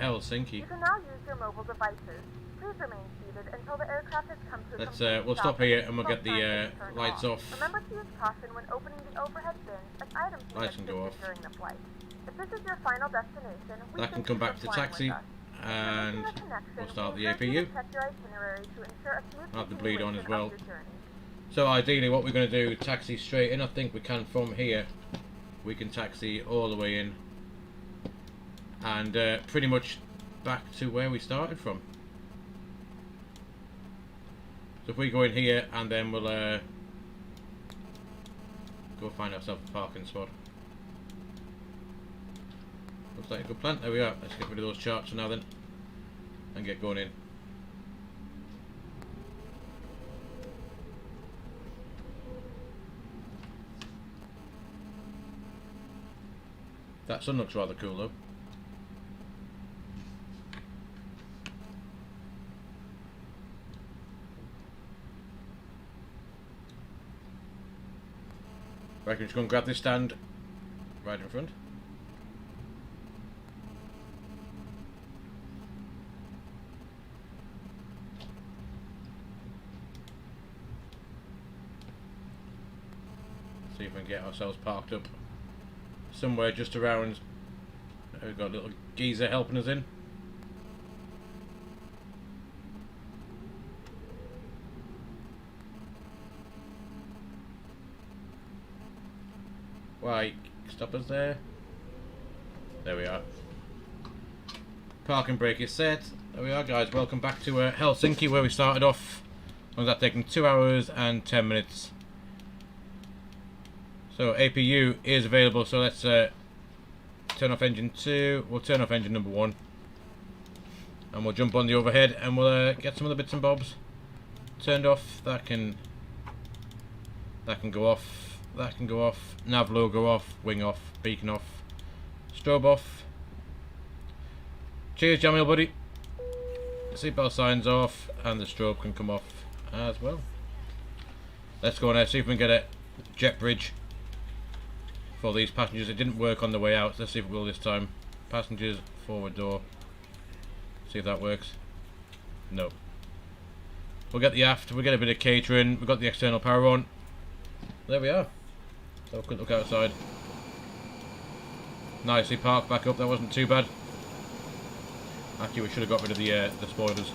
Speaker 1: Helsinki.
Speaker 2: You can now use your mobile devices. Please remain seated until the aircraft has come to a
Speaker 1: Let's
Speaker 2: complete
Speaker 1: we'll stop
Speaker 2: stop
Speaker 1: here and we'll
Speaker 2: until
Speaker 1: get the
Speaker 2: signs are turned
Speaker 1: lights off.
Speaker 2: Remember to use caution when opening the overhead bins as items may
Speaker 1: Lights
Speaker 2: get
Speaker 1: can go
Speaker 2: shifted
Speaker 1: off.
Speaker 2: during the flight. If this is your final destination, we
Speaker 1: That can
Speaker 2: thank
Speaker 1: come
Speaker 2: you
Speaker 1: back
Speaker 2: for
Speaker 1: to
Speaker 2: flying
Speaker 1: taxi
Speaker 2: with us.
Speaker 1: and we'll start the APU.
Speaker 2: Check your itinerary to ensure a smooth
Speaker 1: I'll have the bleed on as
Speaker 2: continuation
Speaker 1: well.
Speaker 2: of your journey.
Speaker 1: So ideally what we're going to do, taxi straight in. I think we can from here. We can taxi all the way in. And pretty much back to where we started from. So if we go in here and then we'll go find ourselves a parking spot. Looks like a good plan. There we are. Let's get rid of those charts for now then. And get going in. That sun looks rather cool though. Right, can just go and grab this stand right in front. See if we can get ourselves parked up somewhere just around. We've got a little geezer helping us in. Right, stop us there. There we are. Parking brake is set. There we are, guys. Welcome back to Helsinki, where we started off. Was that taking 2 hours and 10 minutes? So APU is available. So let's turn off engine 2. We'll turn off engine number 1, and we'll jump on the overhead, and we'll get some of the bits and bobs turned off. That can go off. That can go off. Nav logo off. Wing off. Beacon off. Strobe off. Cheers, Jamil, buddy. Seatbelt signs off, and the strobe can come off as well. Let's go now, see if we can get a jet bridge for these passengers. It didn't work on the way out. Let's see if it will this time. Passengers, forward door. See if that works. No. We'll get the aft. We'll get a bit of catering. We've got the external power on. There we are. So a quick look outside. Nicely parked back up. That wasn't too bad. Actually, we should have got rid of the spoilers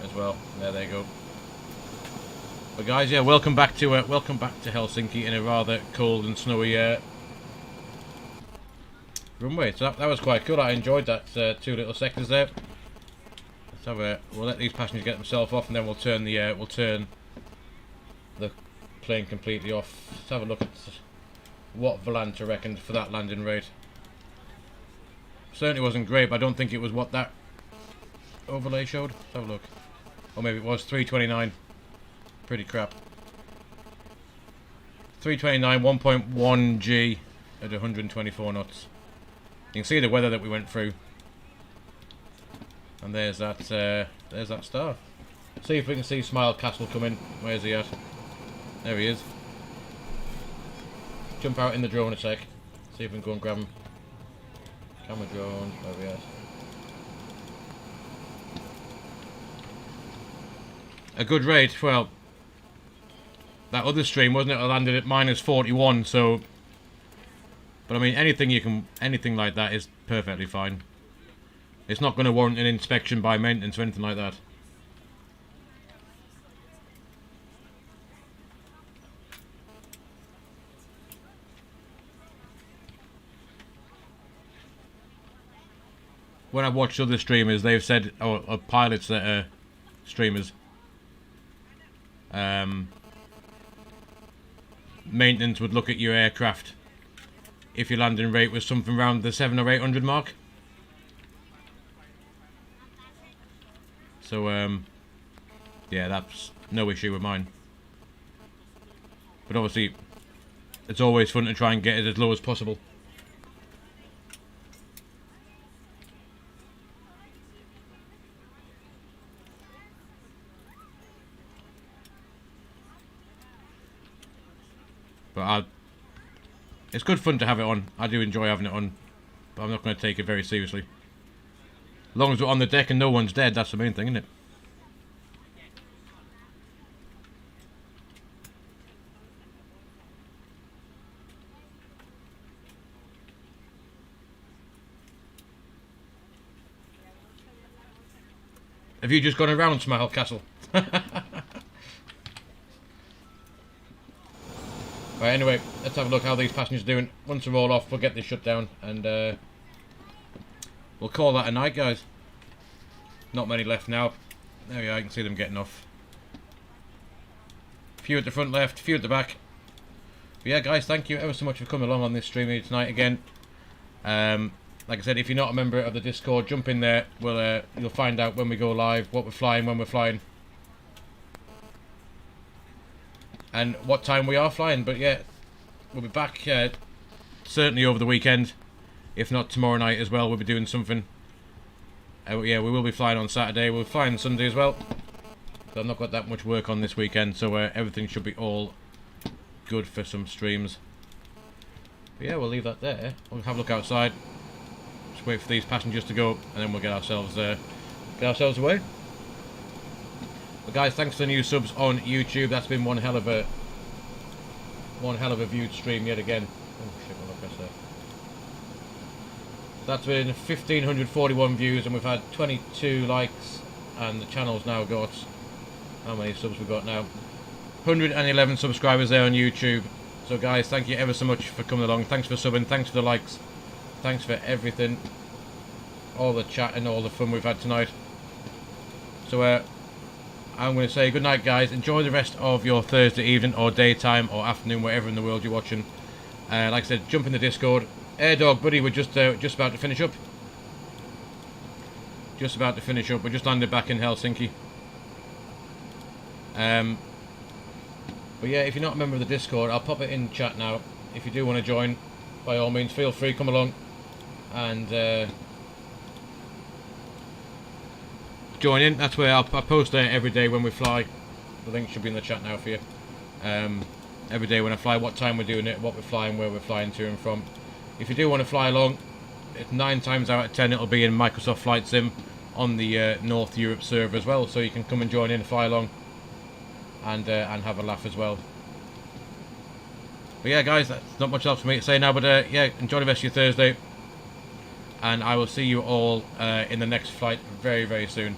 Speaker 1: as well. There they go. But guys, yeah, welcome back to Helsinki in a rather cold and snowy runway. So that was quite cool. I enjoyed that 2 little sectors there. Let's have we'll let these passengers get themselves off, and then we'll turn the plane completely off. Let's have a look at what Volanta reckoned for that landing rate. Certainly wasn't great, but I don't think it was what that overlay showed. Let's have a look. Or maybe it was 329. Pretty crap. 329, 1.1 G at 124 knots. You can see the weather that we went through. And there's that star. See if we can see Smile Castle come in. Where's he at? There he is. Jump out in the drone a sec. See if we can go and grab him. Camera drone, where we at? A good rate, well, that other stream, wasn't it? I landed at -41, so, but I mean, anything like that is perfectly fine. It's not going to warrant an inspection by maintenance or anything like that. When I've watched other streamers, they've said, or pilots that are streamers, maintenance would look at your aircraft if your landing rate was something around the 700 or 800 mark. So, yeah, that's no issue with mine. But obviously, it's always fun to try and get it as low as possible. But it's good fun to have it on. I do enjoy having it on, but I'm not going to take it very seriously. As long as we're on the deck and no one's dead, that's the main thing, isn't it? Have you just gone around Smile Castle? Right, anyway, let's have a look how these passengers are doing. Once they're all off, we'll get this shut down and we'll call that a night, guys. Not many left now. There we are, you can see them getting off. Few at the front left, few at the back. But yeah, guys, thank you ever so much for coming along on this stream here tonight again. Like I said, if you're not a member of the Discord, jump in there. You'll find out when we go live, what we're flying, when we're flying, and what time we are flying. But yeah, we'll be back certainly over the weekend, if not tomorrow night as well. We'll be doing something. Yeah, we will be flying on Saturday. We'll be flying Sunday as well. So I've not got that much work on this weekend, so everything should be all good for some streams. But yeah, we'll leave that there. We'll have a look outside. Just wait for these passengers to go, and then we'll get ourselves away. But guys, thanks for the new subs on YouTube. That's been one hell of a viewed stream yet again. Oh shit, what did I press there? That's been 1,541 views, and we've had 22 likes, and the channel's now got, how many subs we've got now? 111 subscribers there on YouTube. So guys, thank you ever so much for coming along. Thanks for subbing, thanks for the likes, thanks for everything, all the chat and all the fun we've had tonight. So I'm going to say good night, guys. Enjoy the rest of your Thursday evening or daytime or afternoon, wherever in the world you're watching. Like I said, jump in the Discord. Air Dog Buddy, we're just about to finish up. We just landed back in Helsinki. But yeah, if you're not a member of the Discord, I'll pop it in chat now. If you do want to join, by all means, feel free, come along and join in. That's where I post there every day when we fly. The link should be in the chat now for you. Every day when I fly, what time we're doing it, what we're flying, where we're flying to and from. If you do want to fly along, 9 times out of 10 it'll be in Microsoft Flight Sim on the North Europe server as well, so you can come and join in and fly along and have a laugh as well. But yeah, guys, that's not much else for me to say now, but yeah, enjoy the rest of your Thursday, and I will see you all in the next flight very, very soon.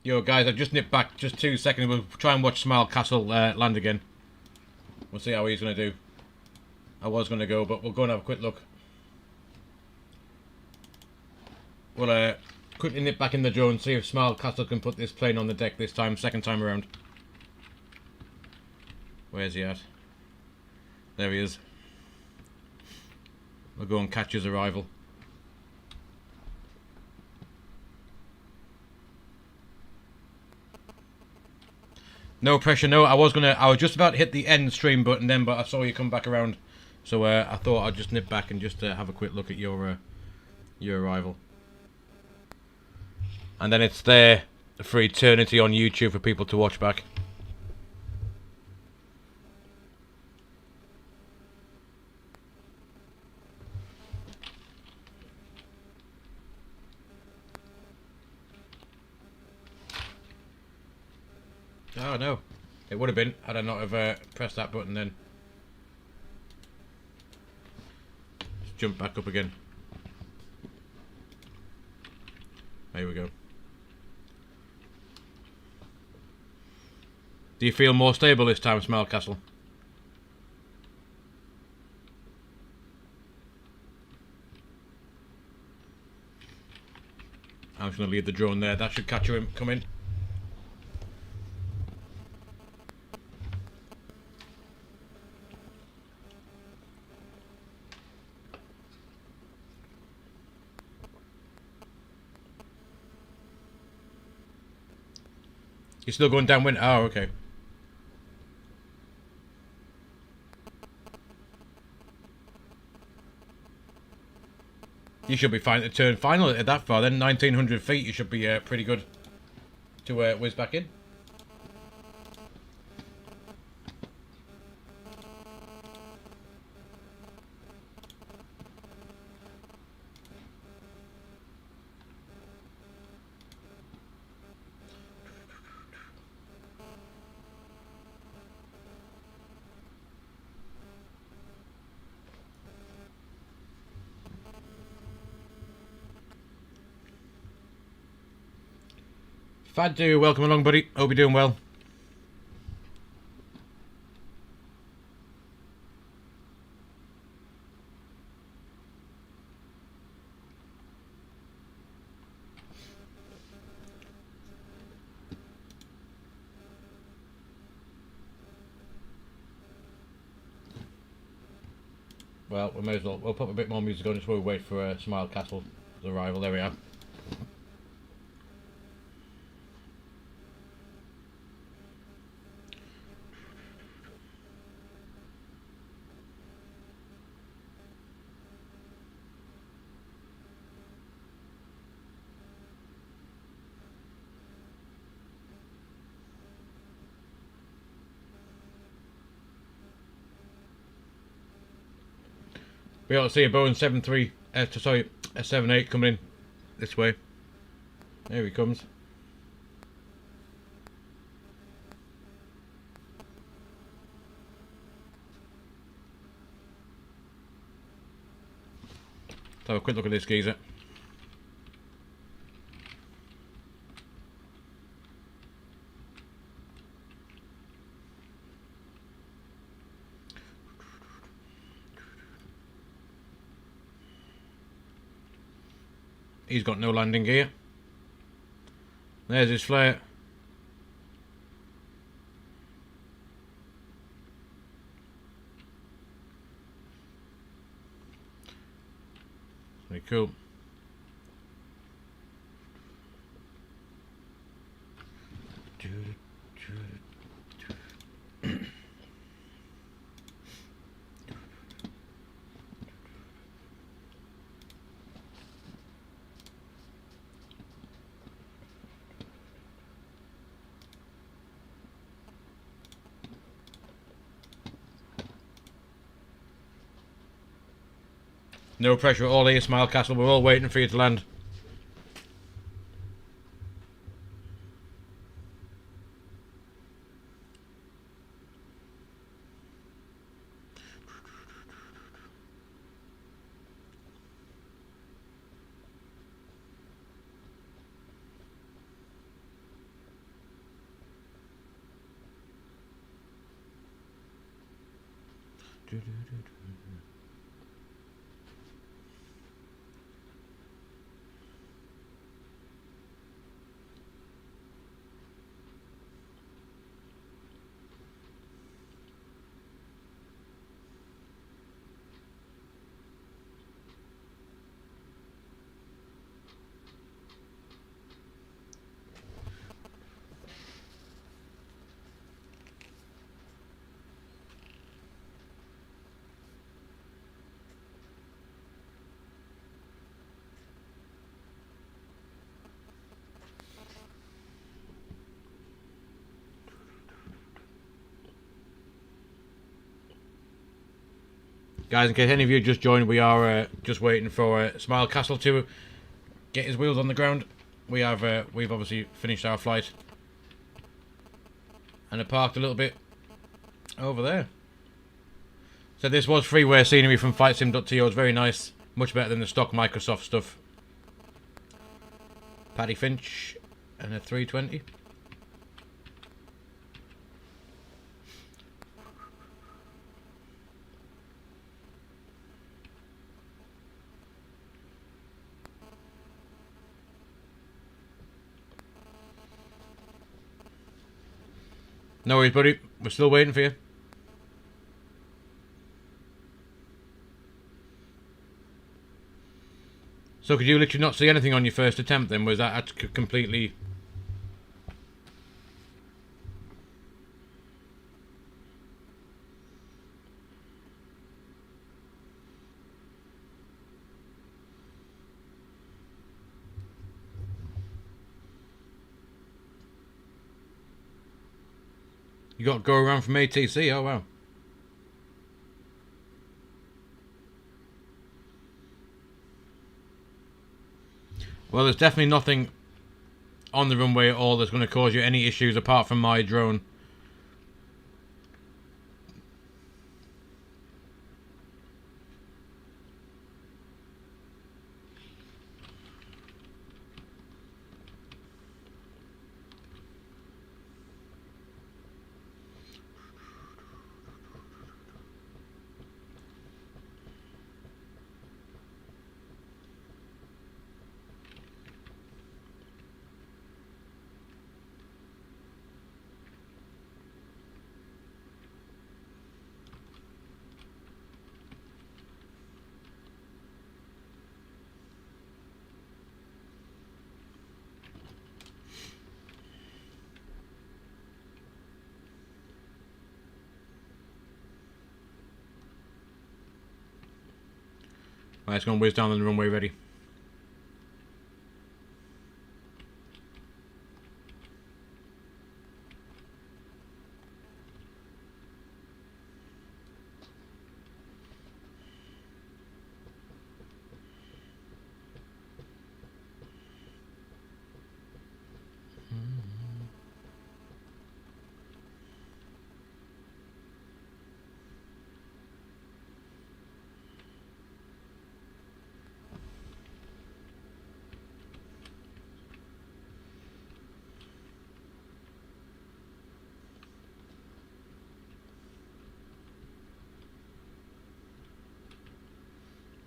Speaker 1: Yo, guys, I've just nipped back just 2 seconds. We'll try and watch Smile Castle land again. We'll see how he's going to do. I was going to go, but we'll go and have a quick look. We'll quickly nip back in the drone and see if Smile Castle can put this plane on the deck this time, second time around. Where's he at? There he is. We'll go and catch his arrival. No pressure, no. I was just about to hit the end stream button then, but I saw you come back around, so I thought I'd just nip back and just have a quick look at your arrival. And then it's there for eternity on YouTube for people to watch back. Oh no, it would have been had I not have pressed that button then. Just jump back up again. There we go. Do you feel more stable this time, Smile Castle? I'm just going to leave the drone there. That should catch him come in. You're still going downwind? Oh, okay. You should be fine to turn final at that far. Then 1900 feet, you should be pretty good to whiz back in. Fadu, welcome along, buddy. Hope you're doing well. Well, we may as well. We'll put a bit more music on just while we wait for Smile Castle's arrival. There we are. We ought to see a Boeing 78 coming in this way. There he comes. Let's have a quick look at this geezer. He's got no landing gear. There's his flare. Very cool. No pressure at all here, Smile Castle. We're all waiting for you to land. Guys, in case any of you just joined, we are just waiting for Smile Castle to get his wheels on the ground. We've obviously finished our flight and are parked a little bit over there. So this was freeware scenery from FlightSim.to. It's very nice, much better than the stock Microsoft stuff. Paddy Finch and a 320. No worries, buddy. We're still waiting for you. So could you literally not see anything on your first attempt then? Was that completely... You got to go around from ATC, oh wow. Well, there's definitely nothing on the runway at all that's going to cause you any issues apart from my drone. Right, it's going to whiz down on the runway ready.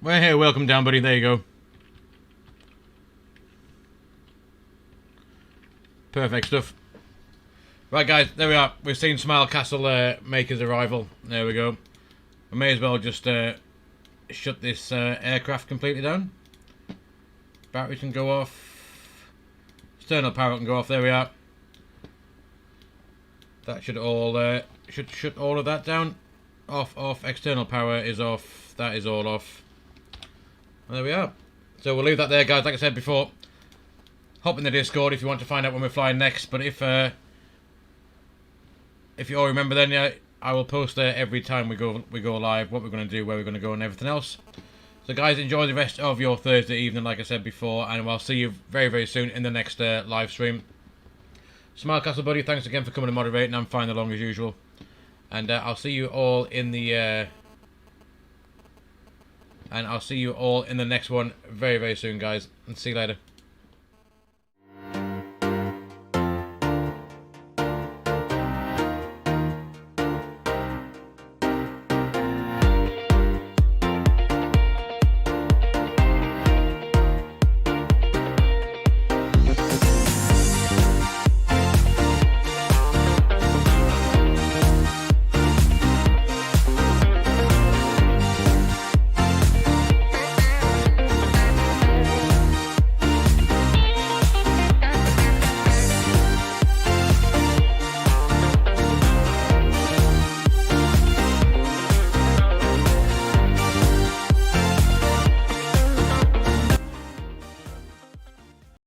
Speaker 1: Well, hey, welcome down, buddy. There you go. Perfect stuff. Right, guys, there we are. We've seen Smile Castle make his arrival. There we go. I may as well just shut this aircraft completely down. Batteries can go off. External power can go off. There we are. That should all should shut all of that down. Off, off. External power is off. That is all off. And there we are. So we'll leave that there, guys. Like I said before, hop in the Discord if you want to find out when we're flying next. But if you all remember, then yeah, I will post there every time we go live, what we're going to do, where we're going to go, and everything else. So guys, enjoy the rest of your Thursday evening, like I said before, and I'll see you very, very soon in the next live stream. Smile Castle, buddy, thanks again for coming and moderating. I'm flying along as usual, and I'll see you all in the next one very, very soon, guys, and see you later.